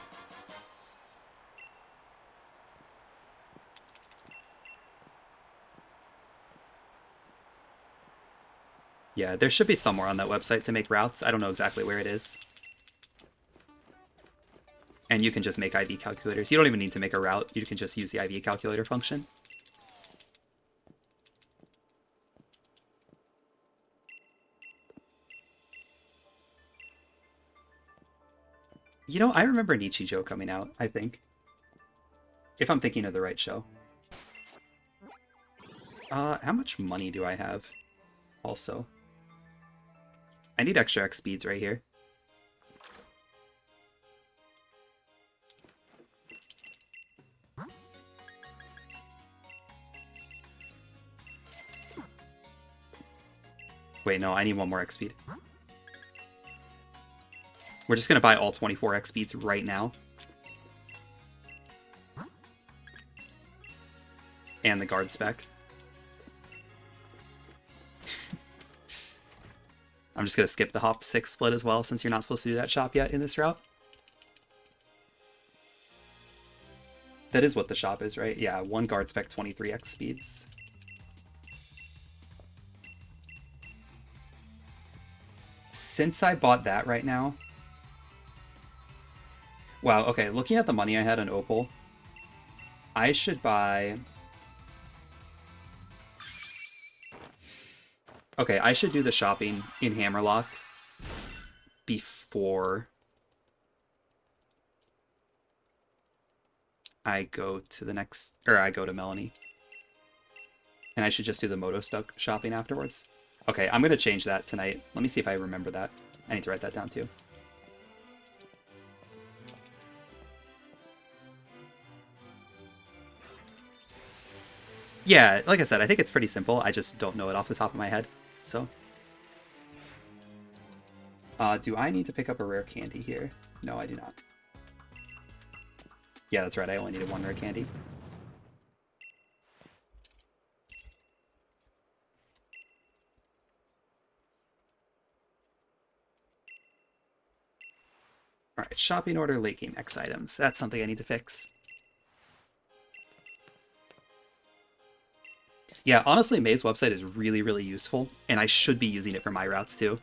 [SPEAKER 1] Yeah, there should be somewhere on that website to make routes. I don't know exactly where it is. And you can just make IV calculators. You don't even need to make a route. You can just use the IV calculator function. You know, I remember Nichijou coming out, I think. If I'm thinking of the right show. How much money do I have? Also. I need extra X speeds right here. Wait, no, I need one more X speed. We're just gonna buy all 24 X speeds right now. And the guard spec. I'm just gonna skip the hop 6 split as well, since you're not supposed to do that shop yet in this route. That is what the shop is, right? Yeah, one guard spec, 23 X speeds. Since I bought that right now... Wow, okay, looking at the money I had on Opal, I should buy... Okay, I should do the shopping in Hammerlock before I go to the next... Or I go to Melanie. And I should just do the Moto Stuck shopping afterwards. Okay, I'm going to change that tonight. Let me see if I remember that. I need to write that down too. Yeah, like I said, I think it's pretty simple. I just don't know it off the top of my head. So, do I need to pick up a rare candy here? No, I do not. Yeah, that's right. I only needed one rare candy. Alright, shopping order, late game X items. That's something I need to fix. Yeah, honestly, May's website is really, really useful, and I should be using it for my routes too.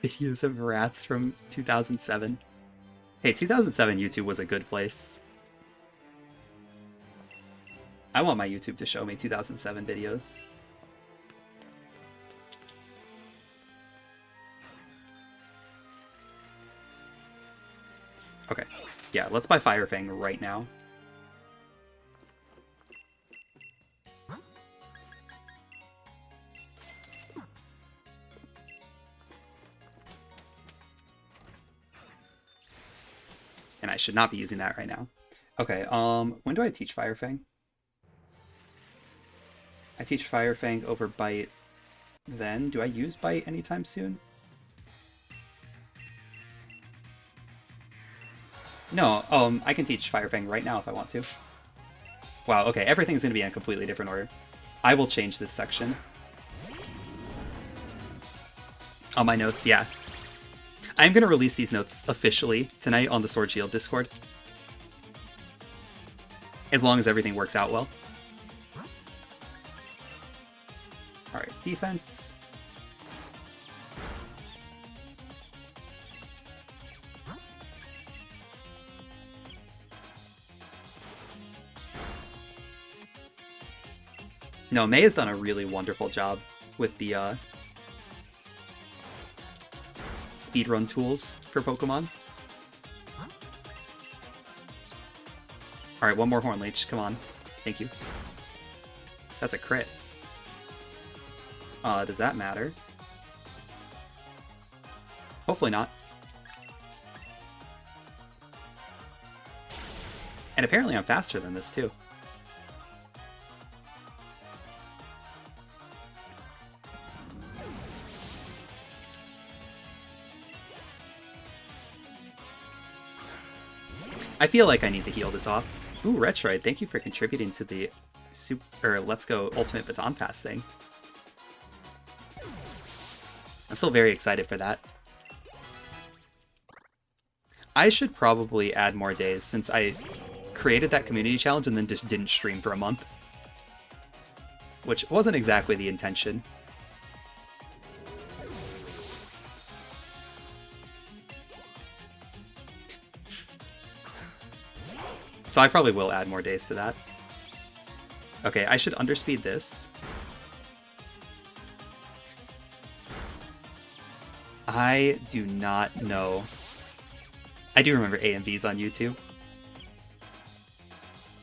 [SPEAKER 1] Videos of rats from 2007. Hey, 2007 YouTube was a good place. I want my YouTube to show me 2007 videos. Okay, yeah, let's buy Fire Fang right now. And I should not be using that right now. Okay, when do I teach Fire Fang? I teach Fire Fang over Bite then. Do I use Bite anytime soon? No, I can teach Fire Fang right now if I want to. Wow, okay, everything's going to be in a completely different order. I will change this section. On my notes, yeah. I'm going to release these notes officially tonight on the Sword Shield Discord. As long as everything works out well. Alright, defense. No, May has done a really wonderful job with the speedrun tools for Pokemon. Alright, one more Horn Leech, come on. Thank you. That's a crit. Does that matter? Hopefully not. And apparently I'm faster than this too. I feel like I need to heal this off. Ooh, Retroid, thank you for contributing to the Let's Go Ultimate Baton Pass thing. I'm still very excited for that. I should probably add more days since I created that community challenge and then just didn't stream for a month. Which wasn't exactly the intention. So I probably will add more days to that. Okay, I should underspeed this. I do not know. I do remember A and B's on YouTube.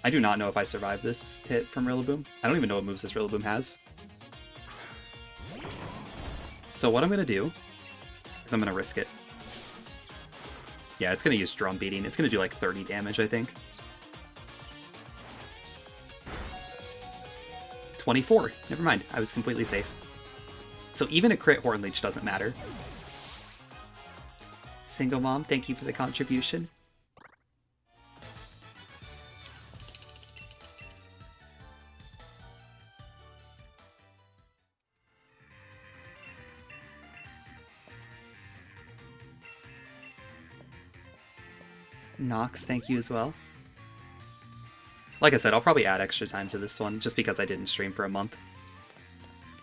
[SPEAKER 1] I do not know if I survived this hit from Rillaboom. I don't even know what moves this Rillaboom has. So what I'm going to do is I'm going to risk it. Yeah, it's going to use Drum Beating. It's going to do like 30 damage, I think. 24. Never mind. I was completely safe. So even a crit Horn Leech doesn't matter. Single Mom, thank you for the contribution. Nox, thank you as well. Like I said, I'll probably add extra time to this one, just because I didn't stream for a month.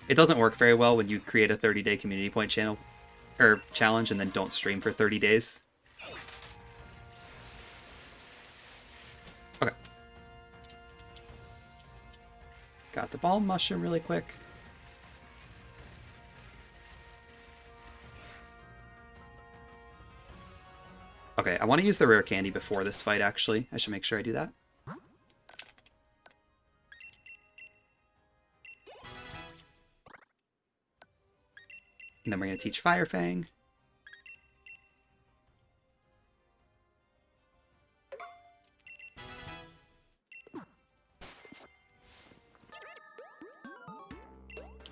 [SPEAKER 1] It doesn't work very well when you create a 30-day community point channel or challenge and then don't stream for 30 days. Okay. Got the Ball Mushroom really quick. Okay, I want to use the Rare Candy before this fight, actually. I should make sure I do that. And then we're going to teach Fire Fang.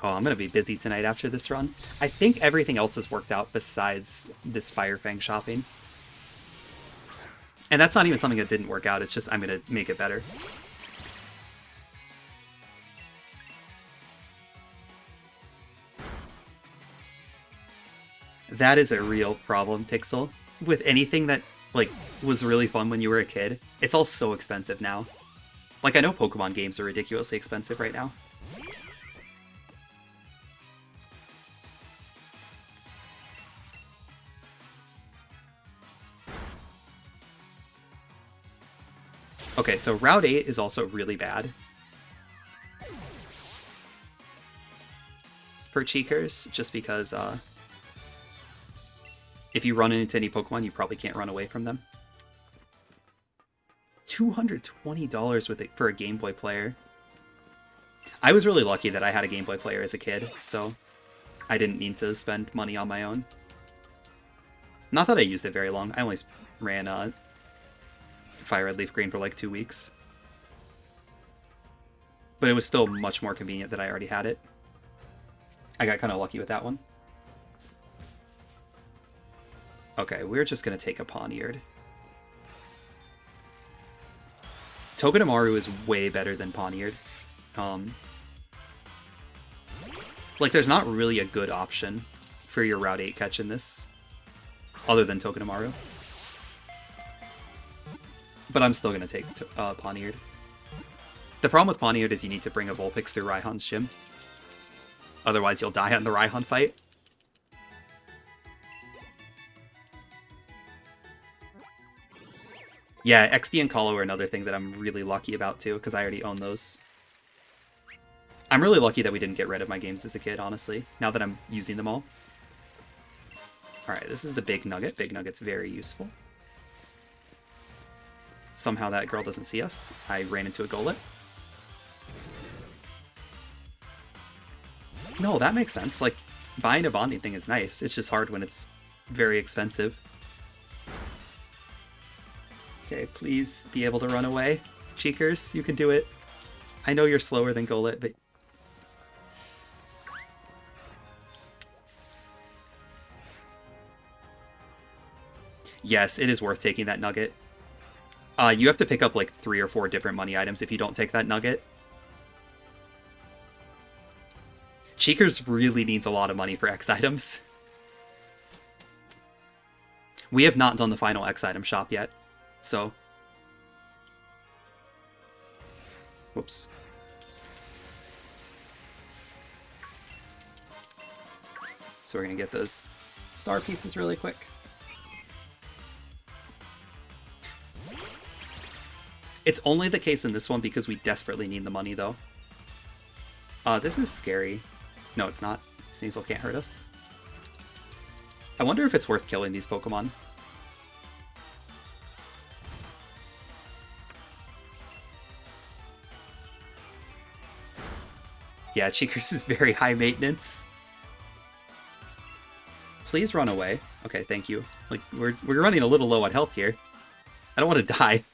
[SPEAKER 1] Oh, I'm going to be busy tonight after this run. I think everything else has worked out besides this Fire Fang shopping. And that's not even something that didn't work out, it's just I'm going to make it better. That is a real problem, Pixel. With anything that like, was really fun when you were a kid, it's all so expensive now. Like, I know Pokemon games are ridiculously expensive right now. Okay, so Route 8 is also really bad for Cheekers, just because if you run into any Pokemon, you probably can't run away from them. $220 with it for a Game Boy player. I was really lucky that I had a Game Boy player as a kid, so I didn't need to spend money on my own. Not that I used it very long. I only ran Fire Red Leaf Green for like 2 weeks. But it was still much more convenient that I already had it. I got kind of lucky with that one. Okay, we're just going to take a Pawniard. Togedemaru is way better than Pawniard. Like, there's not really a good option for your Route 8 catch in this, other than Togedemaru. But I'm still going to take Pawniard. The problem with Pawniard is you need to bring a Vulpix through Raihan's gym. Otherwise, you'll die on the Raihan fight. Yeah, XD and Colo are another thing that I'm really lucky about, too, because I already own those. I'm really lucky that we didn't get rid of my games as a kid, honestly, now that I'm using them all. Alright, this is the Big Nugget. Big Nugget's very useful. Somehow that girl doesn't see us. I ran into a Golett. No, that makes sense. Like, buying a bonding thing is nice. It's just hard when it's very expensive. Okay, please be able to run away. Cheekers, you can do it. I know you're slower than Golett, but... Yes, it is worth taking that nugget. You have to pick up like 3 or 4 different money items if you don't take that nugget. Cheekers really needs a lot of money for X items. We have not done the final X item shop yet, so... Whoops. So we're gonna get those star pieces really quick. It's only the case in this one because we desperately need the money, though. This is scary. No, it's not. Sneasel can't hurt us. I wonder if it's worth killing these Pokemon. Yeah, Cheekers is very high maintenance. Please run away. Okay, thank you. Like, we're running a little low on health here. I don't want to die.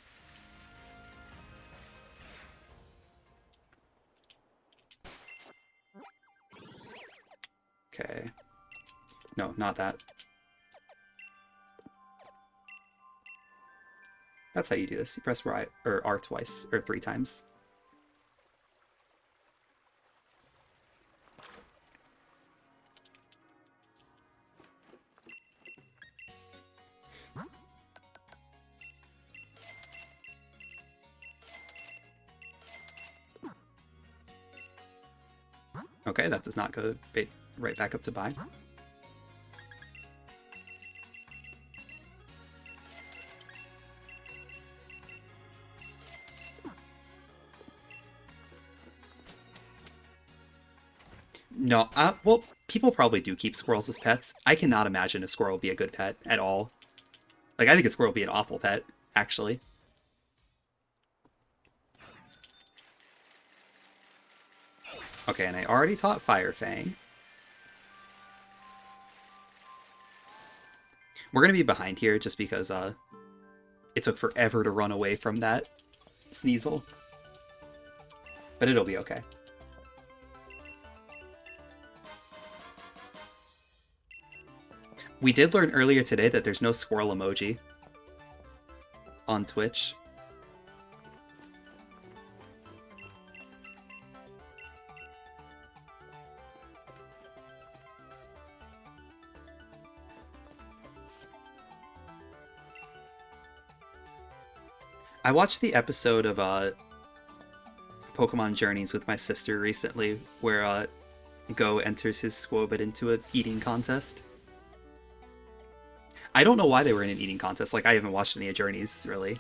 [SPEAKER 1] Okay. No, not that. That's how you do this. You press right or R twice or 3 times. Okay, that does not go right back up to buy. No, well, people probably do keep squirrels as pets. I cannot imagine a squirrel be a good pet at all. Like, I think a squirrel would be an awful pet, actually. Okay, and I already taught Fire Fang. We're gonna be behind here just because it took forever to run away from that Sneasel. But it'll be okay. We did learn earlier today that there's no squirrel emoji on Twitch. I watched the episode of Pokemon Journeys with my sister recently, where Go enters his Squobit into an eating contest. I don't know why they were in an eating contest. Like, I haven't watched any of Journeys, really.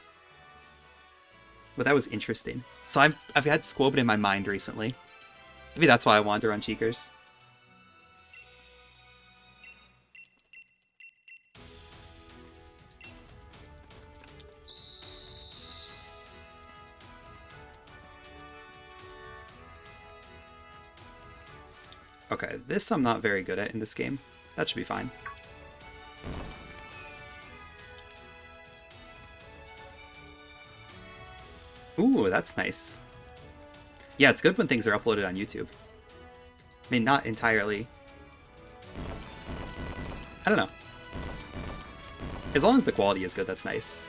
[SPEAKER 1] But that was interesting. So I've had Squobit in my mind recently. Maybe that's why I wander on Cheekers. Okay, this I'm not very good at in this game. That should be fine. Ooh, that's nice. Yeah, it's good when things are uploaded on YouTube. I mean, not entirely. I don't know. As long as the quality is good, that's nice.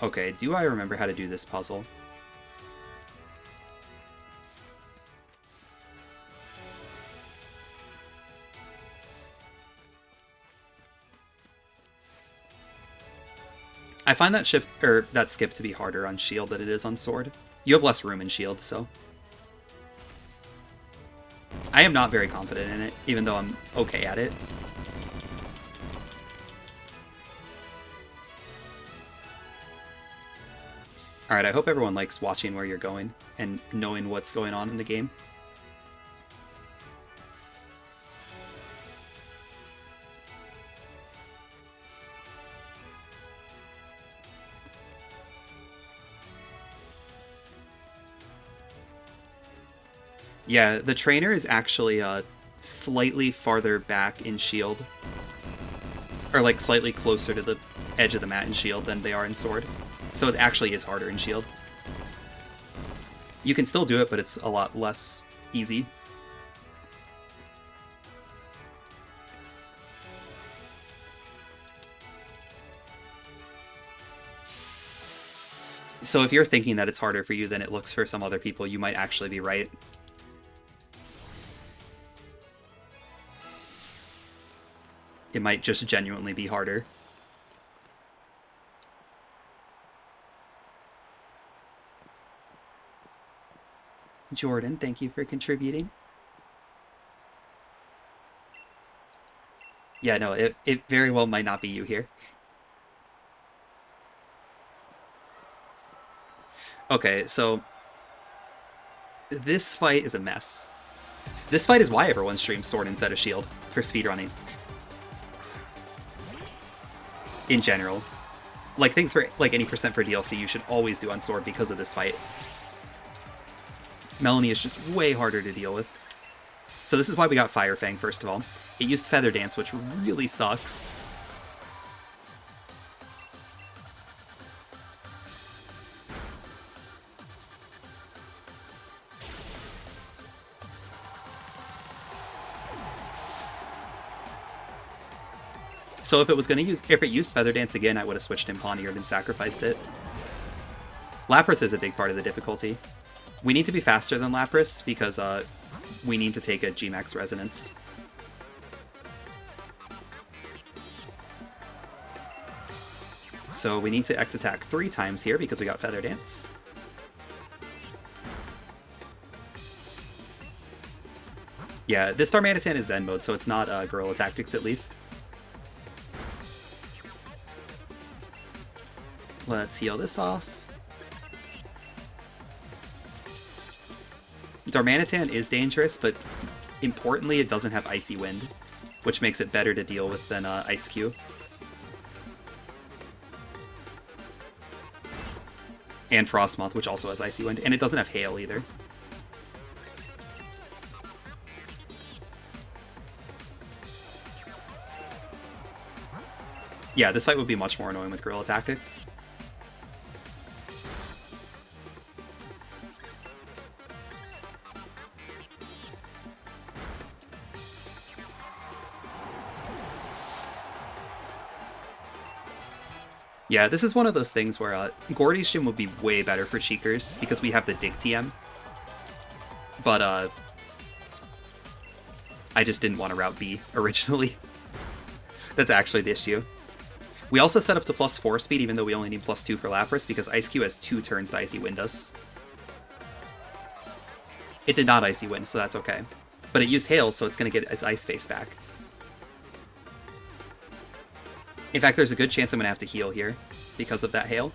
[SPEAKER 1] Okay, do I remember how to do this puzzle? I find that that skip to be harder on Shield than it is on Sword. You have less room in Shield, so... I am not very confident in it, even though I'm okay at it. Alright, I hope everyone likes watching where you're going and knowing what's going on in the game. Yeah, the trainer is actually slightly farther back in Shield. Or like slightly closer to the edge of the mat in Shield than they are in Sword. So it actually is harder in Shield. You can still do it, but it's a lot less easy. So if you're thinking that it's harder for you than it looks for some other people, you might actually be right. It might just genuinely be harder. Jordan, thank you for contributing. Yeah, no, it very well might not be you here. Okay, so... this fight is a mess. This fight is why everyone streams Sword instead of Shield for speedrunning. In general. Like, things for, like, any percent for DLC you should always do on Sword because of this fight. Melanie is just way harder to deal with. So this is why we got Fire Fang, first of all. It used Feather Dance, which really sucks. So if it used Feather Dance again, I would have switched in Pawniard and sacrificed it. Lapras is a big part of the difficulty. We need to be faster than Lapras because we need to take a G-Max Resonance. So we need to X-Attack 3 times here because we got Feather Dance. Yeah, this Darmanitan is Zen mode, so it's not Guerrilla Tactics at least. Let's heal this off. Darmanitan is dangerous, but importantly, it doesn't have Icy Wind, which makes it better to deal with than Ice Q. And Frostmoth, which also has Icy Wind, and it doesn't have Hail either. Yeah, this fight would be much more annoying with Guerrilla Tactics. Yeah, this is one of those things where Gordy's gym would be way better for Cheekers because we have the Dig TM. But I just didn't want to route B originally. That's actually the issue. We also set up to +4 speed, even though we only need +2 for Lapras, because Ice Cube has 2 turns to Icy Wind us. It did not Icy Wind, so that's okay. But it used Hail, so it's going to get its Ice Face back. In fact, there's a good chance I'm going to have to heal here because of that Hail.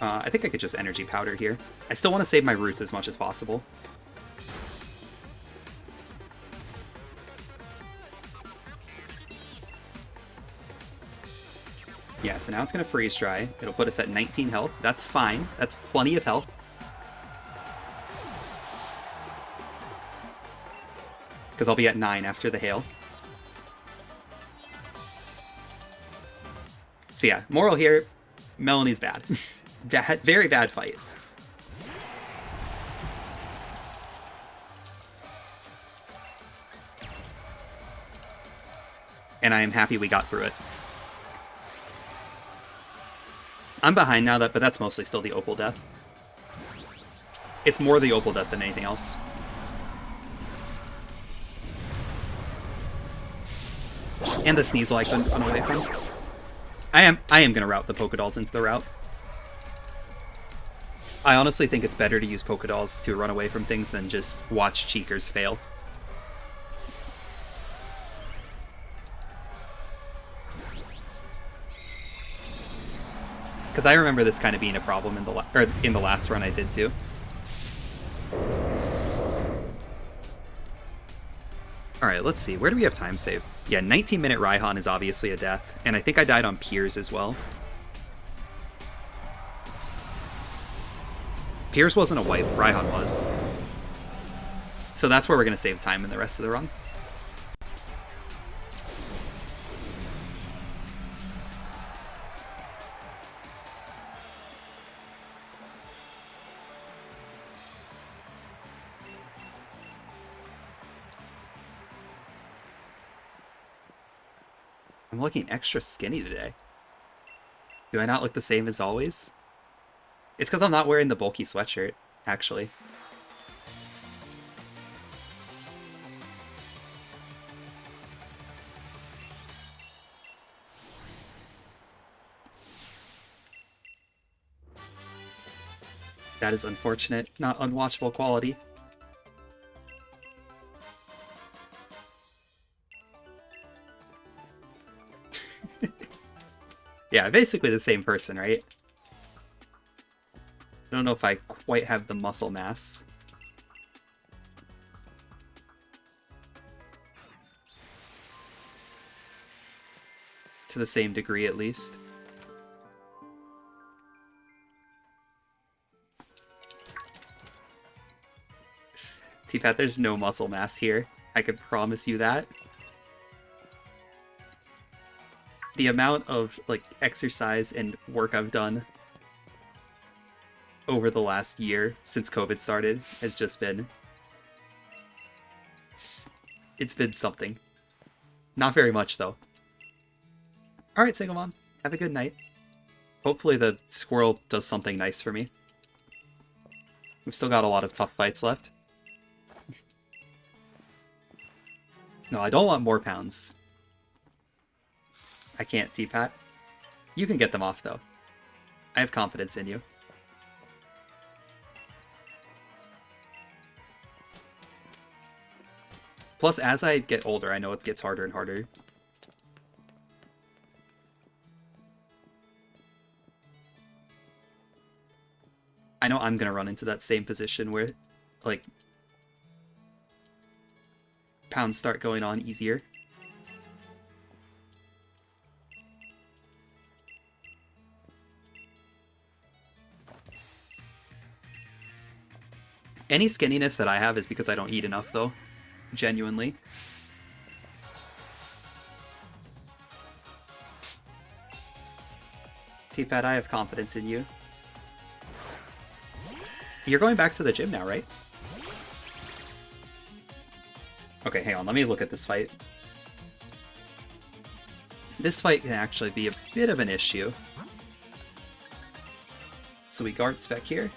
[SPEAKER 1] I think I could just Energy Powder here. I still want to save my roots as much as possible. Yeah, so now it's going to Freeze Dry. It'll put us at 19 health. That's fine. That's plenty of health. Because I'll be at 9 after the Hail. So yeah, moral here, Melanie's bad. Bad, very bad fight. And I am happy we got through it. I'm behind now, but that's mostly still the Opal Death. It's more the Opal Death than anything else. And the Sneasel I couldn't run away from. I am gonna route the Pokedolls into the route. I honestly think it's better to use Pokedolls to run away from things than just watch Cheekers fail. Because I remember this kind of being a problem in the last run I did too. Alright, let's see. Where do we have time save? Yeah, 19-minute Raihan is obviously a death. And I think I died on Piers as well. Piers wasn't a wipe, Raihan was. So that's where we're going to save time in the rest of the run. I'm looking extra skinny today. Do I not look the same as always? It's because I'm not wearing the bulky sweatshirt, actually. That is unfortunate, not unwatchable quality. Yeah, basically the same person, right? I don't know if I quite have the muscle mass. To the same degree, at least. T-Pat, there's no muscle mass here. I can promise you that. The amount of like exercise and work I've done over the last year since COVID started has just been... It's been something. Not very much, though. Alright, Singamon. Have a good night. Hopefully the squirrel does something nice for me. We've still got a lot of tough fights left. No, I don't want more pounds. I can't, T-Pat. You can get them off, though. I have confidence in you. Plus, as I get older, I know it gets harder and harder. I know I'm gonna run into that same position where, like, pounds start going on easier. Any skinniness that I have is because I don't eat enough, though. Genuinely. T-Pat, I have confidence in you. You're going back to the gym now, right? Okay, hang on, let me look at this fight. This fight can actually be a bit of an issue. So we guard spec here.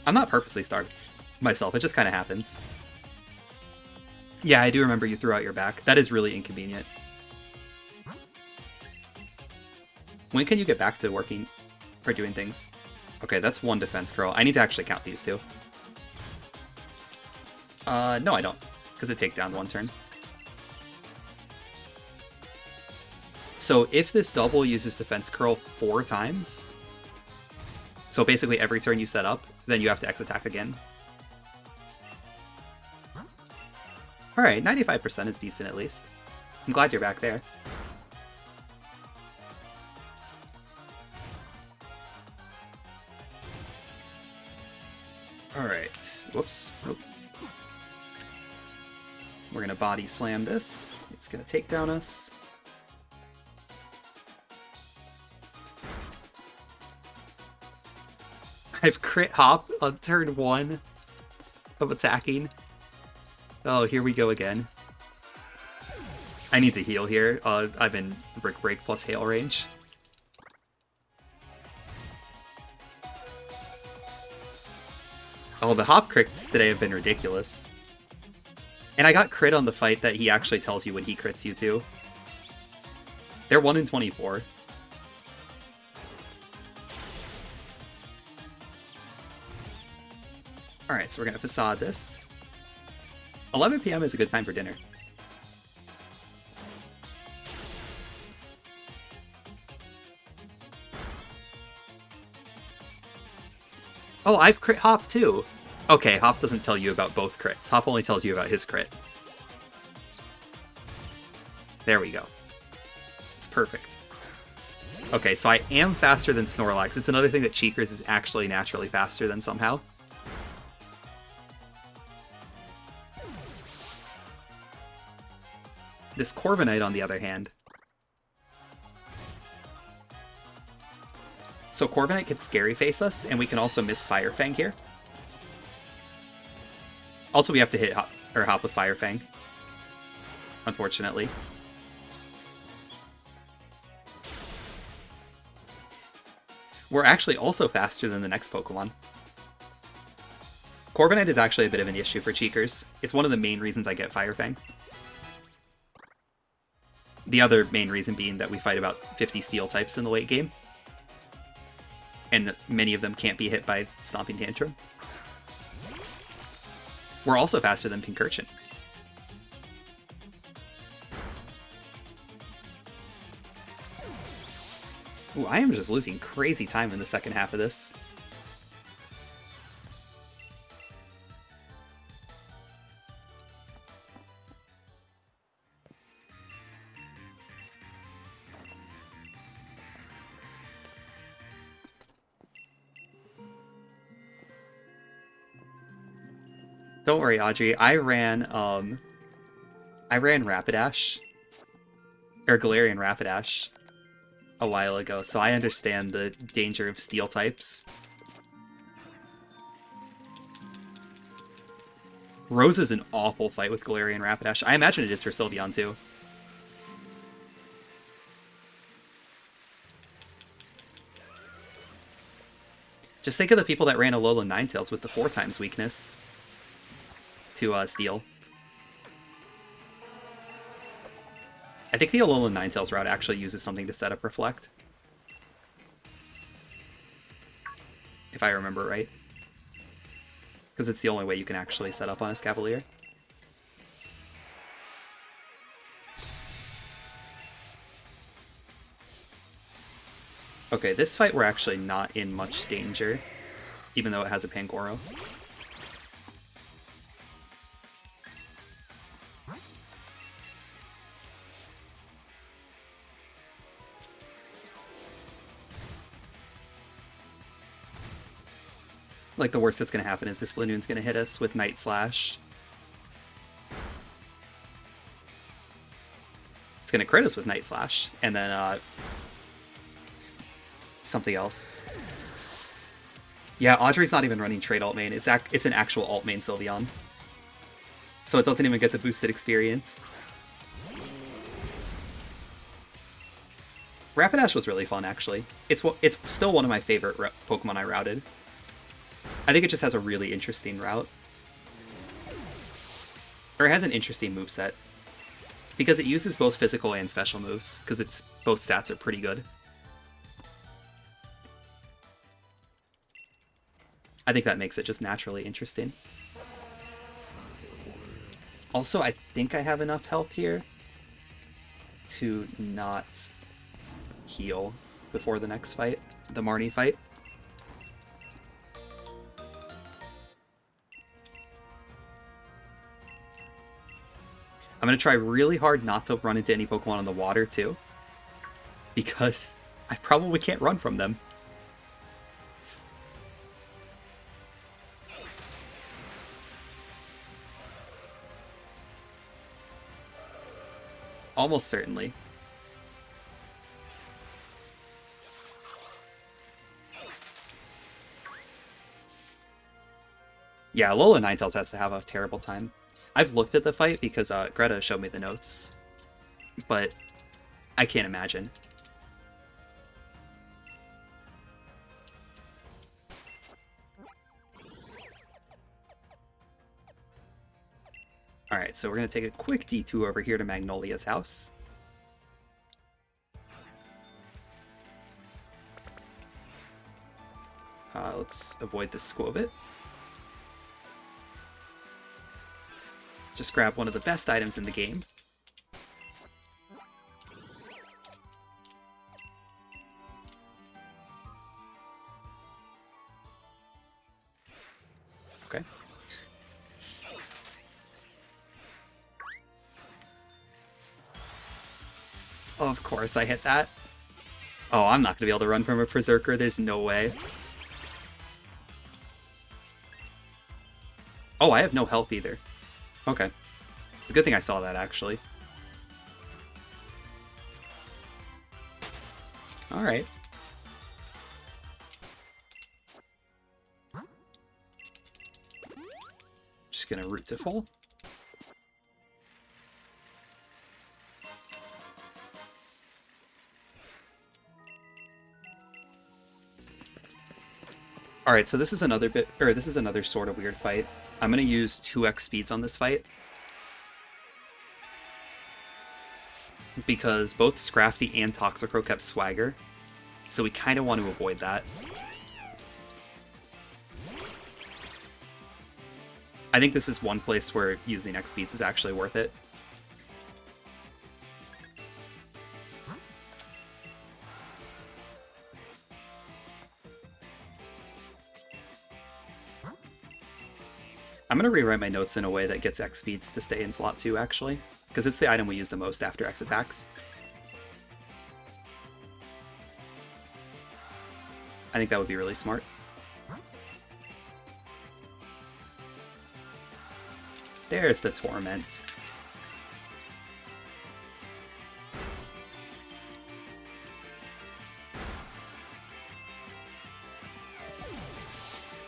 [SPEAKER 1] I'm not purposely starved myself, it just kind of happens. Yeah, I do remember you threw out your back. That is really inconvenient. When can you get back to working or doing things? Okay, that's one defense curl. I need to actually count these two. No I don't, because it take down one turn. So if this double uses defense curl 4 times, so basically every turn you set up, then you have to X attack again. Alright, 95% is decent at least. I'm glad you're back there. Alright, whoops. Nope. We're gonna body slam this. It's gonna take down us. I've crit hop on turn 1 of attacking. Oh, here we go again. I need to heal here. I'm in Brick Break plus Hail range. Oh, the hop crits today have been ridiculous. And I got crit on the fight that he actually tells you when he crits you too. They're 1 in 24. Alright, so we're gonna facade this. 11 PM is a good time for dinner. Oh, I've crit Hop too! Okay, Hop doesn't tell you about both crits. Hop only tells you about his crit. There we go. It's perfect. Okay, so I am faster than Snorlax. It's another thing that Cheekers is actually naturally faster than somehow. This Corviknight, on the other hand. So Corviknight could Scary Face us, and we can also miss Fire Fang here. Also, we have to hit Hop with Fire Fang, unfortunately. We're actually also faster than the next Pokemon. Corviknight is actually a bit of an issue for Cheekers. It's one of the main reasons I get Fire Fang. The other main reason being that we fight about 50 Steel types in the late game. And many of them can't be hit by Stomping Tantrum. We're also faster than Pincurchin. Ooh, I am just losing crazy time in the second half of this. Don't worry, Audrey. I ran Rapidash, or Galarian Rapidash, a while ago, so I understand the danger of Steel types. Rose is an awful fight with Galarian Rapidash. I imagine it is for Sylveon too. Just think of the people that ran Alolan Ninetales with the 4 times weakness to Steel. I think the Alolan Ninetales route actually uses something to set up Reflect, if I remember right. Because it's the only way you can actually set up on a Escavalier. Okay, this fight we're actually not in much danger, even though it has a Pangoro. Like, the worst that's going to happen is this Linoon's going to hit us with Night Slash. It's going to crit us with Night Slash, and then something else. Yeah, Audrey's not even running trade alt main. It's an actual alt main Sylveon. So it doesn't even get the boosted experience. Rapidash was really fun, actually. It's still one of my favorite Pokemon I routed. I think it just has a really interesting route. Or it has an interesting moveset. Because it uses both physical and special moves, because its both stats are pretty good. I think that makes it just naturally interesting. Also, I think I have enough health here to not heal before the next fight, the Marnie fight. I'm going to try really hard not to run into any Pokemon in the water, too. Because I probably can't run from them. Almost certainly. Yeah, Lola Ninetales has to have a terrible time. I've looked at the fight because Greta showed me the notes. But I can't imagine. Alright, so we're going to take a quick detour over here to Magnolia's house. Let's avoid this Squobit. Just grab one of the best items in the game. Okay. Of course I hit that. Oh, I'm not going to be able to run from a Berserker. There's no way. Oh, I have no health either. Okay. It's a good thing I saw that, actually. Alright. Just gonna root to full. Alright, so this is another sort of weird fight. I'm gonna use 2x speeds on this fight. Because both Scrafty and Toxicroak have Swagger. So we kind of want to avoid that. I think this is one place where using X speeds is actually worth it. I'm going to rewrite my notes in a way that gets X speeds to stay in slot 2, actually. Because it's the item we use the most after X attacks. I think that would be really smart. There's the Torment.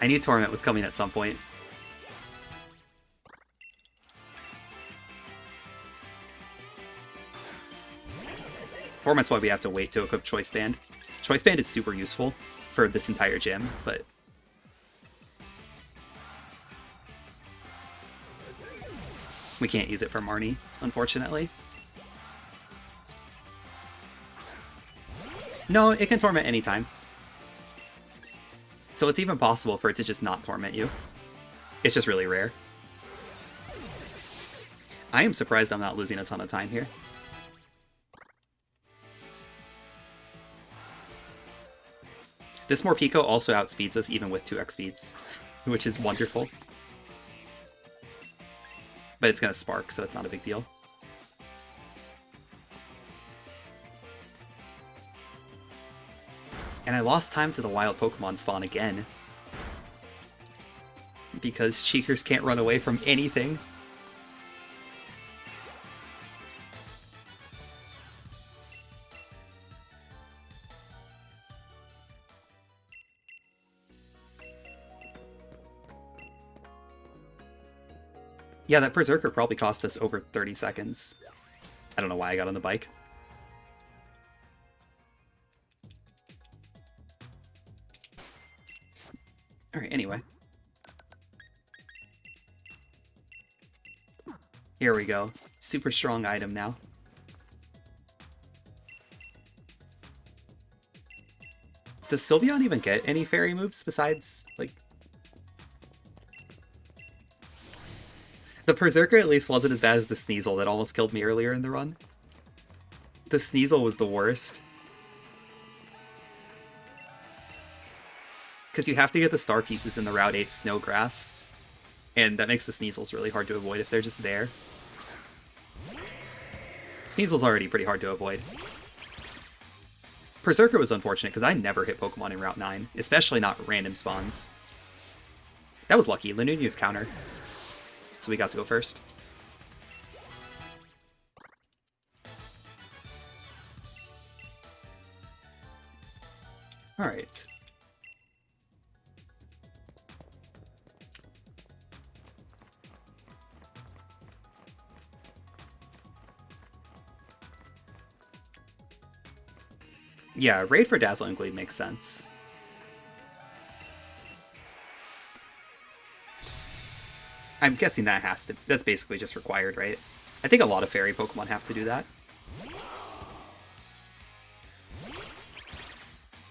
[SPEAKER 1] I knew Torment was coming at some point. Torment's why we have to wait to equip Choice Band. Choice Band is super useful for this entire gym, but we can't use it for Marnie, unfortunately. No, it can Torment anytime. So it's even possible for it to just not Torment you. It's just really rare. I am surprised I'm not losing a ton of time here. This Morpeko also outspeeds us even with 2x speeds, which is wonderful. But it's going to Spark, so it's not a big deal. And I lost time to the wild Pokemon spawn again. Because Cheekers can't run away from anything. Yeah, that Berserker probably cost us over 30 seconds. I don't know why I got on the bike. Alright, anyway. Here we go. Super strong item now. Does Sylveon even get any fairy moves besides, like... The Berserker at least wasn't as bad as the Sneasel that almost killed me earlier in the run. The Sneasel was the worst. Because you have to get the star pieces in the Route 8 Snowgrass, and that makes the Sneasels really hard to avoid if they're just there. Sneasel's already pretty hard to avoid. Berserker was unfortunate because I never hit Pokemon in Route 9, especially not random spawns. That was lucky. Lanoon used counter, so we got to go first. Alright. Yeah, raid for Dazzling Gleam makes sense. I'm guessing that has to... That's basically just required, right? I think a lot of fairy Pokemon have to do that.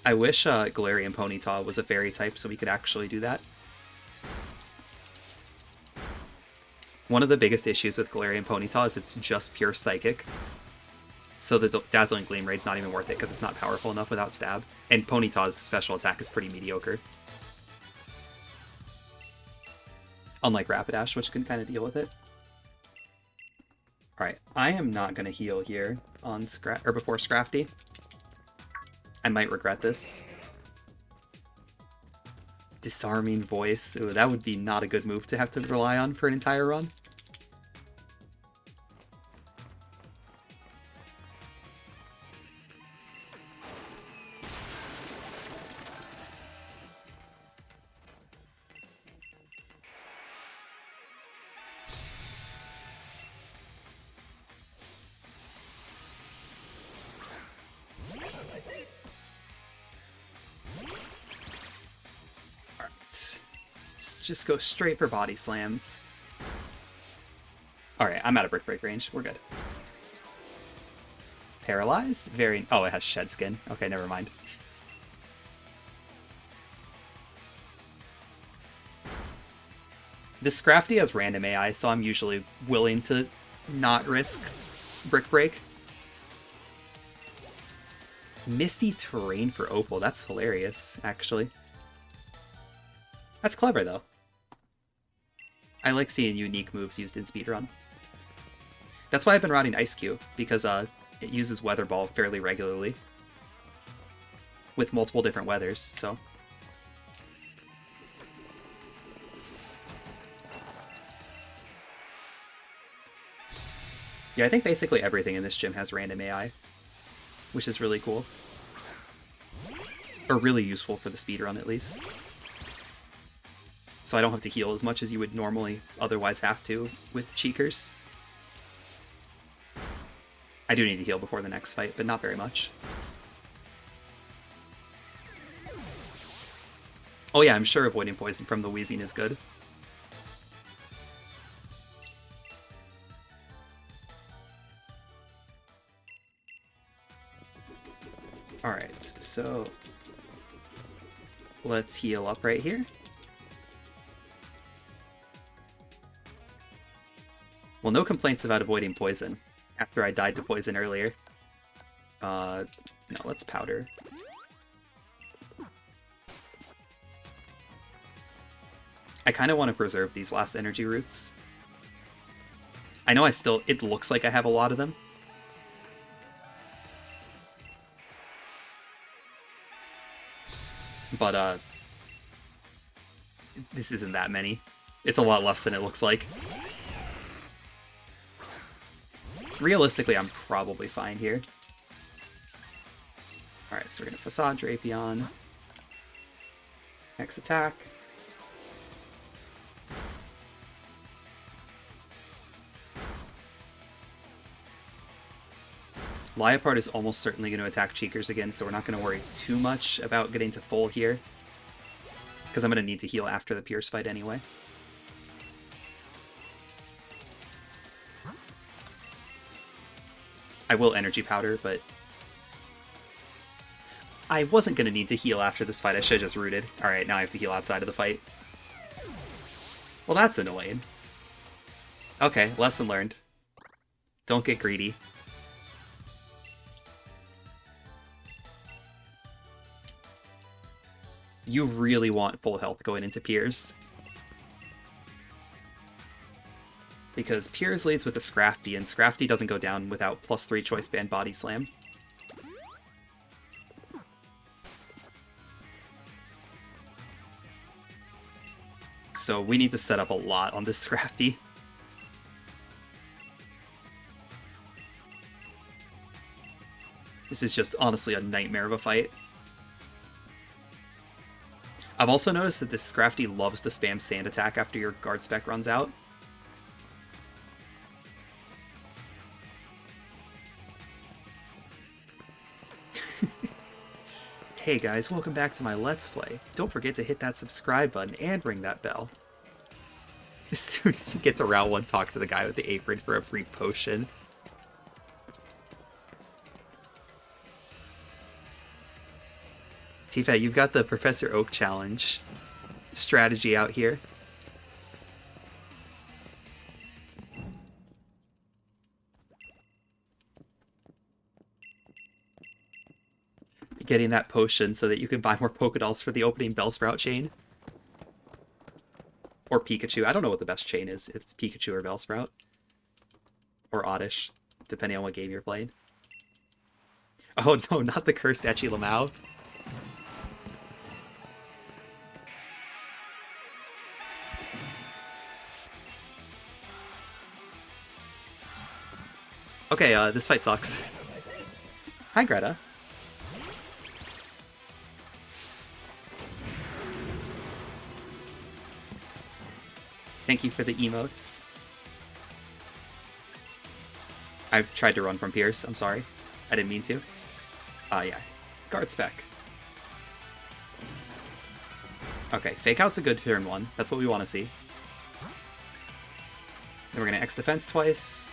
[SPEAKER 1] I wish Galarian Ponyta was a fairy type so we could actually do that. One of the biggest issues with Galarian Ponyta is it's just pure Psychic. So the Dazzling Gleam raid's not even worth it because it's not powerful enough without Stab. And Ponyta's special attack is pretty mediocre. Unlike Rapidash, which can kind of deal with it. Alright, I am not going to heal here on before Scrafty. I might regret this. Disarming Voice. Ooh, that would be not a good move to have to rely on for an entire run. Just go straight for body slams. Alright, I'm out of Brick Break range. We're good. Paralyze? Very... Oh, it has Shed Skin. Okay, never mind. This Scrafty has random AI, so I'm usually willing to not risk Brick Break. Misty Terrain for Opal. That's hilarious, actually. That's clever, though. I like seeing unique moves used in Speedrun. That's why I've been routing Ice Cube, because it uses Weather Ball fairly regularly. With multiple different weathers, so... Yeah, I think basically everything in this gym has random AI, which is really cool. Or really useful for the speedrun, at least. So I don't have to heal as much as you would normally otherwise have to with Cheekers. I do need to heal before the next fight, but not very much. Oh yeah, I'm sure avoiding poison from the wheezing is good. Alright, so let's heal up right here. Well, no complaints about avoiding poison after I died to poison earlier. No, let's powder. I kind of want to preserve these last energy roots. I know it looks like I have a lot of them. But, this isn't that many. It's a lot less than it looks like. Realistically, I'm probably fine here. Alright, so we're going to Facade Drapion. Next attack. Liepard is almost certainly going to attack Cheekers again, so we're not going to worry too much about getting to full here. Because I'm going to need to heal after the Pierce fight anyway. I will Energy Powder, but I wasn't going to need to heal after this fight. I should have just rooted. Alright, now I have to heal outside of the fight. Well, that's annoying. Okay, lesson learned. Don't get greedy. You really want full health going into Piers. Because Piers leads with the Scrafty, and Scrafty doesn't go down without +3 Choice Band Body Slam. So we need to set up a lot on this Scrafty. This is just honestly a nightmare of a fight. I've also noticed that this Scrafty loves to spam Sand Attack after your guard spec runs out. Hey guys, welcome back to my Let's Play. Don't forget to hit that subscribe button and ring that bell. As soon as you get to round 1, talk to the guy with the apron for a free potion. Tifa, you've got the Professor Oak Challenge strategy out here. Getting that potion so that you can buy more Pokedolls for the opening Bellsprout chain. Or Pikachu. I don't know what the best chain is. If it's Pikachu or Bellsprout. Or Oddish, depending on what game you're playing. Oh no, not the cursed Etchy Lamau. Okay, this fight sucks. Hi, Greta. Thank you for the emotes. I've tried to run from Pierce, I'm sorry. I didn't mean to. Yeah. Guard spec. Okay, Fake Out's a good turn 1. That's what we want to see. Then we're going to X defense twice.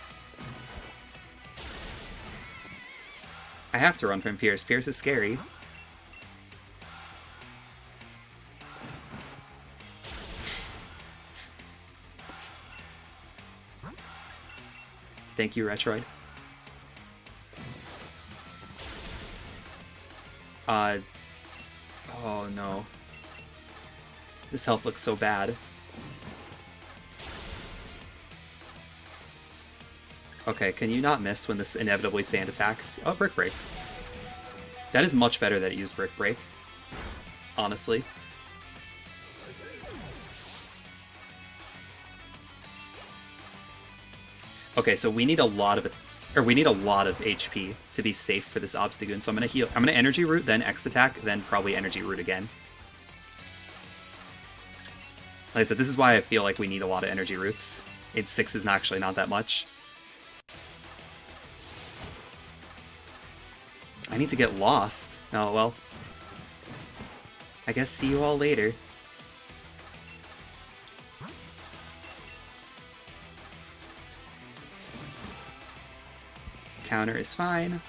[SPEAKER 1] I have to run from Pierce. Pierce is scary. Thank you, Retroid. Oh no. This health looks so bad. Okay, can you not miss when this inevitably Sand attacks? Oh, Brick Break. That is much better that it used Brick Break. Honestly. Okay, so we need a lot of HP to be safe for this Obstagoon. So I'm gonna heal. I'm gonna Energy Root, then X attack, then probably Energy Root again. Like I said, this is why I feel like we need a lot of Energy Roots. 6 is actually not that much. I need to get lost. Oh well. I guess see you all later. Counter is fine.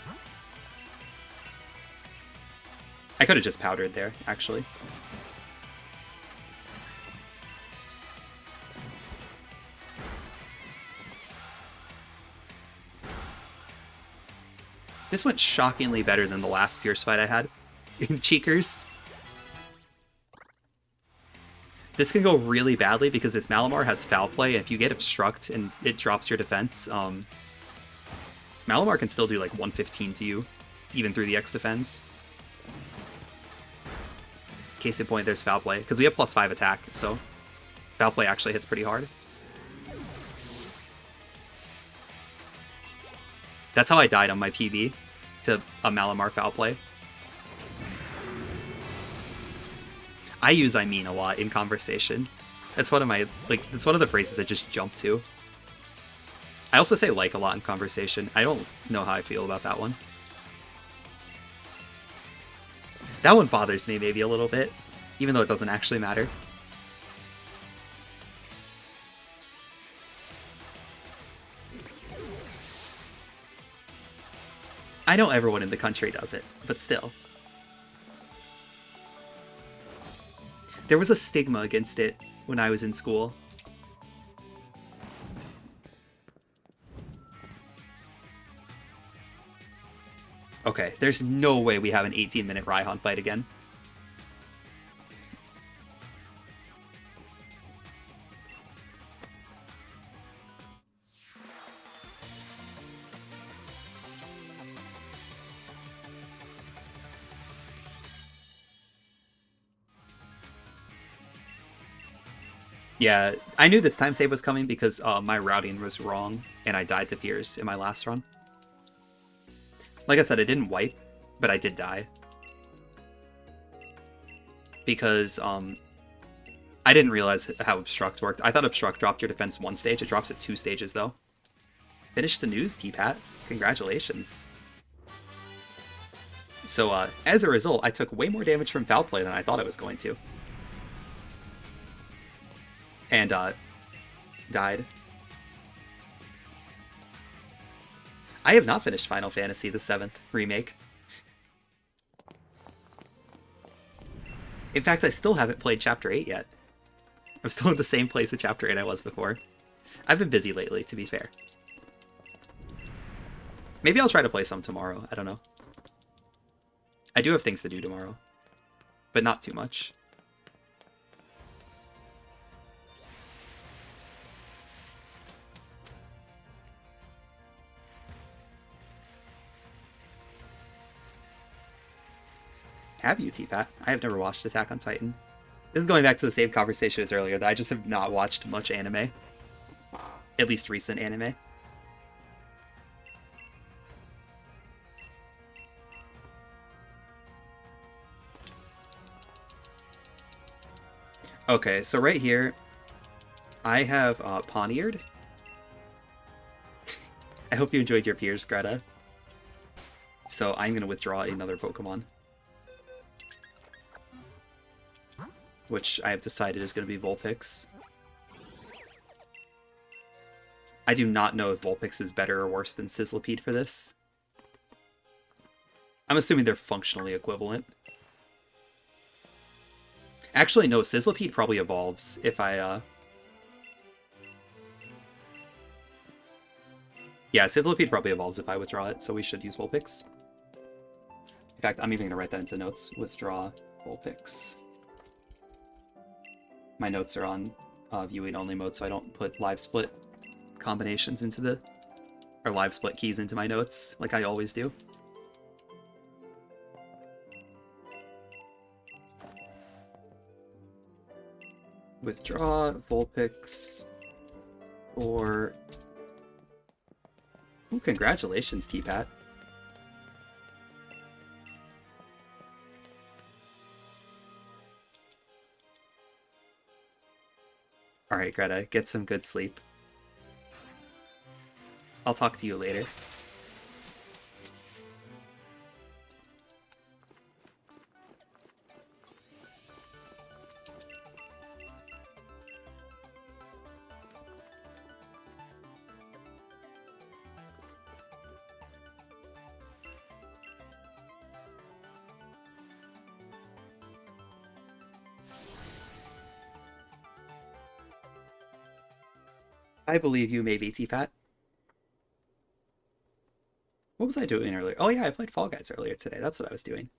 [SPEAKER 1] I could have just powdered there, actually. This went shockingly better than the last Pierce fight I had in Cheekers. This can go really badly because this Malamar has Foul Play, and if you get Obstruct and it drops your defense, Malamar can still do like 115 to you, even through the X defense. Case in point, there's Foul Play, because we have +5 attack, so Foul Play actually hits pretty hard. That's how I died on my PB, to a Malamar Foul Play. I use I mean a lot in conversation. That's one of my, it's one of the phrases I just jump to. I also say like a lot in conversation. I don't know how I feel about that one. That one bothers me maybe a little bit, even though it doesn't actually matter. I know everyone in the country does it, but still. There was a stigma against it when I was in school. Okay, there's no way we have an 18-minute Rhyhorn fight again. Yeah, I knew this time save was coming because my routing was wrong and I died to Piers in my last run. Like I said, I didn't wipe, but I did die. Because I didn't realize how Obstruct worked. I thought Obstruct dropped your defense 1 stage. It drops it 2 stages, though. Finish the news, T-Pat. Congratulations. So, as a result, I took way more damage from Foul Play than I thought I was going to. And, died. I have not finished Final Fantasy the 7th Remake. In fact, I still haven't played Chapter 8 yet. I'm still in the same place with Chapter 8 I was before. I've been busy lately, to be fair. Maybe I'll try to play some tomorrow, I don't know. I do have things to do tomorrow, but not too much. Have you, T-Pat? I have never watched Attack on Titan. This is going back to the same conversation as earlier, that I just have not watched much anime. At least recent anime. Okay, so right here, I have Pawniard. I hope you enjoyed your Piers, Greta. So I'm going to withdraw another Pokemon. Which I have decided is going to be Vulpix. I do not know if Vulpix is better or worse than Sizzlipede for this. I'm assuming they're functionally equivalent. Actually, no, Sizzlipede probably evolves if I, Yeah, Sizzlipede probably evolves if I withdraw it, so we should use Vulpix. In fact, I'm even going to write that into notes. Withdraw Vulpix. My notes are on viewing only mode, so I don't put live split combinations into the... or live split keys into my notes, like I always do. Withdraw Vulpix for... Ooh, congratulations, T-Pat. Alright, Greta, get some good sleep. I'll talk to you later. I believe you, maybe, T-Pat. What was I doing earlier? Oh yeah, I played Fall Guys earlier today. That's what I was doing.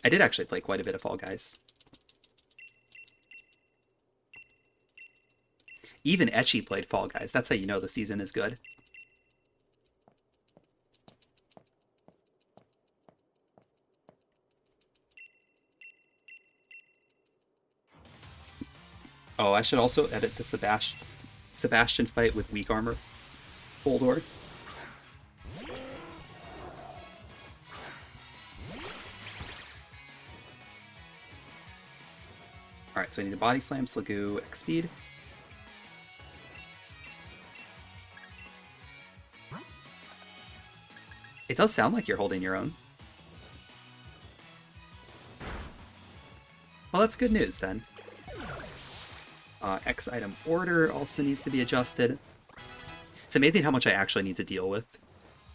[SPEAKER 1] I did actually play quite a bit of Fall Guys. Even Etchy played Fall Guys. That's how you know the season is good. Oh, I should also edit the Sebastian fight with weak armor. Holdor. Alright, so I need a Body Slam, Sliggoo, X Speed. It does sound like you're holding your own. Well, that's good news then. X item order also needs to be adjusted. It's amazing how much I actually need to deal with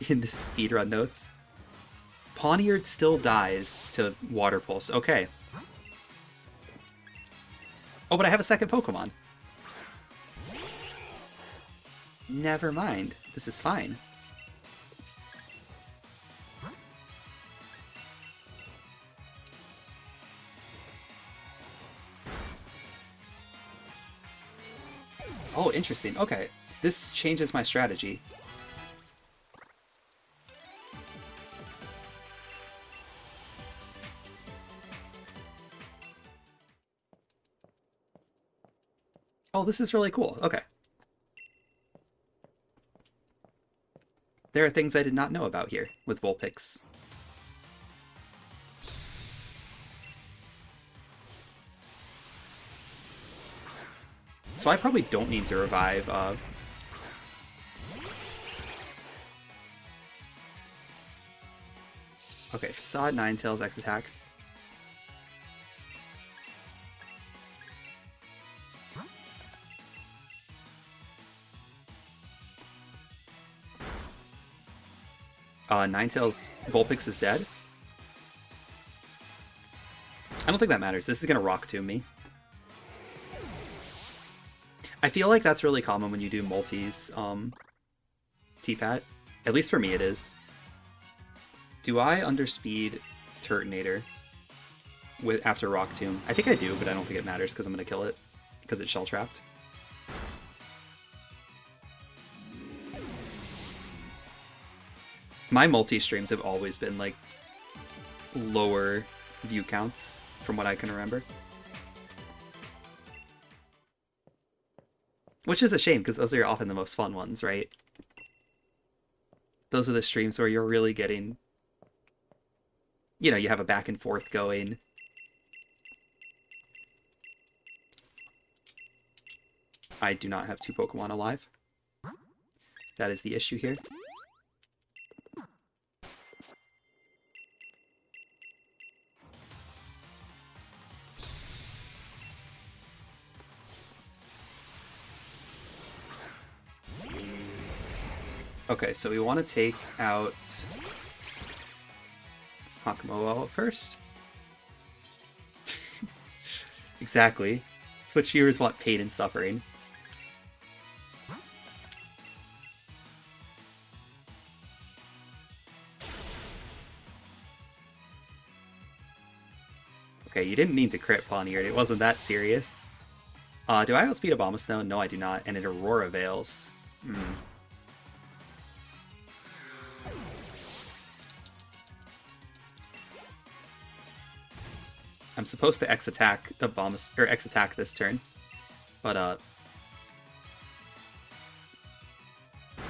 [SPEAKER 1] in this speedrun notes. Pawniard still dies to Water Pulse. Okay. Oh, but I have a second Pokemon. Never mind. This is fine. Oh, interesting. Okay. This changes my strategy. Oh, this is really cool. Okay. There are things I did not know about here with Vulpix. So I probably don't need to revive okay, Facade, Ninetales, X attack. Ninetales, Vulpix is dead. I don't think that matters. This is gonna Rock Tomb me. I feel like that's really common when you do multis, T-Pat. At least for me it is. Do I underspeed Turtonator with after Rock Tomb? I think I do, but I don't think it matters because I'm gonna kill it because it's shell trapped. My multi-streams have always been like lower view counts from what I can remember. Which is a shame because those are often the most fun ones, right? Those are the streams where you're really getting, you know, you have a back and forth going. I do not have 2 Pokemon alive. That is the issue here. Okay, so we want to take out Hakamoa first. Exactly. Switch viewers want pain and suffering. Okay, you didn't need to crit Pawniard. It wasn't that serious. Do I outspeed Abomasnow? No, I do not. And it Aurora Veils. I'm supposed to X attack X attack this turn, but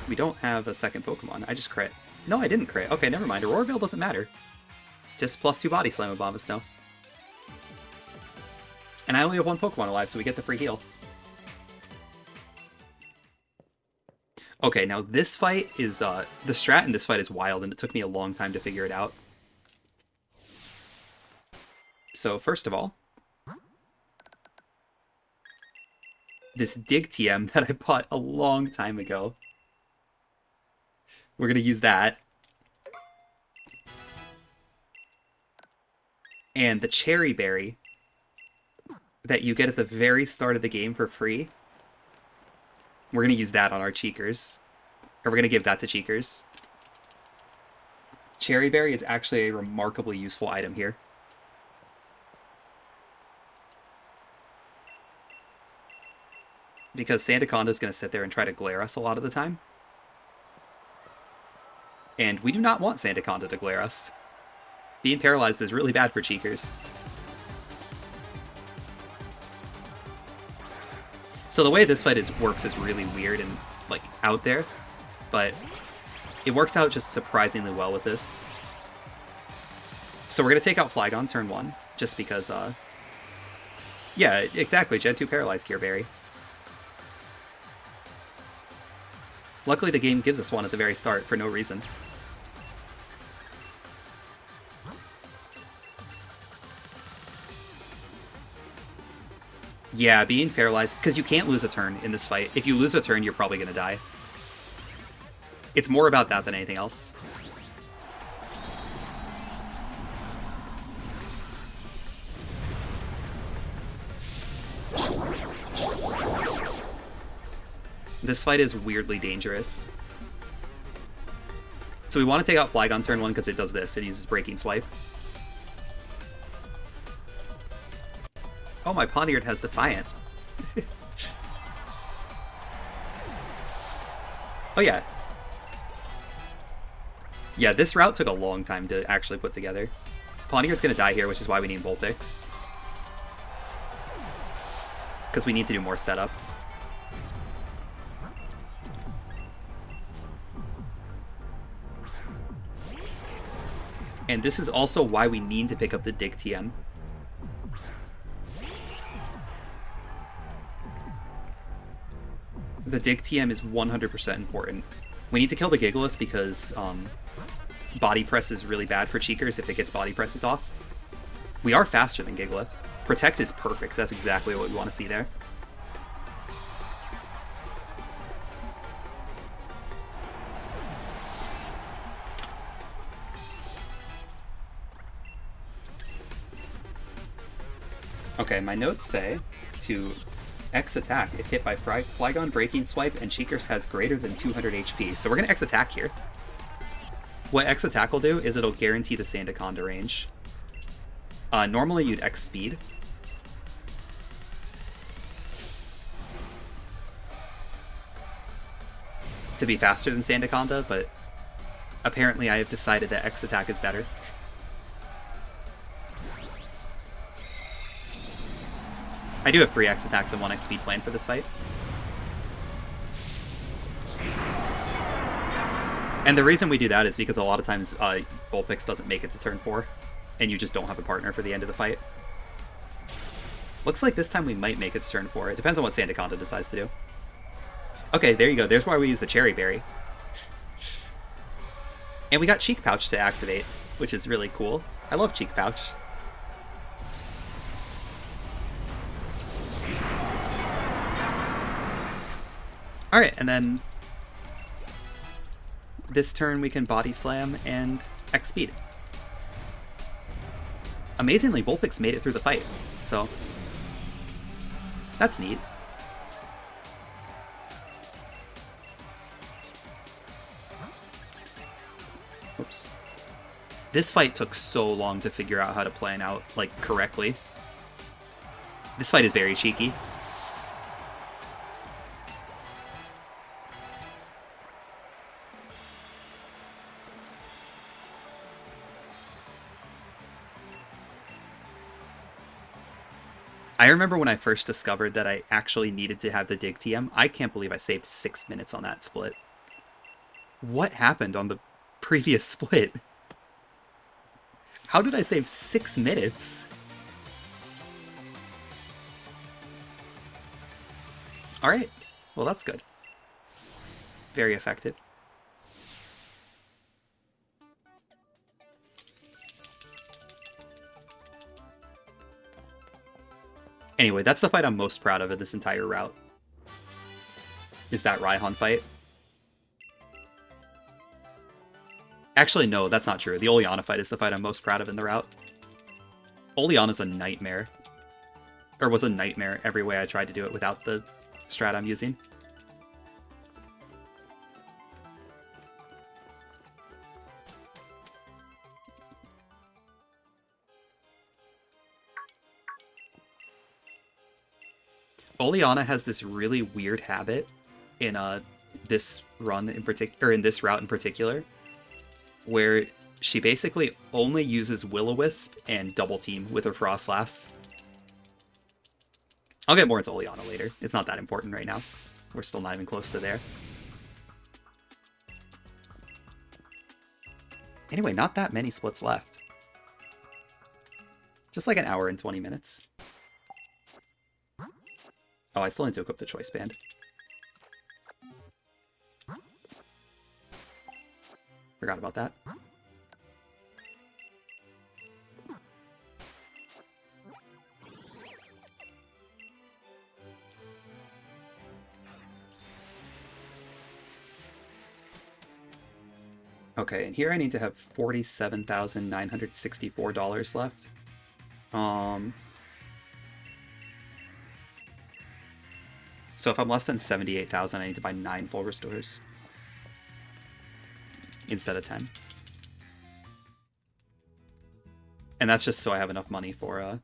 [SPEAKER 1] we don't have a second Pokemon. I just crit. No, I didn't crit. Okay, never mind. Aurora Veil doesn't matter. Just +2 Body Slam Abomasnow. And I only have 1 Pokemon alive, so we get the free heal. Okay, now this fight is the strat in this fight is wild, and it took me a long time to figure it out. So first of all, this Dig TM that I bought a long time ago, we're going to use that. And the Cherry Berry that you get at the very start of the game for free, we're going to use that on our Cheekers. Or we're going to give that to Cheekers. Cherry Berry is actually a remarkably useful item here. Because Sandaconda is going to sit there and try to glare us a lot of the time. And we do not want Sandaconda to glare us. Being paralyzed is really bad for Cheekers. So the way this fight works is really weird and, like, out there. But it works out just surprisingly well with this. So we're going to take out Flygon turn 1. Just because, yeah, exactly. Gen 2 Paralyzed Cure Berry. Luckily, the game gives us one at the very start for no reason. Yeah, being paralyzed, because you can't lose a turn in this fight. If you lose a turn, you're probably going to die. It's more about that than anything else. This fight is weirdly dangerous. So we want to take out Flygon turn 1 because it does this. It uses Breaking Swipe. Oh, my Pawniard has Defiant. Oh, yeah. Yeah, this route took a long time to actually put together. Pawniard's going to die here, which is why we need Vulpix. Because we need to do more setup. And this is also why we need to pick up the Dig TM. The Dig TM is 100% important. We need to kill the Gigalith because Body Press is really bad for Cheekers if it gets Body Presses off. We are faster than Gigalith. Protect is perfect. That's exactly what we want to see there. Okay, my notes say to X attack if hit by Flygon Breaking Swipe and Cheekers has greater than 200 HP. So we're going to X attack here. What X attack will do is it'll guarantee the Sandaconda range. Normally you'd X speed. To be faster than Sandaconda, but apparently I have decided that X attack is better. I do have 3 X attacks and 1 X speed planned for this fight. And the reason we do that is because a lot of times Vulpix doesn't make it to turn 4, and you just don't have a partner for the end of the fight. Looks like this time we might make it to turn 4. It depends on what Sandaconda decides to do. Okay, there you go. There's why we use the Cherry Berry. And we got Cheek Pouch to activate, which is really cool. I love Cheek Pouch. Alright, and then this turn we can Body Slam and X Speed. Amazingly, Vulpix made it through the fight, so that's neat. Oops. This fight took so long to figure out how to plan out, like, correctly. This fight is very cheeky. I remember when I first discovered that I actually needed to have the Dig TM, I can't believe I saved 6 minutes on that split. What happened on the previous split? How did I save 6 minutes? Alright, well that's good. Very effective. Anyway, that's the fight I'm most proud of in this entire route. Is that Raihan fight. Actually, no, that's not true. The Oleana fight is the fight I'm most proud of in the route. Oleana's a nightmare. Or was a nightmare every way I tried to do it without the strat I'm using. Oleana has this really weird habit in this run in particular, or in this route in particular, where she basically only uses Will-O-Wisp and Double Team with her Frostlass. I'll get more into Oleana later. It's not that important right now. We're still not even close to there. Anyway, not that many splits left. Just like an hour and 20 minutes. Oh, I still need to equip the Choice Band. Forgot about that. Okay, and here I need to have $47,964 left. So if I'm less than 78,000, I need to buy 9 full restores instead of 10. And that's just so I have enough money for okay.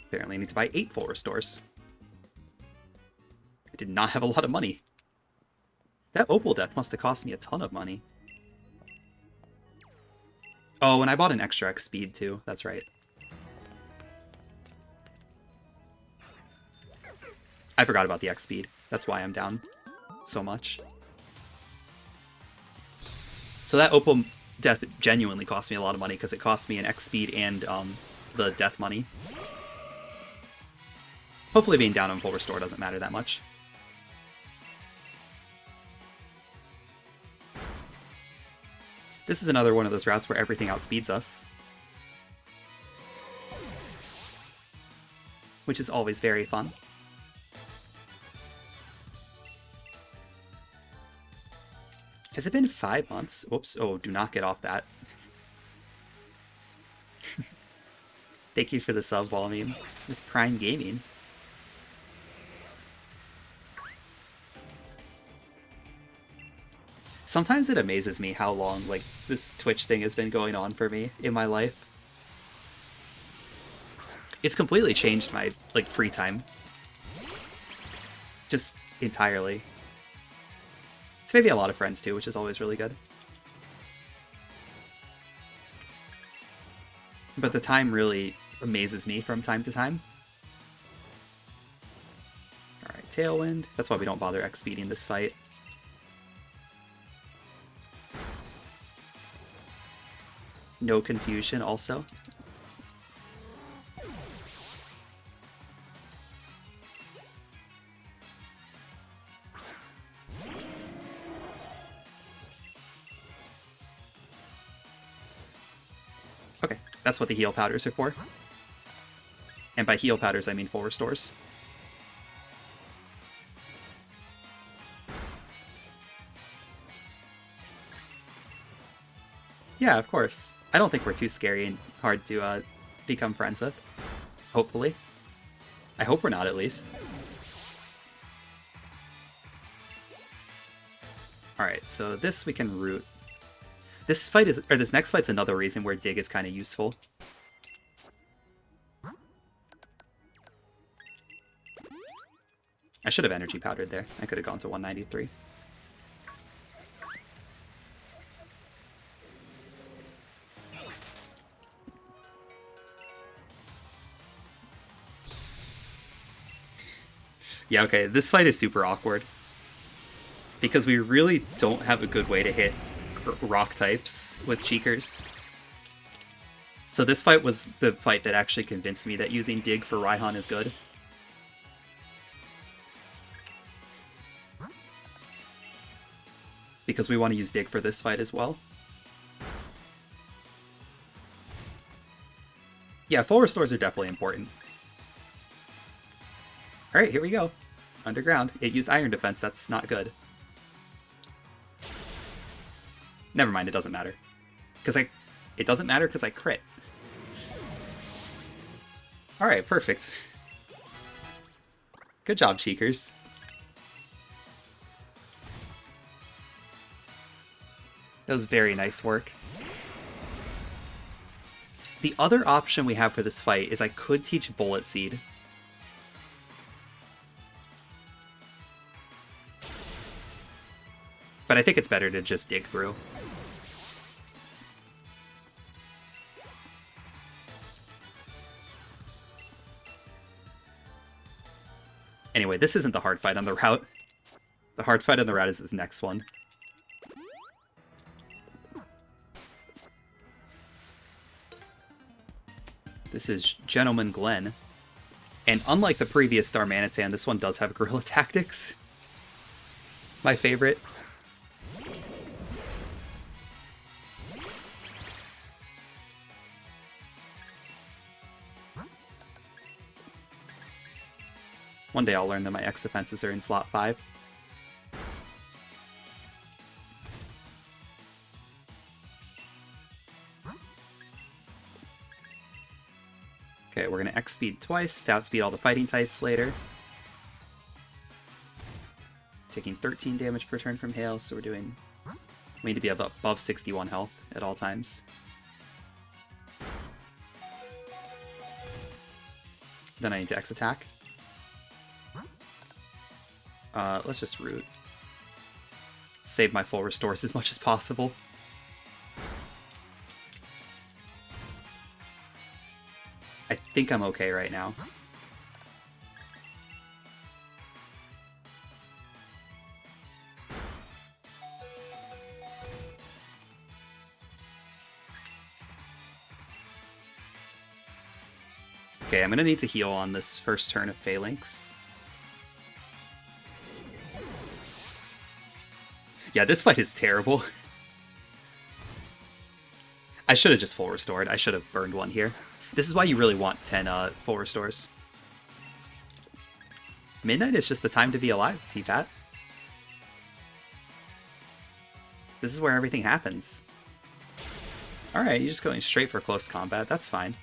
[SPEAKER 1] Apparently I need to buy 8 full restores. I did not have a lot of money. That Opal death must have cost me a ton of money. Oh, and I bought an extra X speed too. That's right. I forgot about the X speed. That's why I'm down so much. So that Opal death genuinely cost me a lot of money because it cost me an X speed and the death money. Hopefully being down on full restore doesn't matter that much. This is another one of those routes where everything outspeeds us. Which is always very fun. Has it been 5 months? Whoops. Oh, do not get off that. Thank you for the sub, Volume, with Prime Gaming. Sometimes it amazes me how long, like, this Twitch thing has been going on for me in my life. It's completely changed my, like, free time. Just entirely. It's maybe a lot of friends too, which is always really good. But the time really amazes me from time to time. Alright, Tailwind. That's why we don't bother X-speeding this fight. No confusion also. Okay, that's what the heal powders are for. And by heal powders, I mean full restores. Yeah, of course. I don't think we're too scary and hard to become friends with. Hopefully. I hope we're not, at least. Alright, so this we can root. This fight is, or this next fight's another reason where Dig is kind of useful. I should have energy powdered there. I could have gone to 193. Yeah, okay, this fight is super awkward. Because we really don't have a good way to hit rock types with Cheekers. So this fight was the fight that actually convinced me that using Dig for Raihan is good. Because we want to use Dig for this fight as well. Yeah, full restores are definitely important. Alright, here we go. Underground. It used Iron Defense, that's not good. Never mind, it doesn't matter. It doesn't matter because I crit. Alright, perfect. Good job, Cheekers. That was very nice work. The other option we have for this fight is I could teach Bullet Seed. But I think it's better to just dig through. Anyway, this isn't the hard fight on the route. The hard fight on the route is this next one. This is Gentleman Glenn. And unlike the previous Star Manitan, this one does have Guerrilla Tactics. My favorite. One day I'll learn that my X defenses are in slot 5. Okay, we're going to X speed twice, stout speed all the fighting types later. Taking 13 damage per turn from hail, so we need to be above 61 health at all times. Then I need to X attack. Let's just root. Save my full restores as much as possible. I think I'm okay right now. Okay, I'm gonna need to heal on this first turn of Phalanx. Yeah, this fight is terrible. I should have just full restored. I should have burned one here. This is why you really want 10 full restores. Midnight is just the time to be alive, T-Pat. This is where everything happens. Alright, you're just going straight for close combat. That's fine.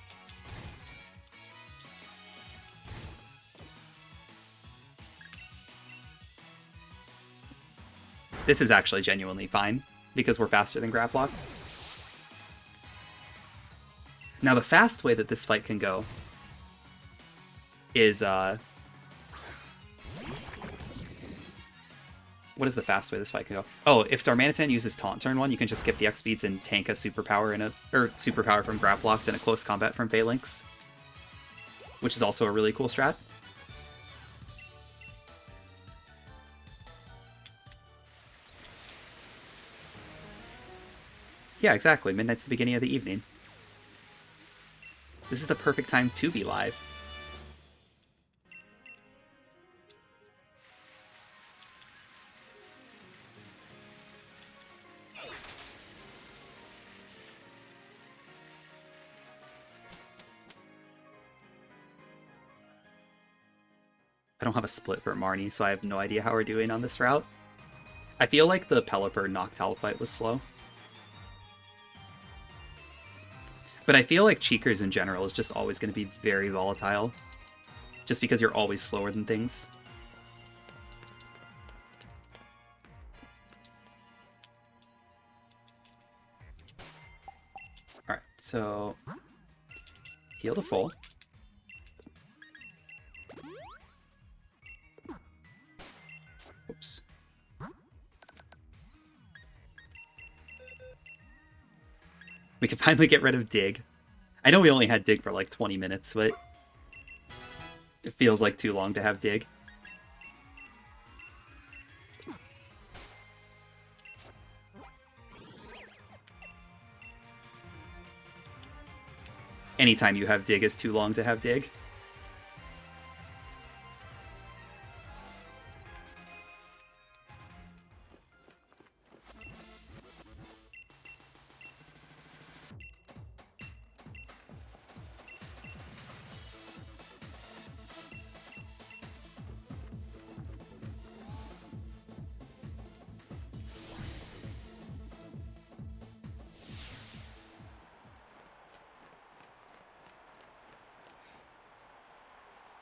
[SPEAKER 1] This is actually genuinely fine, because we're faster than Grab Locked. Now the fast way that this fight can go is, what is the fast way this fight can go? Oh, if Darmanitan uses Taunt turn 1, you can just skip the X speeds and tank a superpower superpower from Grab Locked in a close combat from Phalanx, which is also a really cool strat. Yeah, exactly. Midnight's the beginning of the evening. This is the perfect time to be live. I don't have a split for Marnie, so I have no idea how we're doing on this route. I feel like the Pelipper Noctowl fight was slow. But I feel like Cheekers in general is just always going to be very volatile. Just because you're always slower than things. Alright, so... heal to full. Oops. We can finally get rid of Dig. I know we only had Dig for like 20 minutes, but it feels like too long to have Dig. Anytime you have Dig is too long to have Dig.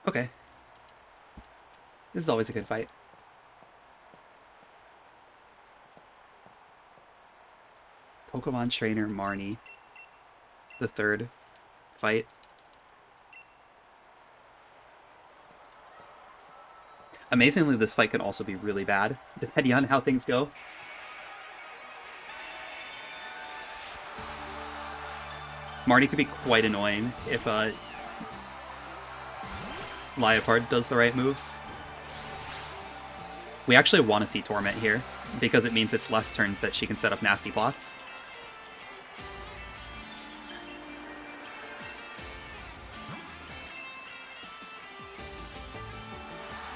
[SPEAKER 1] Okay. This is always a good fight. Pokemon Trainer Marnie. The third fight. Amazingly, this fight can also be really bad, depending on how things go. Marnie could be quite annoying if Liepard does the right moves. We actually want to see Torment here, because it means it's less turns that she can set up nasty plots.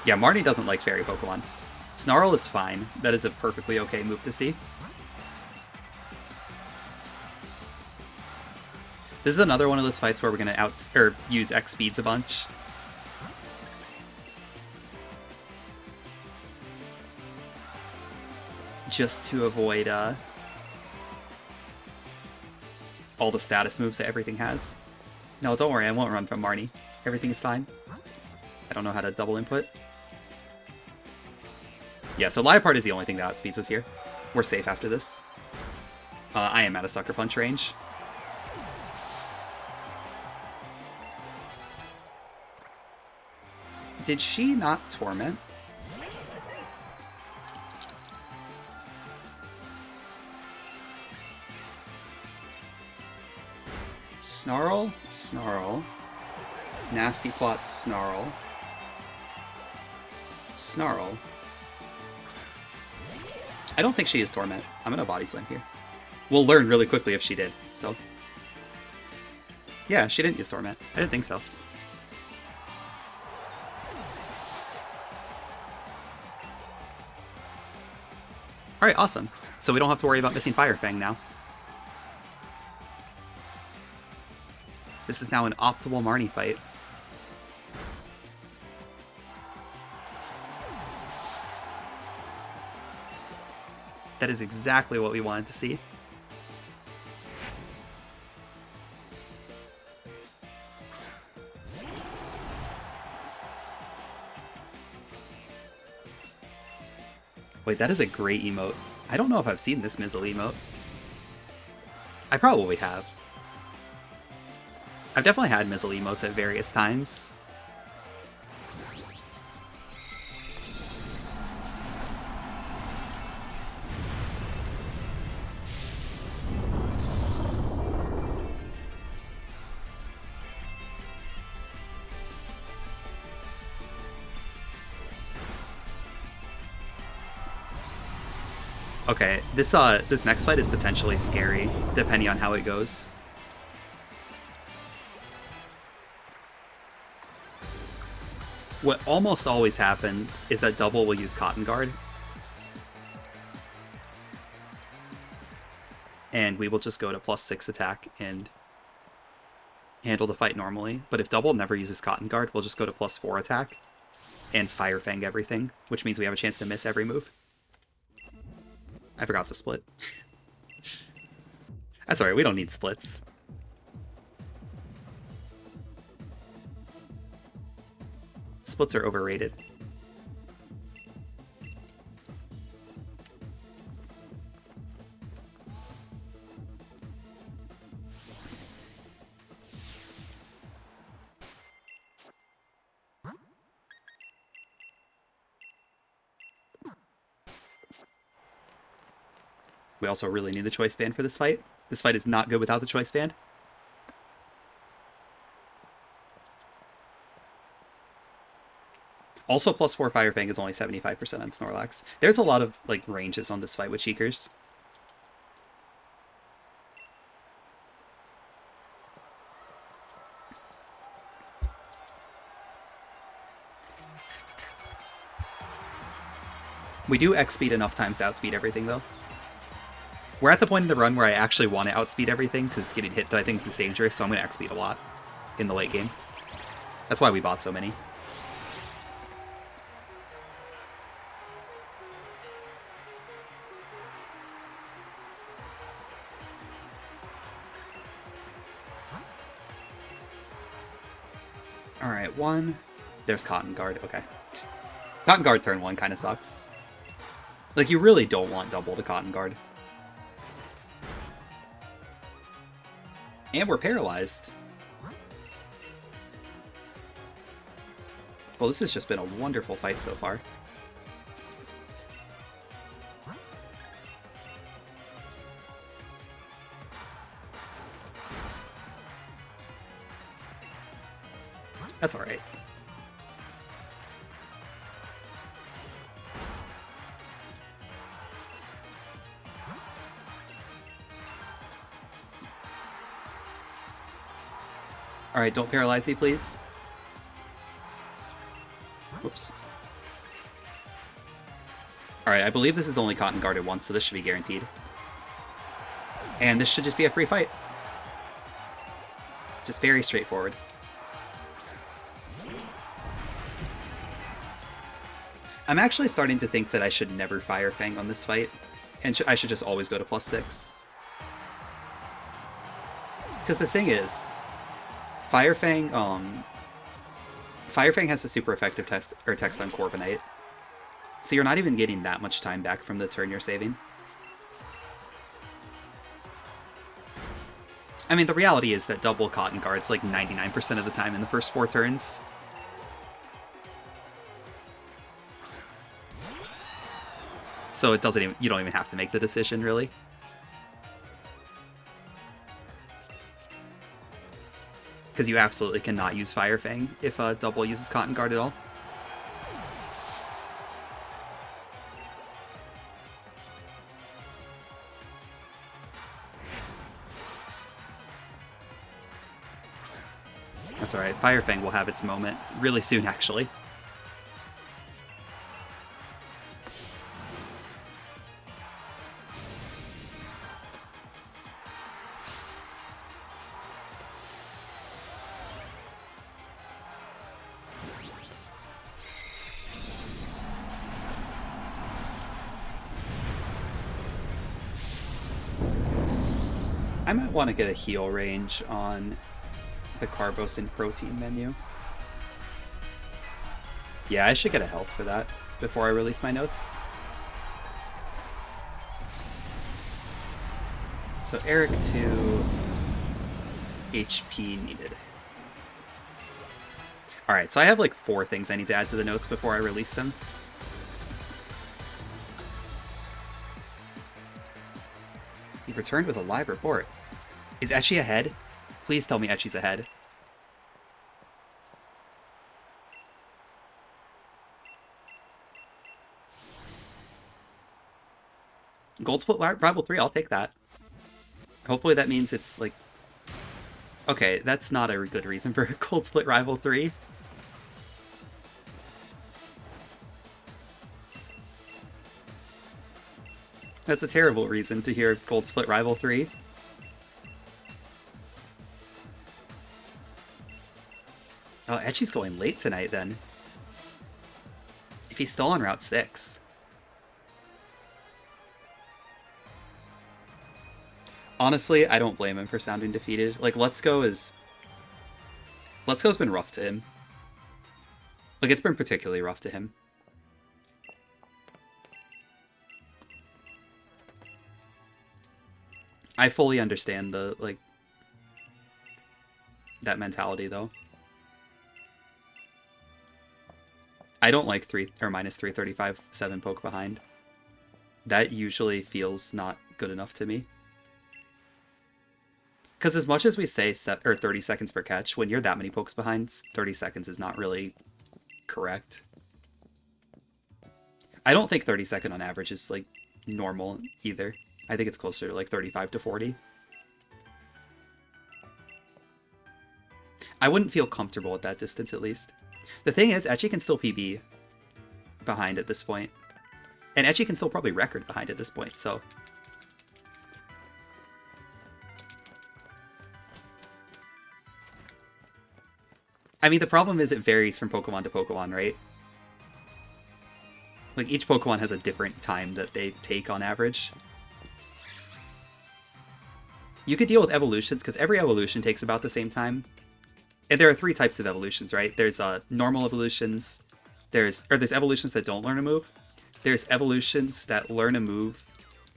[SPEAKER 1] Yeah, Marnie doesn't like fairy Pokemon. Snarl is fine. That is a perfectly okay move to see. This is another one of those fights where we're going to use X speeds a bunch. just to avoid all the status moves that everything has. No, don't worry, I won't run from Marnie. Everything is fine. I don't know how to double input. Yeah, so Liepard is the only thing that outspeeds us here. We're safe after this. I am out of Sucker Punch range. Did she not Torment? Snarl, Snarl. Nasty Plot, Snarl. Snarl. I don't think she is Torment. I'm gonna Body Slam here. We'll learn really quickly if she did, so. Yeah, she didn't use Torment. I didn't think so. Alright, awesome. So we don't have to worry about missing Fire Fang now. This is now an optimal Marnie fight. That is exactly what we wanted to see. Wait, that is a great emote. I don't know if I've seen this Mizzle emote. I probably have. I've definitely had Mizzle emotes at various times. Okay, this next fight is potentially scary, depending on how it goes. What almost always happens is that Double will use Cotton Guard. And we will just go to +6 attack and handle the fight normally. But if Double never uses Cotton Guard, we'll just go to +4 attack and Fire Fang everything, which means we have a chance to miss every move. I forgot to split. That's alright, we don't need splits. Splits are overrated. We also really need the Choice Band for this fight. This fight is not good without the Choice Band. Also, +4 Fire Fang is only 75% on Snorlax. There's a lot of like ranges on this fight with Cheekers. We do X-Speed enough times to outspeed everything, though. We're at the point in the run where I actually want to outspeed everything, because getting hit by things is dangerous, so I'm going to X-Speed a lot in the late game. That's why we bought so many. Alright, 1. There's Cotton Guard, okay. Cotton Guard turn 1 kind of sucks. Like, you really don't want Double to Cotton Guard. And we're paralyzed. Well, this has just been a wonderful fight so far. That's alright. Alright, don't paralyze me, please. Whoops. Alright, I believe this is only Cotton Guarded once, so this should be guaranteed. And this should just be a free fight. Just very straightforward. I'm actually starting to think that I should never Fire Fang on this fight, And I should just always go to +6. Because the thing is, Fire Fang has the super effective text on Corviknight. So you're not even getting that much time back from the turn you're saving. I mean, the reality is that double Cotton Guard's like 99% of the time in the first 4 turns. So it doesn't even, you don't even have to make the decision, really. Because you absolutely cannot use Fire Fang if double uses Cotton Guard at all. That's alright, Fire Fang will have its moment really soon, actually. I might want to get a heal range on the Carbos and Protein menu. Yeah, I should get a health for that before I release my notes. So Eric 2, HP needed. Alright, so I have like 4 things I need to add to the notes before I release them. He returned with a live report. Is Etchy ahead? Please tell me Etchy's ahead. Gold Split Rival 3, I'll take that. Hopefully that means it's like... Okay, that's not a good reason for Gold Split Rival 3. That's a terrible reason to hear Gold Split Rival 3. Oh, Etchy's going late tonight then. If he's still on Route 6. Honestly, I don't blame him for sounding defeated. Like, Let's Go's been rough to him. Like, it's been particularly rough to him. I fully understand the, like, that mentality, though. I don't like minus 335 7 poke behind. That usually feels not good enough to me. Because as much as we say 30 seconds per catch, when you're that many pokes behind, 30 seconds is not really correct. I don't think 30 second on average is like normal either. I think it's closer to like 35 to 40. I wouldn't feel comfortable at that distance, at least. The thing is, Etchy can still PB behind at this point. And Etchy can still probably record behind at this point, so... I mean, the problem is it varies from Pokemon to Pokemon, right? Like, each Pokemon has a different time that they take on average. You could deal with evolutions, because every evolution takes about the same time. And there are 3 types of evolutions, right? There's normal evolutions, there's evolutions that don't learn a move, there's evolutions that learn a move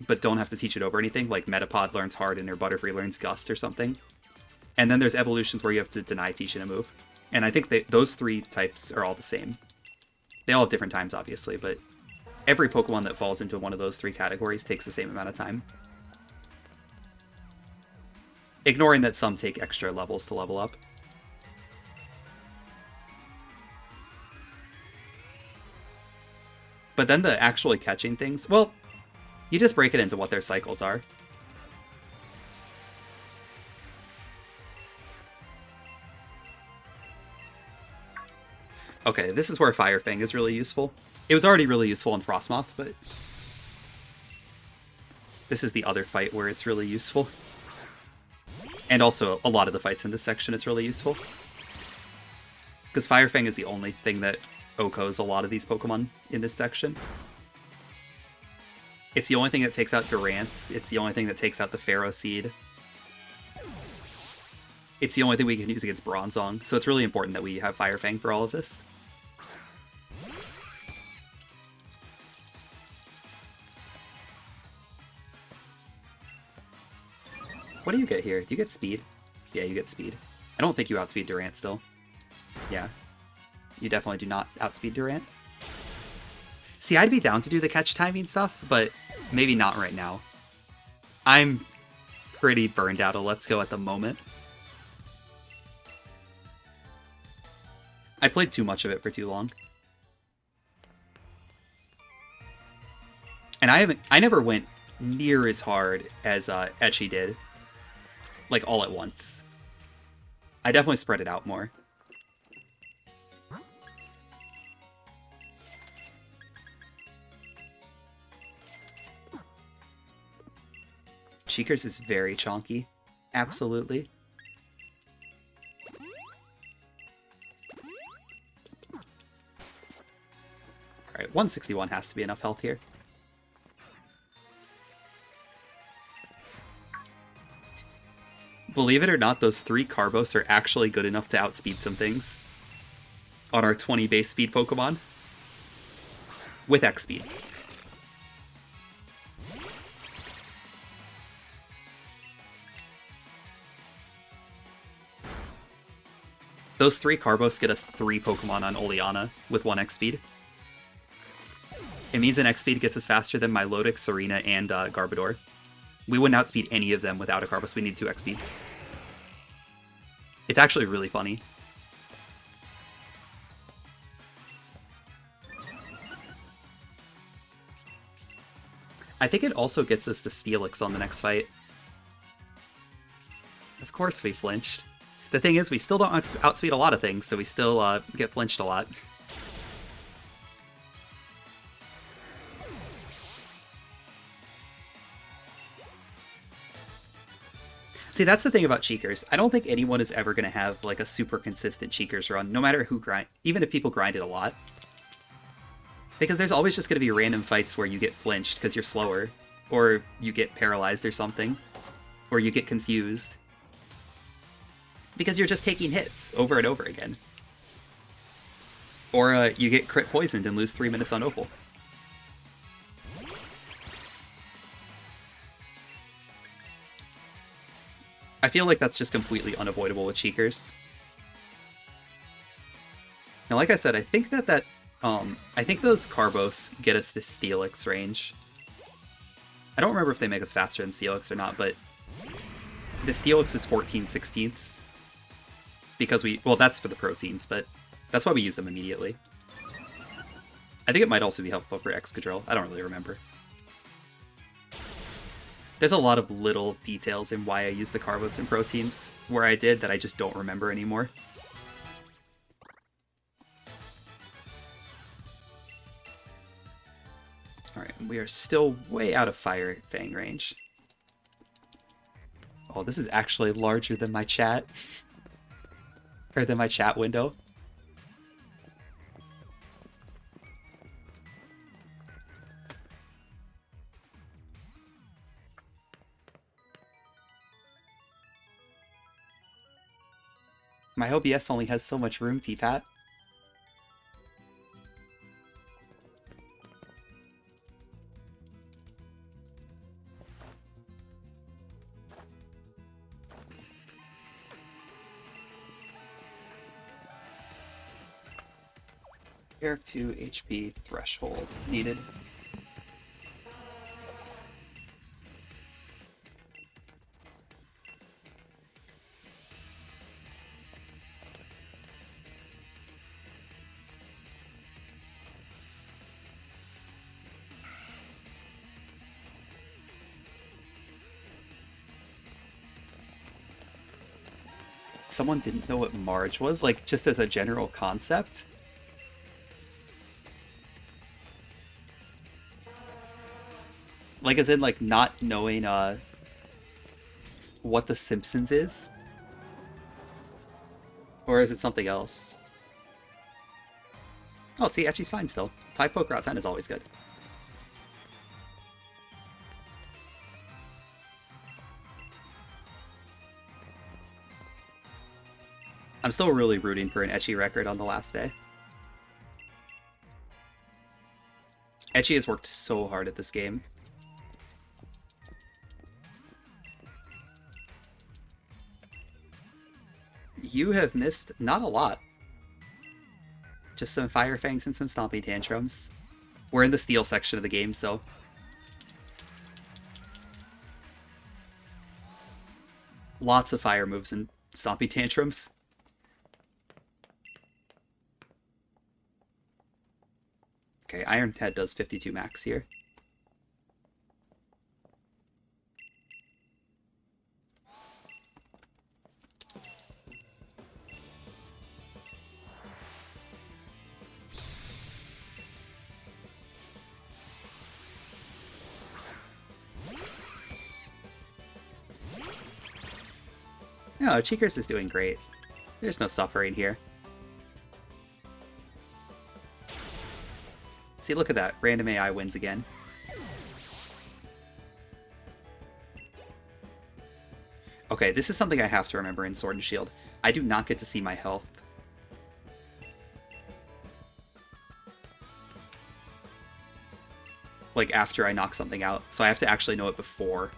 [SPEAKER 1] but don't have to teach it over anything, like Metapod learns Harden or Butterfree learns Gust or something. And then there's evolutions where you have to deny teaching a move. And I think that those 3 types are all the same. They all have different times, obviously, but every Pokemon that falls into one of those 3 categories takes the same amount of time. Ignoring that some take extra levels to level up. But then the actually catching things, well, you just break it into what their cycles are. Okay, this is where Fire Fang is really useful. It was already really useful in Frostmoth, but this is the other fight where it's really useful. And also, a lot of the fights in this section, it's really useful. Because Fire Fang is the only thing that OHKOs a lot of these Pokemon in this section. It's the only thing that takes out Durant's. It's the only thing that takes out the Pharaoh Seed. It's the only thing we can use against Bronzong, so it's really important that we have Fire Fang for all of this. What do you get here? Do you get speed? Yeah, you get speed. I don't think you outspeed Durant still. Yeah. You definitely do not outspeed Durant. See, I'd be down to do the catch timing stuff, but maybe not right now. I'm pretty burned out of Let's Go at the moment. I played too much of it for too long. And I never went near as hard as Etchy did. Like, all at once. I definitely spread it out more. Cheekers is very chonky. Absolutely. Alright, 161 has to be enough health here. Believe it or not, those 3 Carbos are actually good enough to outspeed some things on our 20 base speed Pokemon with X speeds. Those 3 Carbos get us 3 Pokemon on Oleana with 1 X speed. It means an X speed gets us faster than Milotic, Serena, and Garbodor. We wouldn't outspeed any of them without a Carbos. We need 2 X speeds. It's actually really funny. I think it also gets us the Steelix on the next fight. Of course we flinched. The thing is, we still don't outspeed a lot of things, so we still get flinched a lot. See, that's the thing about Cheekers. I don't think anyone is ever going to have like a super consistent Cheekers run, no matter who grind, even if people grind it a lot. Because there's always just going to be random fights where you get flinched because you're slower, or you get paralyzed or something, or you get confused. Because you're just taking hits over and over again. Or you get crit poisoned and lose 3 minutes on Opal. I feel like that's just completely unavoidable with Cheekers. Now, like I said, I think I think those Carbos get us this Steelix range. I don't remember if they make us faster than Steelix or not, but the Steelix is 14/16. Because well, that's for the proteins, but that's why we use them immediately. I think it might also be helpful for Excadrill. I don't really remember. There's a lot of little details in why I use the Carbos and proteins where I did that I just don't remember anymore. Alright, we are still way out of Fire Fang range. Oh, this is actually larger than my chat. Or than my chat window. My OBS only has so much room, T-Pat. Eric 2 HP threshold needed. Someone didn't know what Marge was, like, just as a general concept? Like, as in, like, not knowing, what The Simpsons is? Or is it something else? Oh, see, Etchy's fine still. 5 poker out 10 is always good. I'm still really rooting for an Ecchi record on the last day. Ecchi has worked so hard at this game. You have missed not a lot. Just some Fire Fangs and some Stomping Tantrums. We're in the steel section of the game, so... Lots of fire moves and Stomping Tantrums. Okay, Iron Head does 52 max here. No, Cheekers is doing great. There's no suffering here. See, look at that. Random AI wins again. Okay, this is something I have to remember in Sword and Shield. I do not get to see my health. Like, after I knock something out. So I have to actually know it before.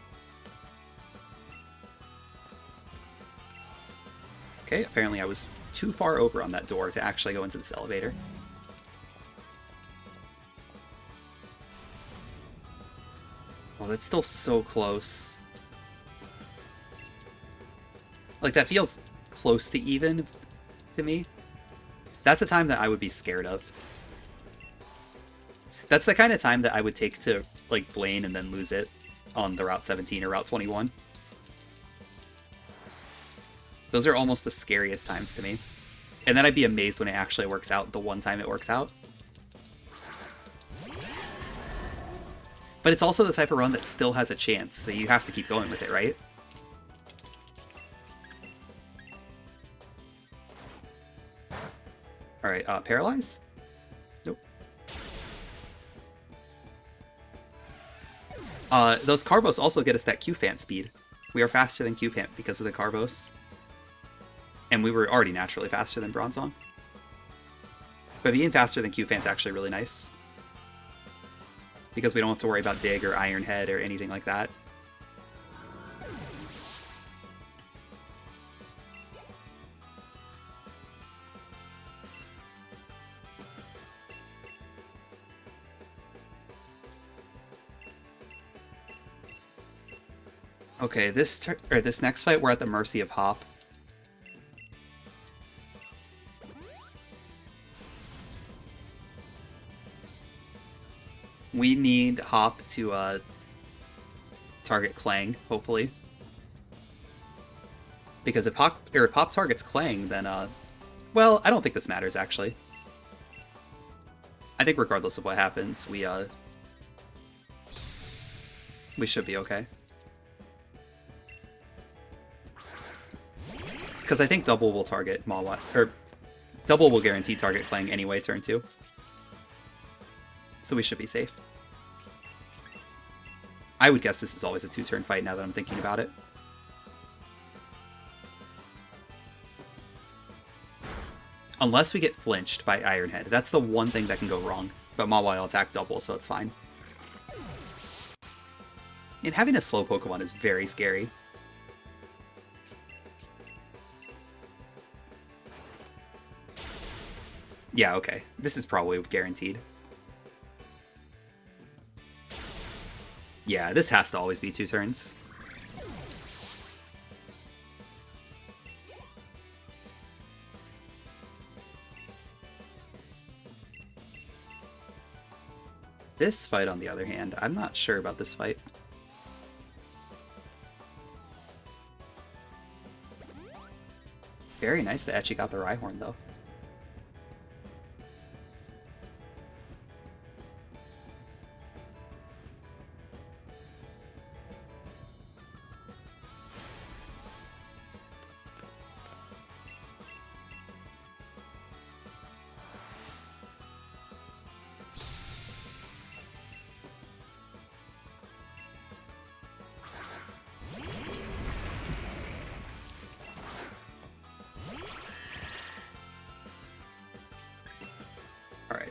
[SPEAKER 1] Okay, apparently I was too far over on that door to actually go into this elevator. Well, that's still so close. Like, that feels close to even to me. That's a time that I would be scared of. That's the kind of time that I would take to, like, Blaine and then lose it on the Route 17 or Route 21. Those are almost the scariest times to me. And then I'd be amazed when it actually works out the one time it works out. But it's also the type of run that still has a chance, so you have to keep going with it, right? Alright, Paralyze? Nope. Those Carvos also get us that Q-Fant speed. We are faster than Q-Fant because of the Carvos. And we were already naturally faster than Bronzong. But being faster than Q-Fant's actually really nice. Because we don't have to worry about Dig or Iron Head or anything like that. Okay, this next fight we're at the mercy of Hop. We need Hop to target Clang, hopefully. Because if Hop targets Clang, then well, I don't think this matters actually. I think regardless of what happens, we should be okay. Because I think Double will target Mawile, or Double will guarantee target Clang anyway, turn 2. So we should be safe. I would guess this is always a 2-turn fight now that I'm thinking about it. Unless we get flinched by Iron Head. That's the one thing that can go wrong. But Mawile attack Double, so it's fine. And having a slow Pokemon is very scary. Yeah, okay. This is probably guaranteed. Yeah, this has to always be 2 turns. This fight, on the other hand, I'm not sure about this fight. Very nice that Ecchi got the Rhyhorn, though.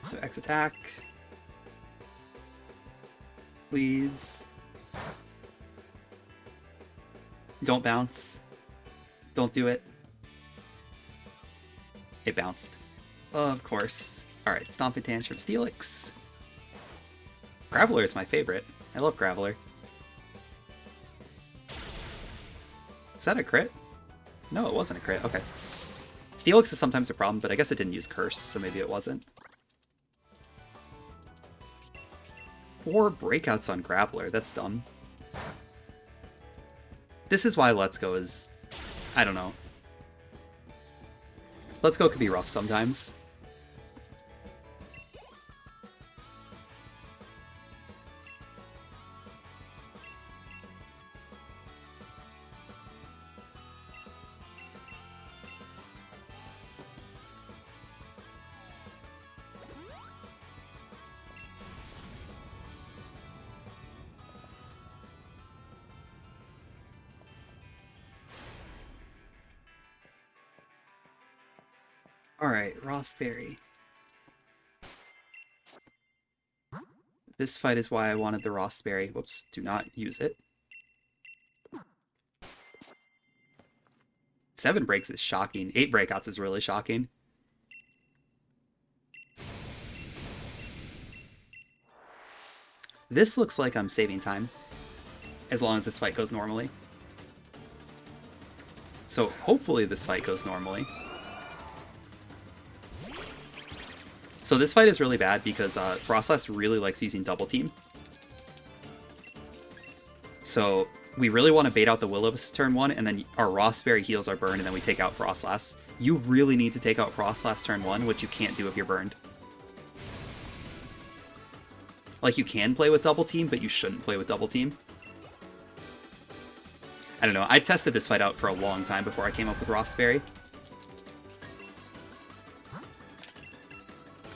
[SPEAKER 1] So X attack. Please. Don't bounce. Don't do it. It bounced. Of course. Alright, Stomping Tantrum, Steelix. Graveler is my favorite. I love Graveler. Is that a crit? No, it wasn't a crit. Okay. Steelix is sometimes a problem, but I guess it didn't use Curse, so maybe it wasn't. 4 breakouts on Graveler. That's dumb. This is why Let's Go is... I don't know. Let's Go could be rough sometimes. Alright, Rossberry. This fight is why I wanted the Rossberry. Whoops, do not use it. 7 breaks is shocking. 8 breakouts is really shocking. This looks like I'm saving time, as long as this fight goes normally. So hopefully this fight goes normally. So this fight is really bad because Frostlass really likes using Double Team. So we really want to bait out the Will-O-Wisp turn 1, and then our Rossberry heals our burn, and then we take out Frostlass. You really need to take out Frostlass turn 1, which you can't do if you're burned. Like, you can play with Double Team, but you shouldn't play with Double Team. I don't know, I tested this fight out for a long time before I came up with Rossberry.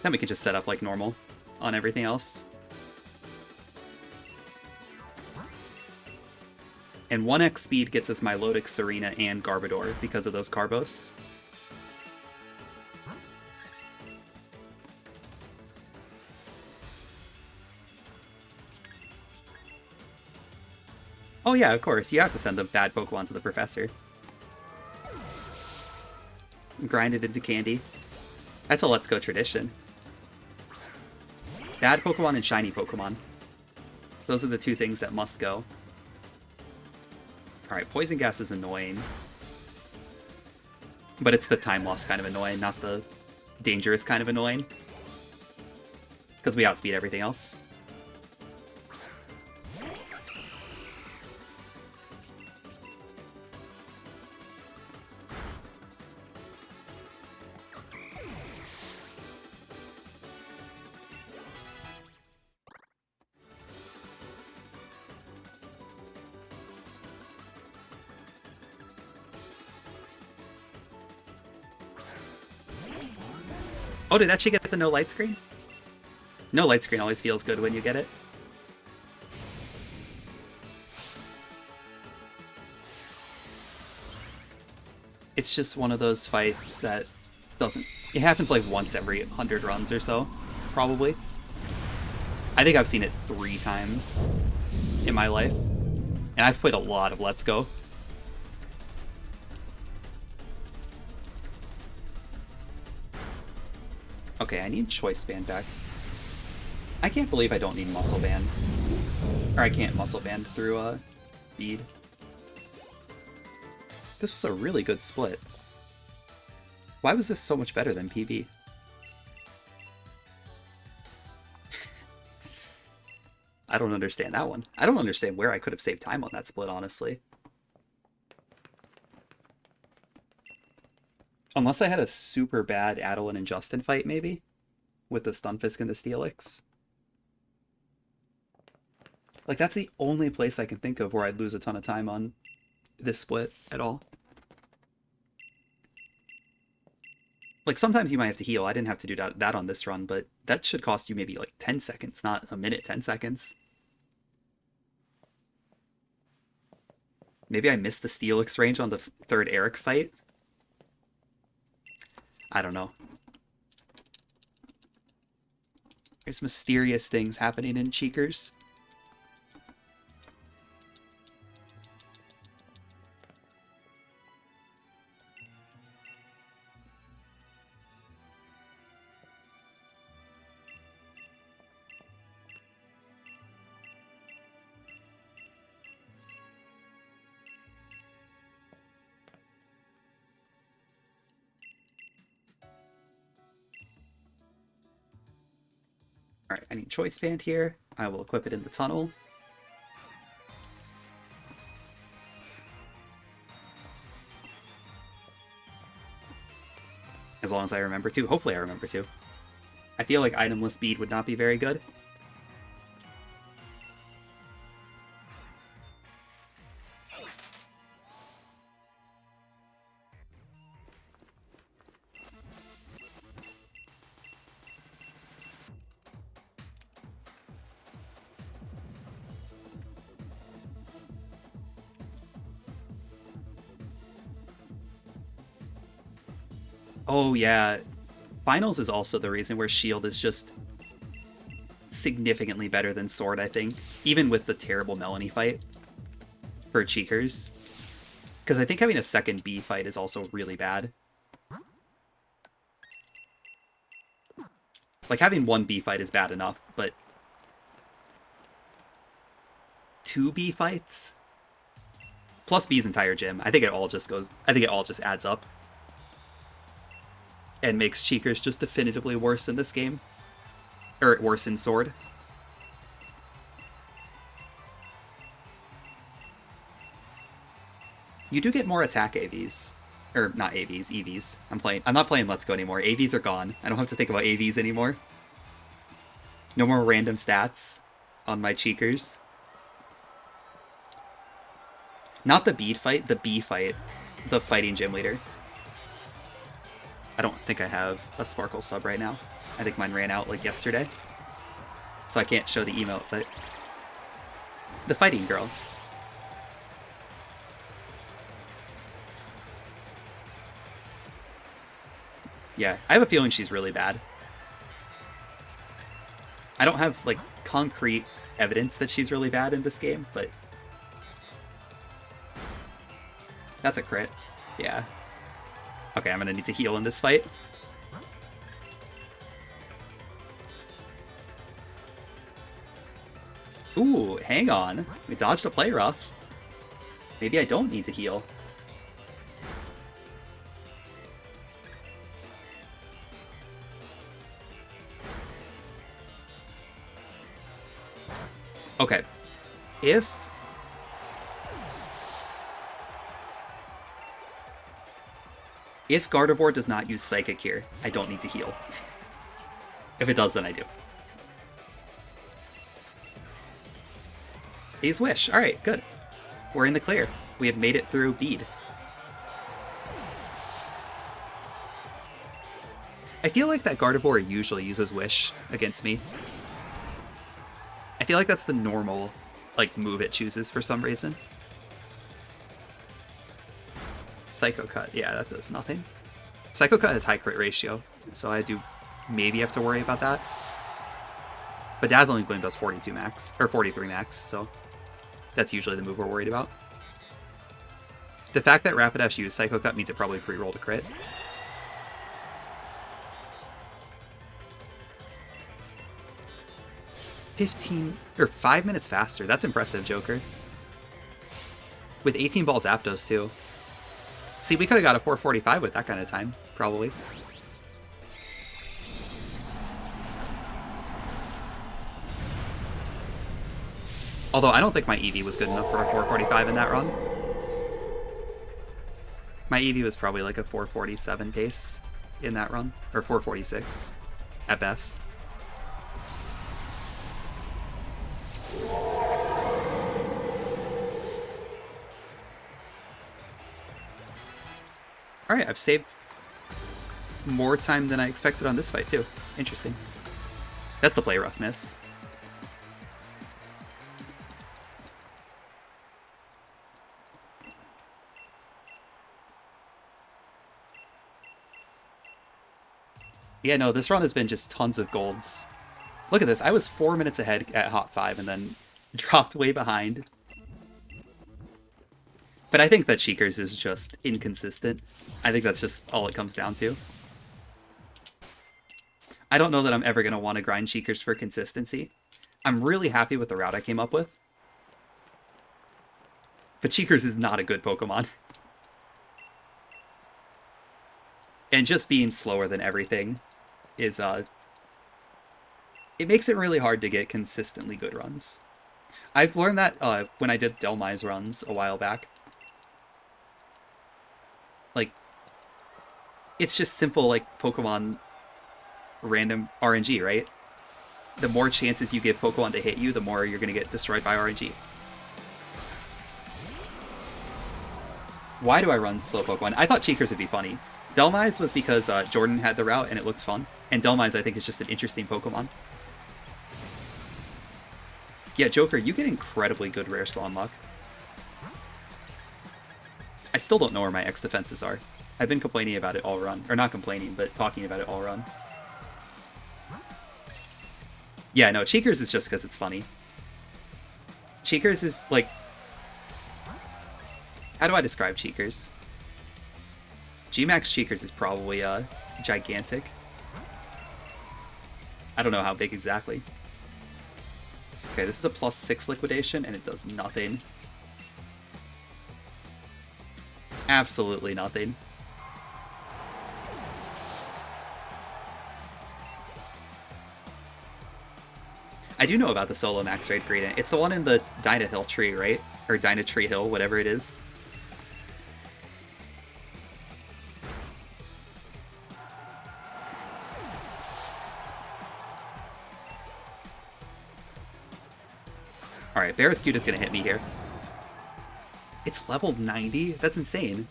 [SPEAKER 1] Then we can just set up like normal on everything else. And 1x speed gets us Milotic, Serena, and Garbodor because of those Carbos. Oh yeah, of course, you have to send the bad Pokemon to the Professor. Grind it into candy. That's a Let's Go tradition. Bad Pokemon and shiny Pokemon. Those are the 2 things that must go. Alright, Poison Gas is annoying. But it's the time loss kind of annoying, not the dangerous kind of annoying. Because we outspeed everything else. Oh, did it actually get the no light screen? No light screen always feels good when you get it. It's just one of those fights that doesn't... It happens like once every 100 runs or so, probably. I think I've seen it 3 times in my life. And I've played a lot of Let's Go. Okay, I need Choice Band back. I can't believe I don't need Muscle Band. Or I can't Muscle Band through Bead. This was a really good split. Why was this so much better than PV? I don't understand that one. I don't understand where I could have saved time on that split, honestly. Unless I had a super bad Adeline and Justin fight, maybe? With the Stunfisk and the Steelix. Like, that's the only place I can think of where I'd lose a ton of time on this split at all. Like, sometimes you might have to heal. I didn't have to do that on this run, but that should cost you maybe like 10 seconds, not a minute, 10 seconds. Maybe I missed the Steelix range on the 3rd Eric fight. I don't know. There's mysterious things happening in Cheekers. Alright, I need Choice Band here. I will equip it in the tunnel. As long as I remember to. Hopefully I remember to. I feel like itemless bead would not be very good. Oh yeah, Finals is also the reason where Shield is just significantly better than Sword, I think. Even with the terrible Melanie fight for Cheekers. Because I think having a second B fight is also really bad. Like, having one B fight is bad enough, but two B fights? Plus B's entire gym. I think it all just adds up. And makes Cheekers just definitively worse in this game. Or worse in Sword. You do get more attack AVs. Or not AVs, EVs. I'm not playing Let's Go anymore. AVs are gone. I don't have to think about AVs anymore. No more random stats on my Cheekers. Not the bead fight, the B fight. The fighting gym leader. I don't think I have a Sparkle sub right now. I think mine ran out like yesterday. So I can't show the emote, but the fighting girl. Yeah, I have a feeling she's really bad. I don't have, like, concrete evidence that she's really bad in this game, but that's a crit. Yeah. Okay, I'm gonna need to heal in this fight. Ooh, hang on. We dodged a play rough. Maybe I don't need to heal. Okay. If Gardevoir does not use Psychic here, I don't need to heal. If it does, then I do. He's Wish. Alright, good. We're in the clear. We have made it through Bead. I feel like that Gardevoir usually uses Wish against me. I feel like that's the normal, like, move it chooses for some reason. Psycho Cut, yeah, that does nothing. Psycho Cut has high crit ratio, so I do maybe have to worry about that. But Dazzling Gleam does 42 max, or 43 max, so that's usually the move we're worried about. The fact that Rapidash used Psycho Cut means it probably pre-rolled a crit. Or 5 minutes faster. That's impressive, Joker. With 18 balls Aptos, too. See, we could have got a 445 with that kind of time, probably. Although I don't think my EV was good enough for a 445 in that run. My EV was probably like a 447 pace in that run. Or 446, at best. Alright, I've saved more time than I expected on this fight, too. Interesting. That's the play rough miss. Yeah, no, this run has been just tons of golds. Look at this. I was 4 minutes ahead at Hot 5 and then dropped way behind. But I think that Cheekers is just inconsistent. I think that's just all it comes down to. I don't know that I'm ever going to want to grind Cheekers for consistency. I'm really happy with the route I came up with. But Cheekers is not a good Pokemon. And just being slower than everything is, it makes it really hard to get consistently good runs. I've learned that when I did Delmai's runs a while back. Like, it's just simple, like, Pokemon random RNG, right? The more chances you give Pokemon to hit you, the more you're going to get destroyed by RNG. Why do I run slow Pokemon? I thought Cheekers would be funny. Delmai's was because Jordan had the route and it looked fun. And Delmai's, I think, is just an interesting Pokemon. Yeah, Joker, you get incredibly good rare spawn luck. I still don't know where my X defenses are. I've been complaining about it all run. Or not complaining, but talking about it all run. Yeah, no, Cheekers is just because it's funny. Cheekers is, like... How do I describe Cheekers? G-Max Cheekers is probably, gigantic. I don't know how big exactly. Okay, this is a +6 liquidation, and it does nothing. Absolutely nothing. I do know about the solo max raid gradient. It's the one in the Dyna Hill tree, right? Or Dyna Tree Hill, whatever it is. Alright, Barraskewda's gonna hit me here. It's level 90? That's insane.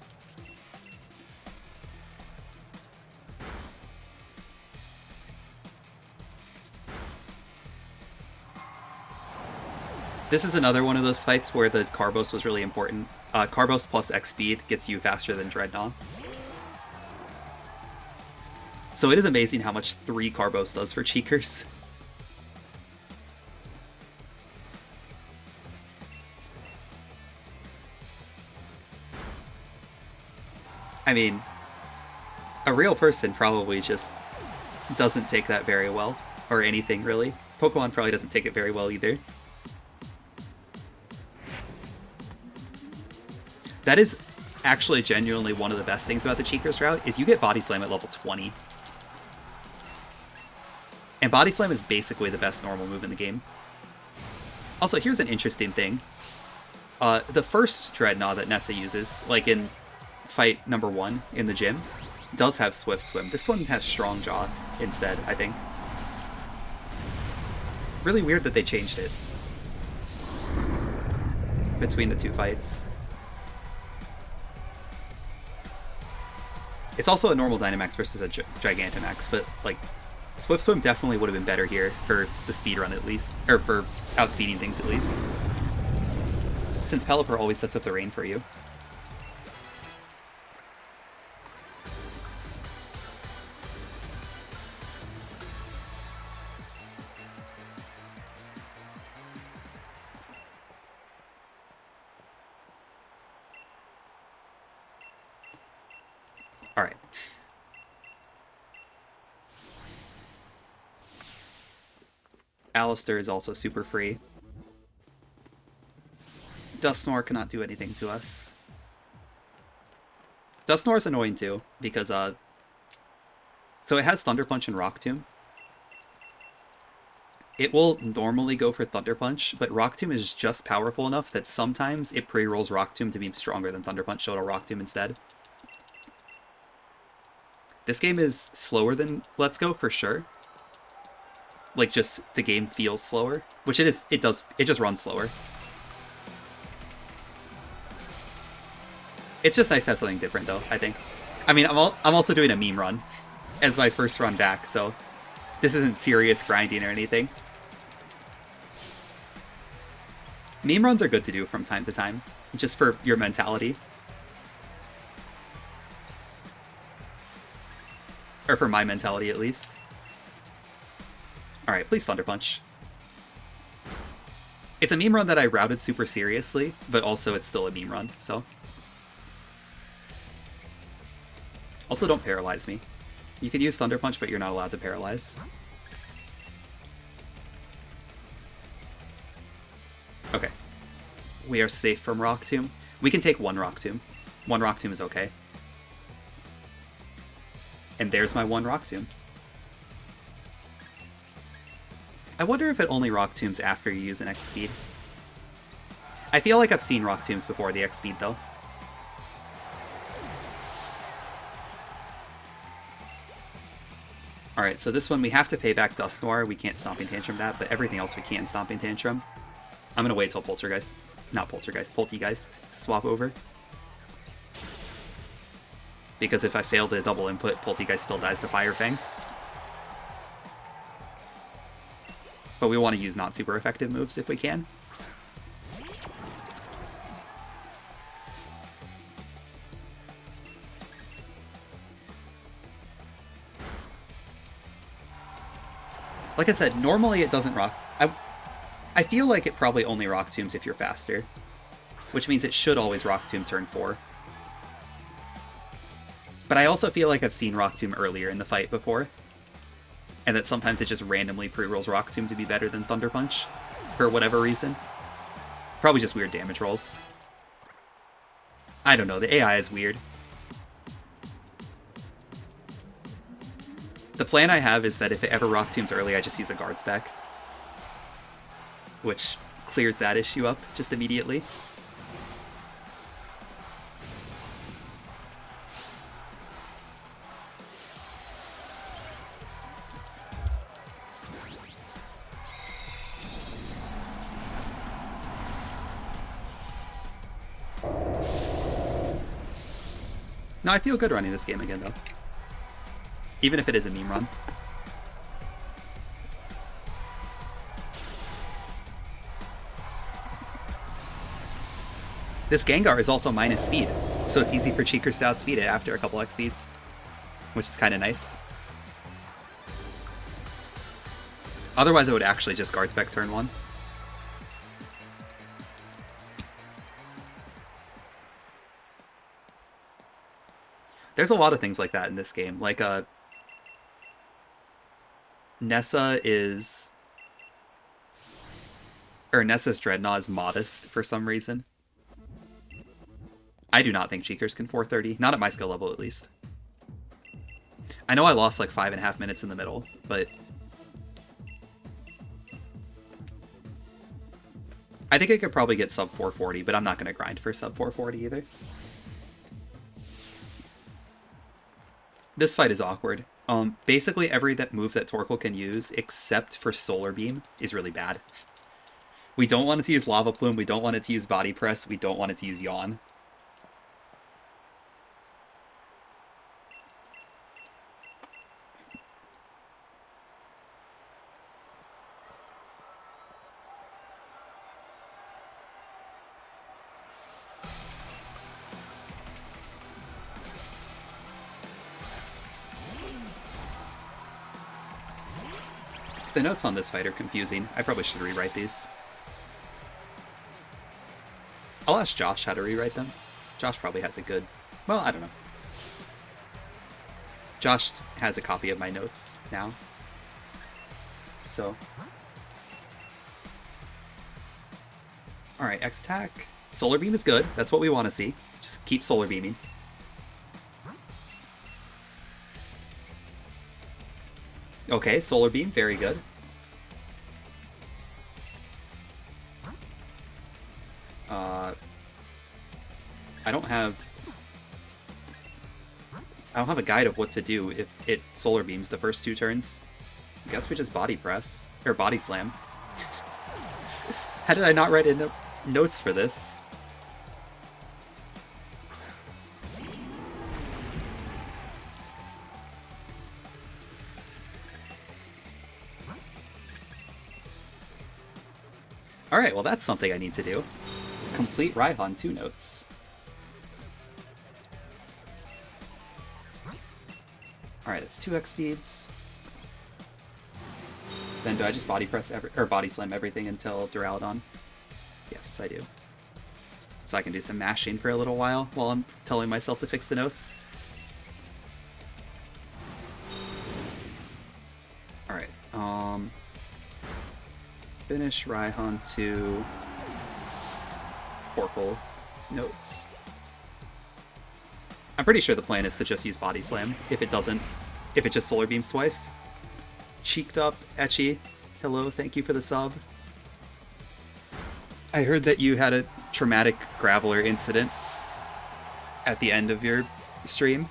[SPEAKER 1] This is another one of those fights where the Carbos was really important. Carbos plus X speed gets you faster than Dreadnought. So it is amazing how much 3 Carbos does for Cheekers. I mean, a real person probably just doesn't take that very well, or anything really. Pokemon probably doesn't take it very well either. That is actually genuinely one of the best things about the Cheekers route, is you get Body Slam at level 20. And Body Slam is basically the best normal move in the game. Also, here's an interesting thing. The first Dreadnought that Nessa uses, like in fight number 1 in the gym, does have Swift Swim. This one has Strong Jaw instead, I think. Really weird that they changed it between the 2 fights. It's also a normal Dynamax versus a Gigantamax, but, like, Swift Swim definitely would have been better here for the speedrun at least, or for outspeeding things at least. Since Pelipper always sets up the rain for you. Alright. Alistair is also super free. Dusknoir cannot do anything to us. Dusknoir is annoying too, because, so it has Thunder Punch and Rock Tomb. It will normally go for Thunder Punch, but Rock Tomb is just powerful enough that sometimes it pre-rolls Rock Tomb to be stronger than Thunder Punch, so it'll Rock Tomb instead. This game is slower than Let's Go for sure. Like, just the game feels slower, which it is. It does. It just runs slower. It's just nice to have something different, though, I think. I mean, I'm also doing a meme run as my first run back, so this isn't serious grinding or anything. Meme runs are good to do from time to time, just for your mentality. Or for my mentality, at least. Alright, please Thunder Punch. It's a meme run that I routed super seriously, but also it's still a meme run, so. Also, don't paralyze me. You can use Thunder Punch, but you're not allowed to paralyze. Okay. We are safe from Rock Tomb. We can take one Rock Tomb. One Rock Tomb is okay. And there's my one Rock Tomb. I wonder if it only Rock Tombs after you use an X speed. I feel like I've seen Rock Tombs before the X speed, though. Alright, so this one we have to pay back Dust Noir. We can't Stomping Tantrum that, but everything else we can Stomping Tantrum. I'm gonna wait till Poltergeist. Not Poltergeist, Poltegeist to swap over. Because if I fail the double input, Poltegeist still dies to Fire Fang. But we want to use not super effective moves if we can. Like I said, normally it doesn't rock. I feel like it probably only Rock Tombs if you're faster. Which means it should always Rock Tomb turn 4. But I also feel like I've seen Rock Tomb earlier in the fight before. And that sometimes it just randomly pre-rolls Rock Tomb to be better than Thunder Punch. For whatever reason. Probably just weird damage rolls. I don't know, the AI is weird. The plan I have is that if it ever Rock Tombs early, I just use a Guard Spec. Which clears that issue up just immediately. No, I feel good running this game again, though. Even if it is a meme run. This Gengar is also minus speed, so it's easy for Cheekers to outspeed it after a couple X speeds, which is kind of nice. Otherwise, I would actually just Guard Spec turn 1. There's a lot of things like that in this game. Like, Nessa's Dreadnought is modest for some reason. I do not think Cheekers can 430. Not at my skill level, at least. I know I lost like 5.5 minutes in the middle, but I think I could probably get sub 440, but I'm not going to grind for sub 440 either. This fight is awkward. Basically every move that Torkoal can use, except for Solar Beam, is really bad. We don't want it to use Lava Plume, we don't want it to use Body Press, we don't want it to use Yawn. The notes on this fight are confusing. I probably should rewrite these. I'll ask Josh how to rewrite them. Josh probably has a good... Well, I don't know. Josh has a copy of my notes now. So... Alright, X attack. Solar Beam is good. That's what we want to see. Just keep Solar Beaming. Okay, Solar Beam, very good. I don't have a guide of what to do if it Solar Beams the first 2 turns. I guess we just Body Press. Or Body Slam. How did I not write in the notes for this? Alright, well that's something I need to do. Complete Rhyhorn 2 notes. Alright, that's 2 X speeds. Then do I just body press or body slam everything until Duraludon? Yes, I do. So I can do some mashing for a little while I'm telling myself to fix the notes. Alright, finish Raihan to Oracle notes. I'm pretty sure the plan is to just use Body Slam if it just Solar Beams twice. Cheeked up, Etchy. Hello, thank you for the sub. I heard that you had a traumatic Graveler incident at the end of your stream.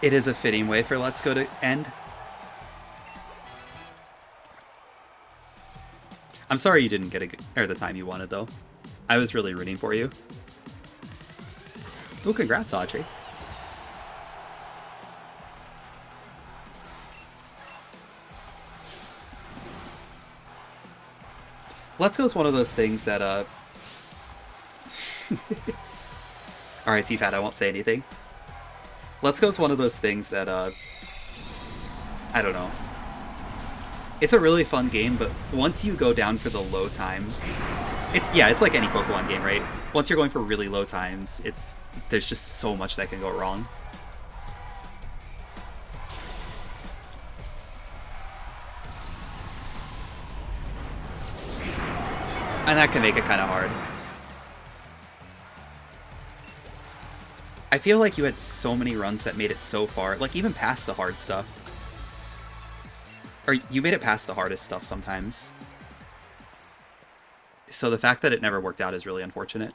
[SPEAKER 1] It is a fitting way for Let's Go to end. I'm sorry you didn't get the time you wanted, though. I was really rooting for you. Ooh, congrats, Audrey. Let's Go is one of those things that, Alright, T-Fat, I won't say anything. Let's Go is one of those things that, I don't know. It's a really fun game, but once you go down for the low time, it's like any Pokemon game, right? Once you're going for really low times, there's just so much that can go wrong. And that can make it kind of hard. I feel like you had so many runs that made it so far, like even past the hard stuff. Or you made it past the hardest stuff sometimes. So the fact that it never worked out is really unfortunate.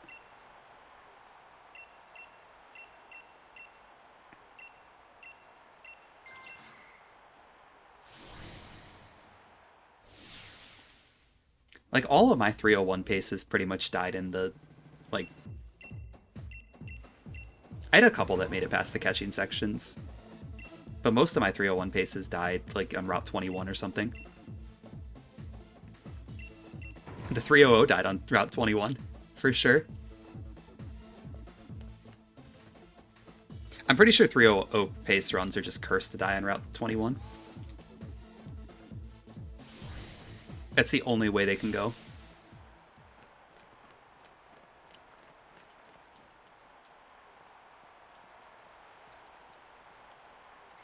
[SPEAKER 1] Like, all of my 301 paces pretty much died in the, like... I had a couple that made it past the catching sections. But most of my 301 paces died, like, on Route 21 or something. The 300 died on Route 21, for sure. I'm pretty sure 300 pace runs are just cursed to die on Route 21. That's the only way they can go.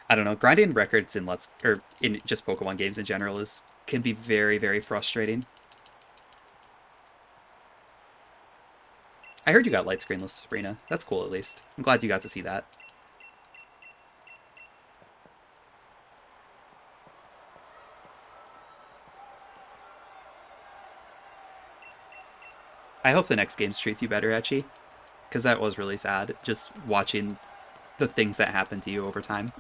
[SPEAKER 1] I don't know, grinding records in in just Pokemon games in general can be very, very frustrating. I heard you got light screenless, Sabrina. That's cool, at least. I'm glad you got to see that. I hope the next game treats you better, Etchy. Because that was really sad, just watching the things that happen to you over time.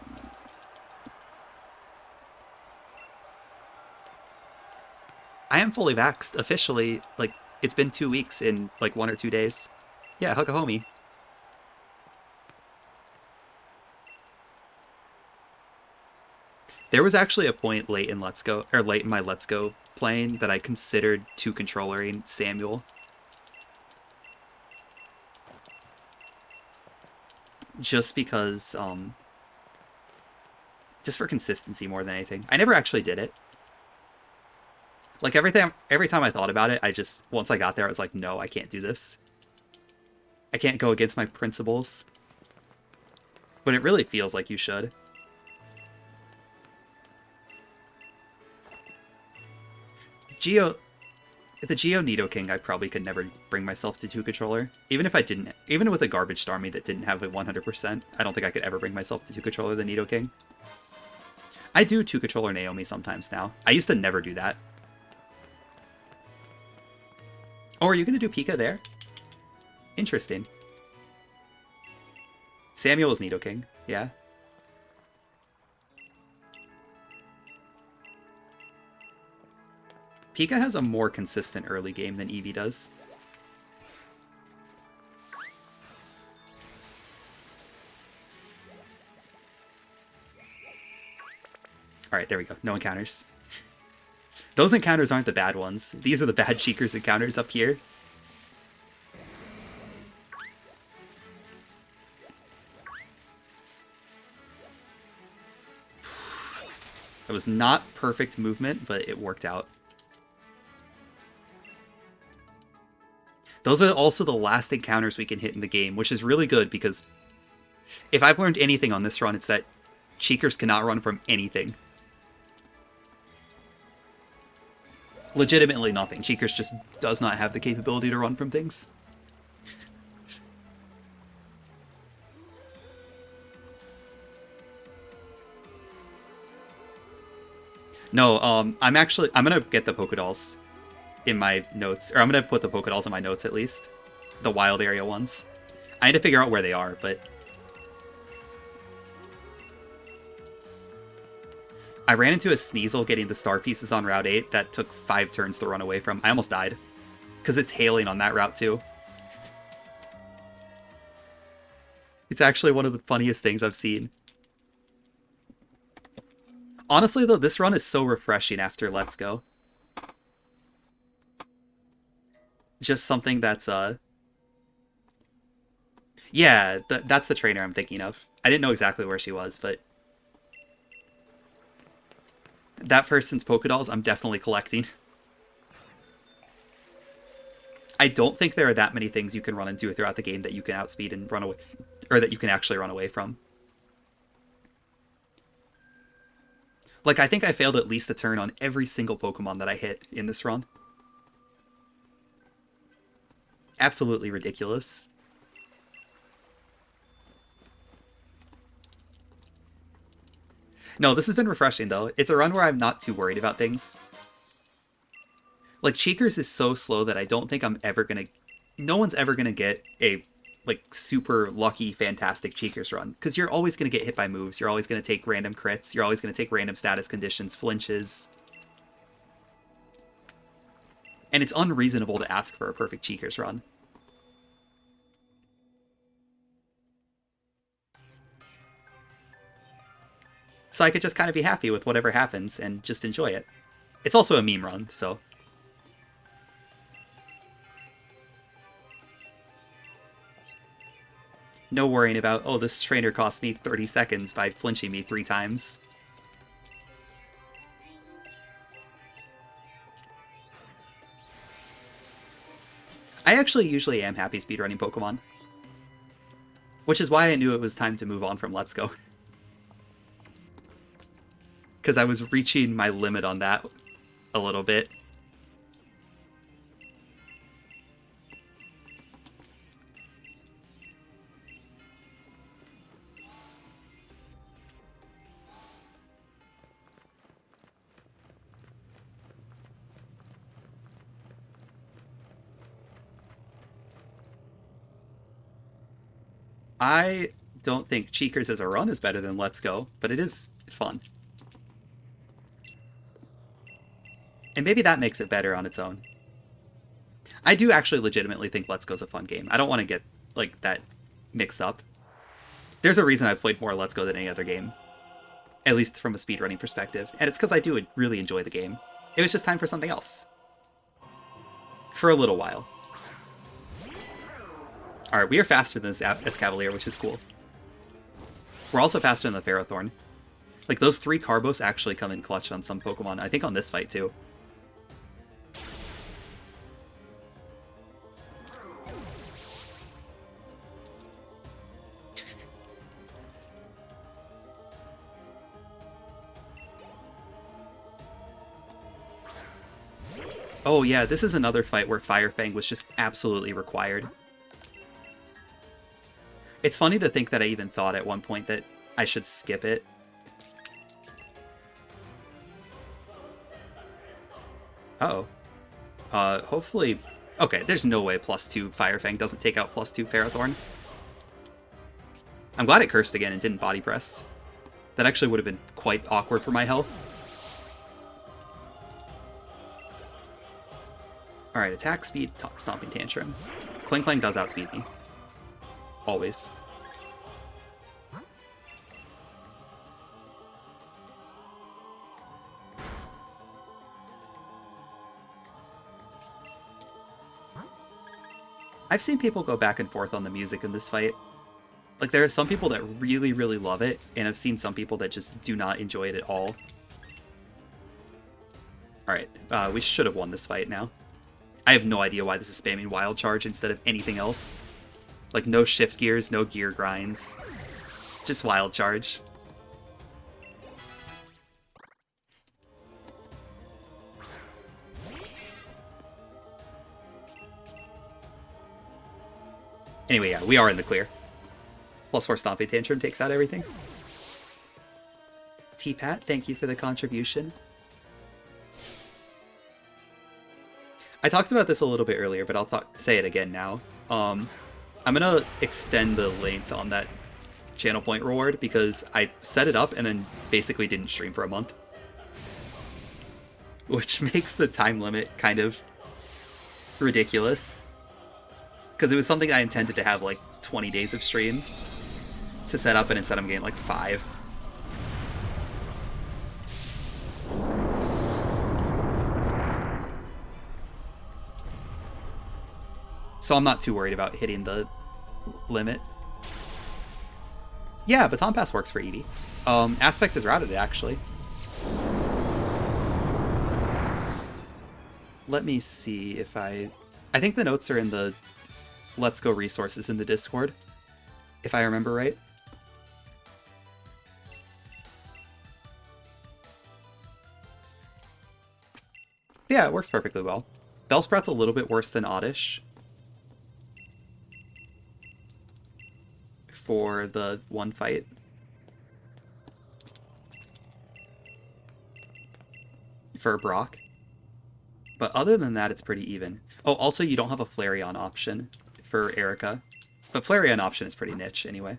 [SPEAKER 1] I am fully vaxxed, officially. Like, it's been 2 weeks in, like, 1 or 2 days. Yeah, hug a homie. There was actually a point late in my Let's Go playing that I considered 2-controllering Samuel. Just because, just for consistency more than anything. I never actually did it. Like, every time I thought about it, once I got there, I was like, no, I can't do this. I can't go against my principles. But it really feels like you should. The Geo Nidoking, I probably could never bring myself to 2-controller. Even with a garbage Starmie that didn't have a 100%, I don't think I could ever bring myself to 2-controller the Nidoking. I do 2-controller Naomi sometimes now. I used to never do that. Oh, are you going to do Pika there? Interesting. Samuel is Nidoking, yeah. Pika has a more consistent early game than Eevee does. Alright, there we go. No encounters. Those encounters aren't the bad ones. These are the bad Cheekers encounters up here. It was not perfect movement, but it worked out. Those are also the last encounters we can hit in the game, which is really good because if I've learned anything on this run, it's that Cheekers cannot run from anything. Legitimately nothing. Cheekers just does not have the capability to run from things. No, I'm gonna get the Pokedolls in my notes, or I'm gonna put the Pokedolls in my notes at least. The wild area ones. I need to figure out where they are, but I ran into a Sneasel getting the star pieces on Route 8 that took 5 turns to run away from. I almost died. Because it's hailing on that route too. It's actually one of the funniest things I've seen. Honestly though, this run is so refreshing after Let's Go. Just something that's, yeah, that's the trainer I'm thinking of. I didn't know exactly where she was, but that person's Pokedolls I'm definitely collecting. I don't think there are that many things you can run into throughout the game that you can outspeed and run away, or that you can actually run away from. Like, I think I failed at least a turn on every single Pokemon that I hit in this run. Absolutely ridiculous. No, this has been refreshing, though. It's a run where I'm not too worried about things. Like, Cheekers is so slow that I don't think I'm ever gonna... No one's ever gonna get a, like, super lucky, fantastic Cheekers run. Because you're always gonna get hit by moves. You're always gonna take random crits. You're always gonna take random status conditions, flinches. And it's unreasonable to ask for a perfect Cheekers run. So I could just kind of be happy with whatever happens and just enjoy it. It's also a meme run, so... No worrying about, oh, this trainer cost me 30 seconds by flinching me 3 times. I actually usually am happy speedrunning Pokemon. Which is why I knew it was time to move on from Let's Go. Because I was reaching my limit on that a little bit. I don't think Cheekers as a run is better than Let's Go, but it is fun. And maybe that makes it better on its own. I do actually legitimately think Let's Go's a fun game. I don't want to get, like, that mixed up. There's a reason I've played more Let's Go than any other game. At least from a speedrunning perspective. And it's because I do really enjoy the game. It was just time for something else. For a little while. Alright, we are faster than this Escavalier, which is cool. We're also faster than the Ferrothorn. Like, those 3 Carbos actually come in clutch on some Pokemon. I think on this fight, too. Oh yeah, this is another fight where Fire Fang was just absolutely required. It's funny to think that I even thought at one point that I should skip it. Uh-oh. Hopefully... Okay, there's no way +2 Fire Fang doesn't take out +2 Ferrothorn. I'm glad it cursed again and didn't body press. That actually would have been quite awkward for my health. Alright, attack, speed, stomping tantrum. Clang Clang does outspeed me. Always. I've seen people go back and forth on the music in this fight. Like, there are some people that really, really love it, and I've seen some people that just do not enjoy it at all. Alright, we should have won this fight now. I have no idea why this is spamming Wild Charge instead of anything else. Like, no shift gears, no gear grinds. Just Wild Charge. Anyway, yeah, we are in the clear. +4 Stomping Tantrum takes out everything. T-Pat, thank you for the contribution. I talked about this a little bit earlier, but I'll say it again now. I'm gonna extend the length on that channel point reward because I set it up and then basically didn't stream for a month. Which makes the time limit kind of ridiculous. Because it was something I intended to have like 20 days of stream to set up, and instead I'm getting like 5. So I'm not too worried about hitting the limit. Yeah, Baton Pass works for Eevee. Aspect is routed, actually. Let me see if I think the notes are in the Let's Go resources in the Discord, if I remember right. Yeah, it works perfectly well. Bellsprout's a little bit worse than Oddish for the one fight. For Brock. But other than that, it's pretty even. Oh, also, you don't have a Flareon option for Erica. But Flareon option is pretty niche, anyway.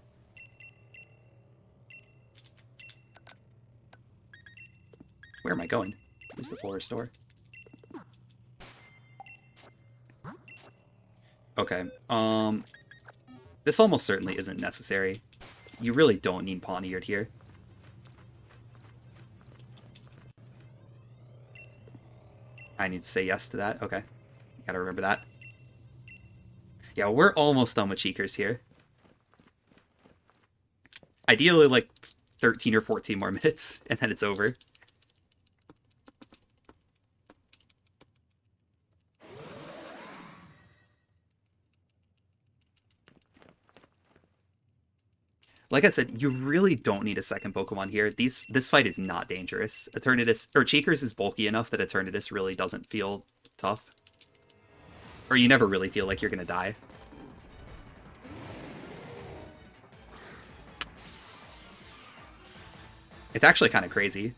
[SPEAKER 1] Where am I going? Where's the Flora store? Okay, this almost certainly isn't necessary. You really don't need Pawniard here. I need to say yes to that. Okay. Gotta remember that. Yeah, we're almost done with Cheekers here. Ideally, like 13 or 14 more minutes, and then it's over. Like I said, you really don't need a second Pokemon here. This fight is not dangerous. Eternatus, or Cheekers is bulky enough that Eternatus really doesn't feel tough. Or you never really feel like you're gonna die. It's actually kind of crazy.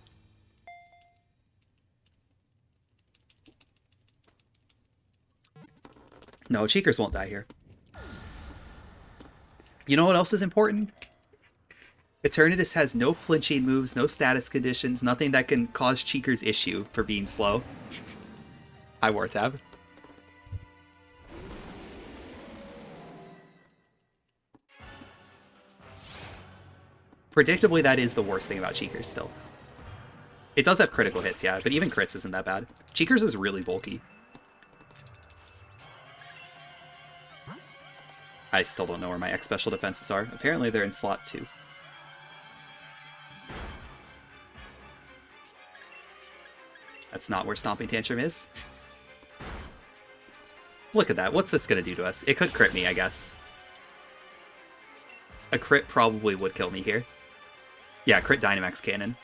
[SPEAKER 1] No, Cheekers won't die here. You know what else is important? Eternatus has no flinching moves, no status conditions, nothing that can cause Cheekers issue for being slow. Hi, Wartab. Predictably, that is the worst thing about Cheekers still. It does have critical hits, yeah, but even crits isn't that bad. Cheekers is really bulky. I still don't know where my X special defenses are. Apparently they're in slot 2. That's not where Stomping Tantrum is. Look at that. What's this gonna do to us? It could crit me, I guess. A crit probably would kill me here. Yeah, crit Dynamax Cannon.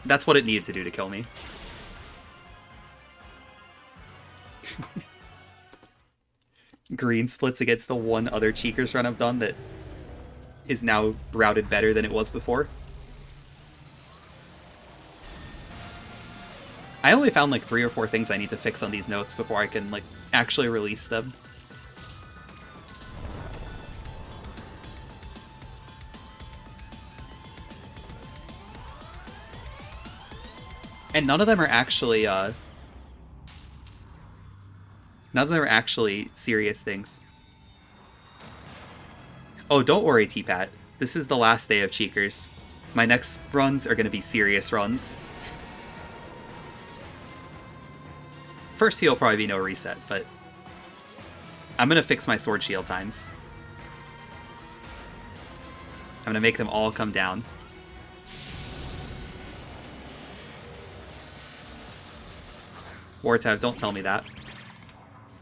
[SPEAKER 1] That's what it needed to do to kill me. Green splits against the one other Cheekers run I've done that is now routed better than it was before. I only found like 3 or 4 things I need to fix on these notes before I can like actually release them. And none of them are actually serious things. Oh, don't worry, T-Pat. This is the last day of Cheekers. My next runs are going to be serious runs. First heal will probably be no reset, but I'm gonna fix my sword shield times. I'm gonna make them all come down. Wartab, don't tell me that.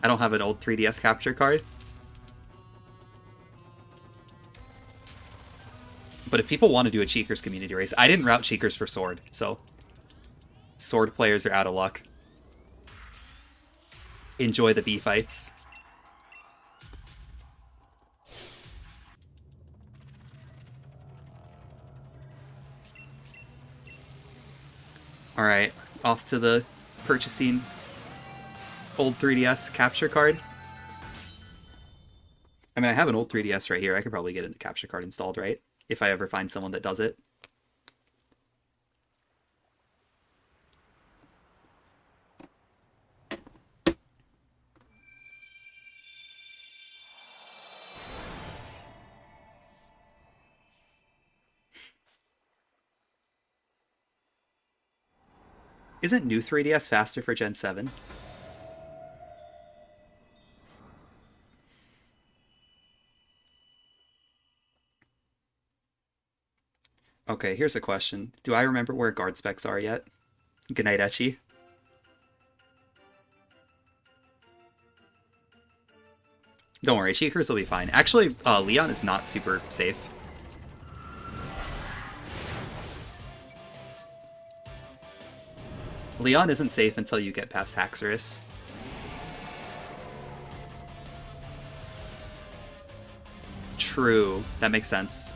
[SPEAKER 1] I don't have an old 3DS capture card. But if people want to do a Cheekers community race, I didn't route Cheekers for Sword, so Sword players are out of luck. Enjoy the B fights. Alright, off to the purchasing old 3DS capture card. I mean, I have an old 3DS right here. I could probably get a capture card installed, right? If I ever find someone that does it. Isn't new 3DS faster for Gen 7? Okay, here's a question. Do I remember where guard specs are yet? Good night, Echi. Don't worry, Cheekers will be fine. Actually, Leon is not super safe. Leon isn't safe until you get past Haxorus. True, that makes sense.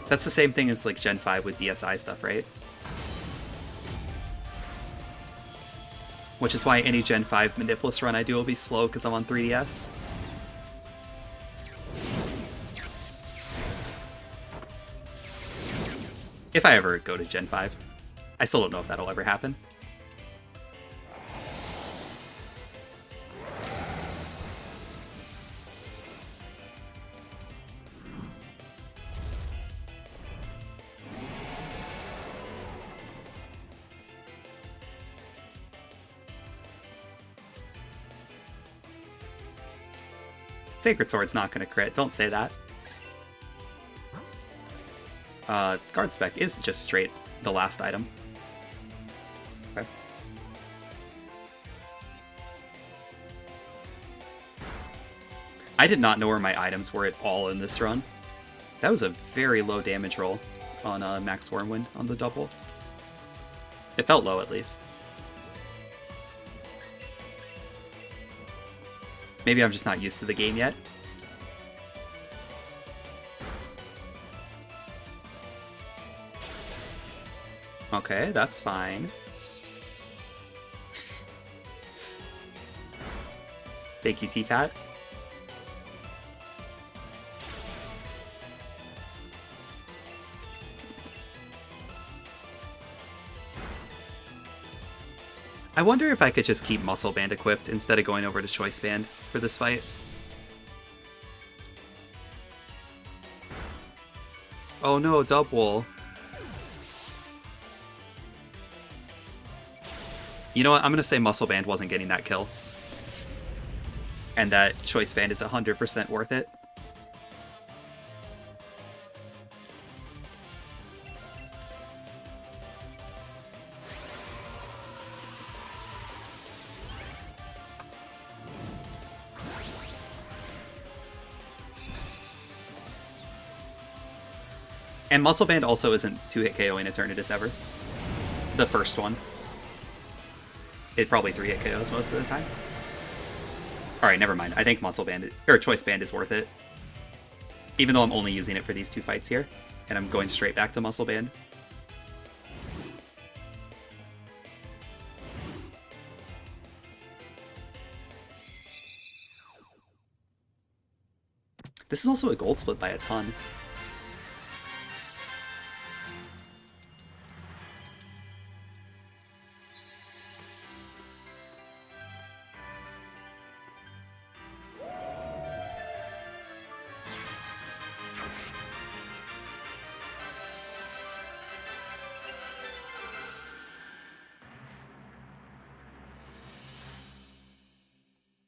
[SPEAKER 1] That's the same thing as like Gen 5 with DSi stuff, right? Which is why any Gen 5 Manipulus run I do will be slow because I'm on 3DS. If I ever go to Gen 5. I still don't know if that'll ever happen. Sacred Sword's not going to crit. Don't say that. Guard Spec is just straight the last item. Okay. I did not know where my items were at all in this run. That was a very low damage roll on Max Wormwind on the double. It felt low, at least. Maybe I'm just not used to the game yet. Okay, that's fine. Thank you, T-Pat. I wonder if I could just keep Muscle Band equipped instead of going over to Choice Band for this fight. Oh no, Double. You know what? I'm going to say Muscle Band wasn't getting that kill. And that Choice Band is 100% worth it. And Muscle Band also isn't 2-hit KO in Eternatus ever. The first one. It probably 3-hit KOs most of the time. Alright, never mind. I think Muscle Band, or Choice Band is worth it. Even though I'm only using it for these two fights here. And I'm going straight back to Muscle Band. This is also a gold split by a ton.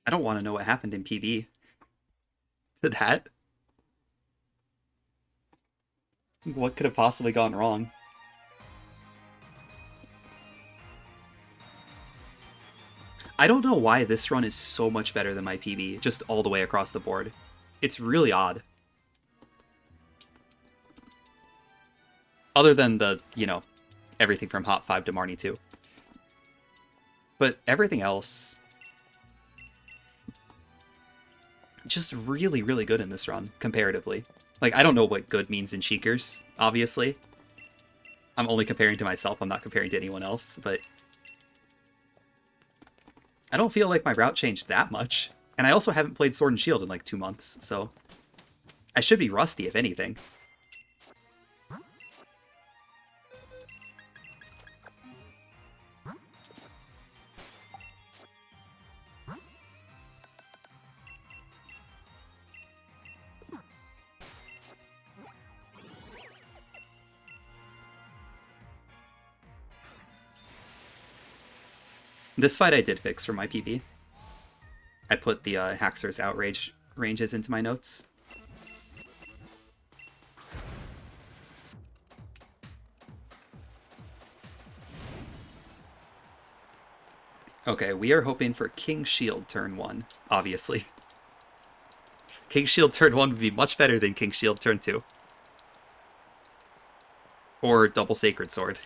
[SPEAKER 1] I don't want to know what happened in PB to that. What could have possibly gone wrong? I don't know why this run is so much better than my PB, just all the way across the board. It's really odd. Other than the, everything from Hot 5 to Marnie 2. But everything else, just really, really good in this run, comparatively. Like, I don't know what good means in Cheekers, obviously. I'm only comparing to myself, I'm not comparing to anyone else, but I don't feel like my route changed that much. And I also haven't played Sword and Shield in like 2 months, so I should be rusty, if anything. This fight I did fix for my PB. I put the Haxor's Outrage ranges into my notes. Okay, we are hoping for King Shield turn 1, obviously. King Shield turn 1 would be much better than King Shield turn 2. Or Double Sacred Sword.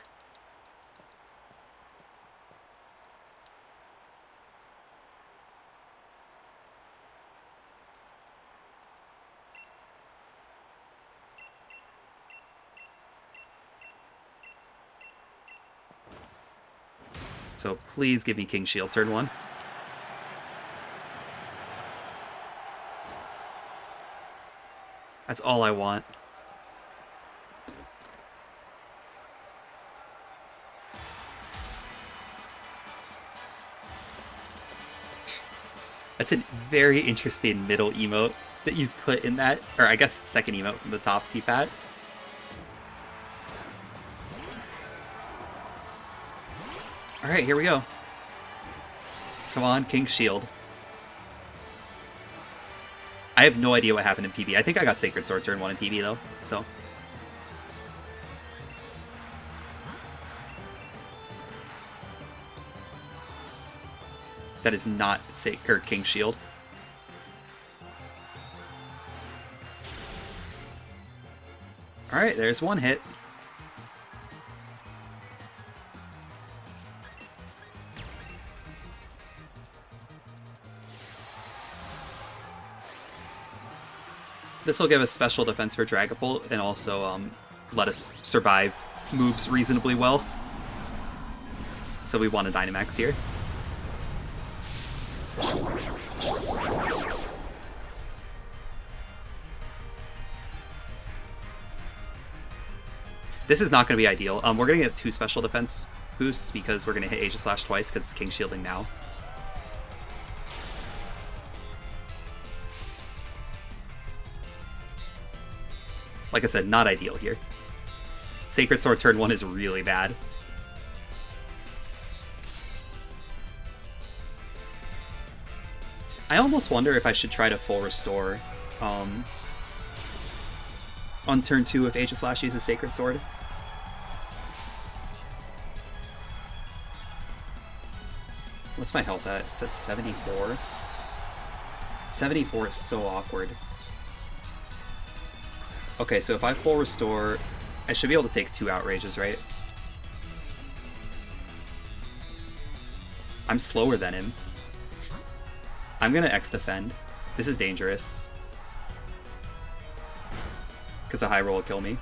[SPEAKER 1] So please give me King Shield turn 1. That's all I want. That's a very interesting middle emote that you put in that, or I guess second emote from the top, T-Pat. Alright, here we go. Come on, King Shield. I have no idea what happened in PB. I think I got Sacred Sword turn 1 in PB though, so. That is not King Shield. Alright, there's one hit. This will give us special defense for Dragapult, and also let us survive moves reasonably well. So we want a Dynamax here. This is not going to be ideal. We're going to get 2 special defense boosts because we're going to hit Aegislash twice because it's King Shielding now. Like I said, not ideal here. Sacred Sword turn 1 is really bad. I almost wonder if I should try to full restore on turn 2 if Aegislash uses Sacred Sword. What's my health at? It's at 74. 74 is so awkward. Okay, so if I full restore, I should be able to take 2 outrages, right? I'm slower than him. I'm gonna X defend. This is dangerous. Because a high roll will kill me.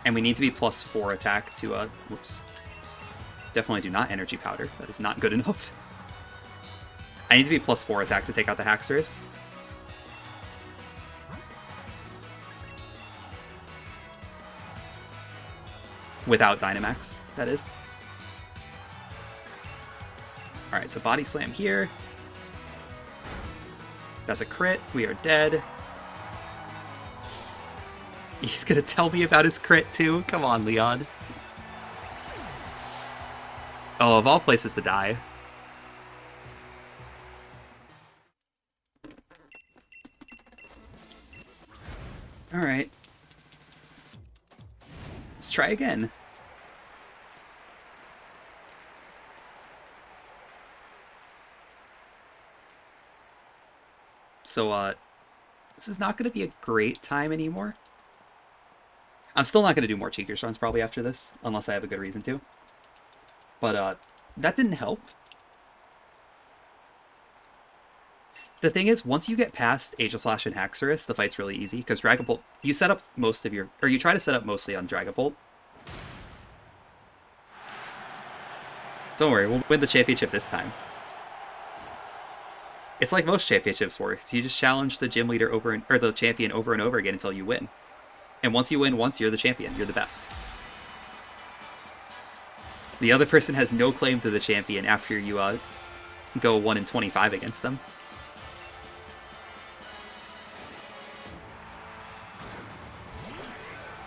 [SPEAKER 1] And we need to be +4 attack to, whoops. Definitely do not Energy Powder. That is not good enough. I need to be +4 attack to take out the Haxorus. Without Dynamax, that is. Alright, so Body Slam here. That's a crit. We are dead. He's gonna tell me about his crit too? Come on, Leon. Oh, of all places to die. Alright. Let's try again. So, this is not going to be a great time anymore. I'm still not going to do more Cheekers runs probably after this, unless I have a good reason to. But, that didn't help. The thing is, once you get past Aegislash and Haxorus, the fight's really easy, because Dragapult, you set up most of your, or you try to set up mostly on Dragapult. Don't worry, we'll win the championship this time. It's like most championships work. You just challenge the gym leader over and, or the champion over and over again until you win. And once you win once, you're the champion. You're the best. The other person has no claim to the champion after you go 1-25 against them.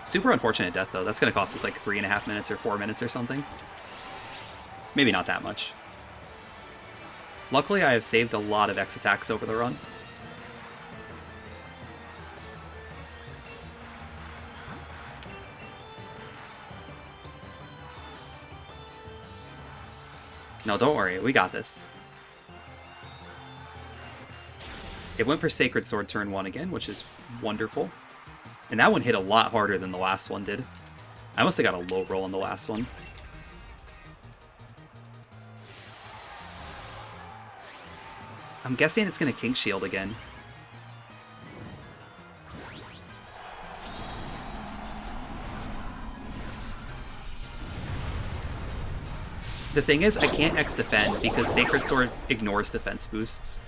[SPEAKER 1] Super unfortunate death, though. That's going to cost us like 3.5 minutes or 4 minutes or something. Maybe not that much. Luckily, I have saved a lot of X attacks over the run. No, don't worry. We got this. It went for Sacred Sword turn 1 again, which is wonderful. And that one hit a lot harder than the last one did. I must have got a low roll on the last one. I'm guessing it's going to Kink Shield again. The thing is, I can't X defend because Sacred Sword ignores defense boosts.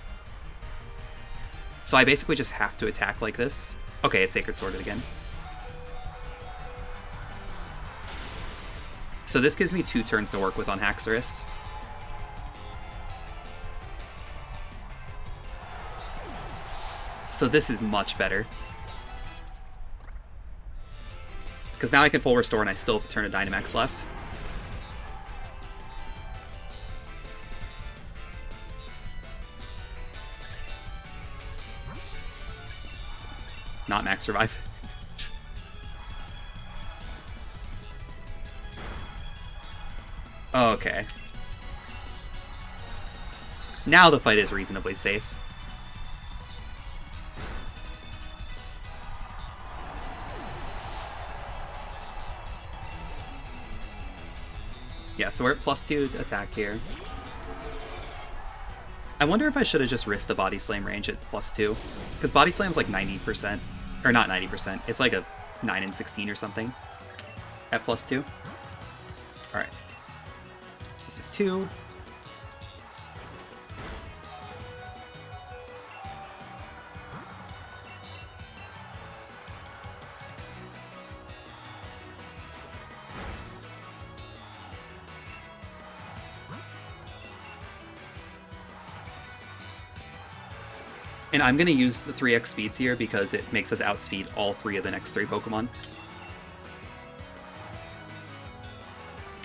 [SPEAKER 1] So I basically just have to attack like this. Okay, it's Sacred Sworded again. So this gives me 2 turns to work with on Haxorus. So this is much better. Because now I can full restore and I still have a turn of Dynamax left. Not max revive. Okay. Now the fight is reasonably safe. Yeah, so we're at +2 attack here. I wonder if I should have just risked the Body Slam range at +2. Because Body Slam's like 90%. Or not 90%. It's like a 9-16 or something. At +2. Alright. This is 2. And I'm going to use the 3x speeds here because it makes us outspeed all 3 of the next 3 Pokemon.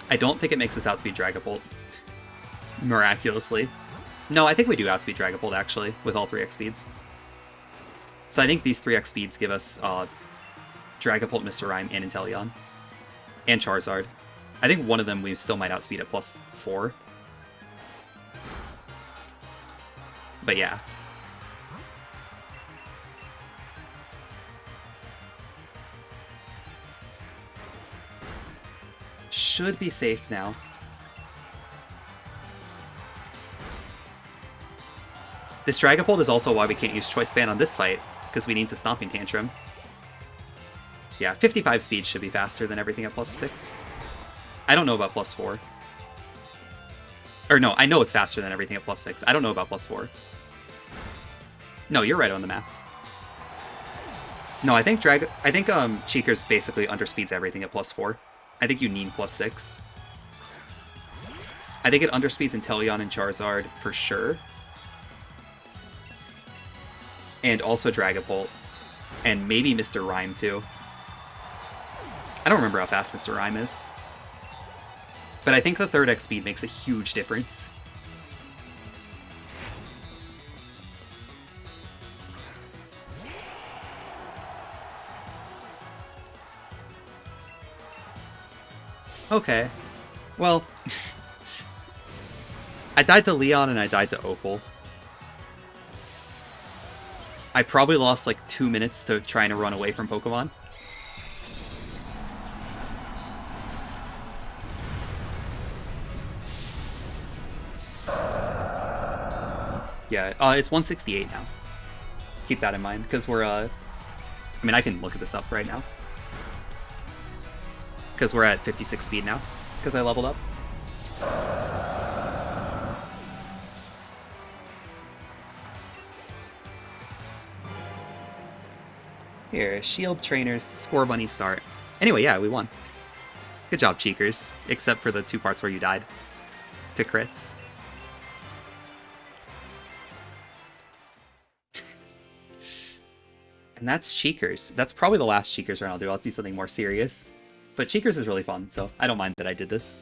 [SPEAKER 1] I don't think it makes us outspeed Dragapult. Miraculously. No, I think we do outspeed Dragapult, actually, with all 3x speeds. So I think these 3x speeds give us Dragapult, Mr. Rime, and Inteleon. And Charizard. I think one of them we still might outspeed at +4. But yeah. Should be safe now. This Dragapult is also why we can't use Choice Band on this fight, because we need to Stomping Tantrum. Yeah, 55 speed should be faster than everything at +6. I don't know about +4. Or no, I know it's faster than everything at +6. I don't know about +4. No, you're right on the math. No, I think Cheekers basically underspeeds everything at +4. I think you need +6. I think it underspeeds Inteleon and Charizard for sure. And also Dragapult. And maybe Mr. Rime too. I don't remember how fast Mr. Rime is. But I think the 3rd X speed makes a huge difference. Okay. Well, I died to Leon and I died to Opal. I probably lost like 2 minutes to trying to run away from Pokemon. Yeah, it's 168 now. Keep that in mind, because we're, I mean, I can look at this up right now. Because we're at 56 speed now, because I leveled up. Here, Shield Trainers, Score Bunny start. Anyway, yeah, we won. Good job, Cheekers. Except for the 2 parts where you died. To crits. And that's Cheekers. That's probably the last Cheekers run I'll do. I'll do something more serious. But Cheekers is really fun, so I don't mind that I did this.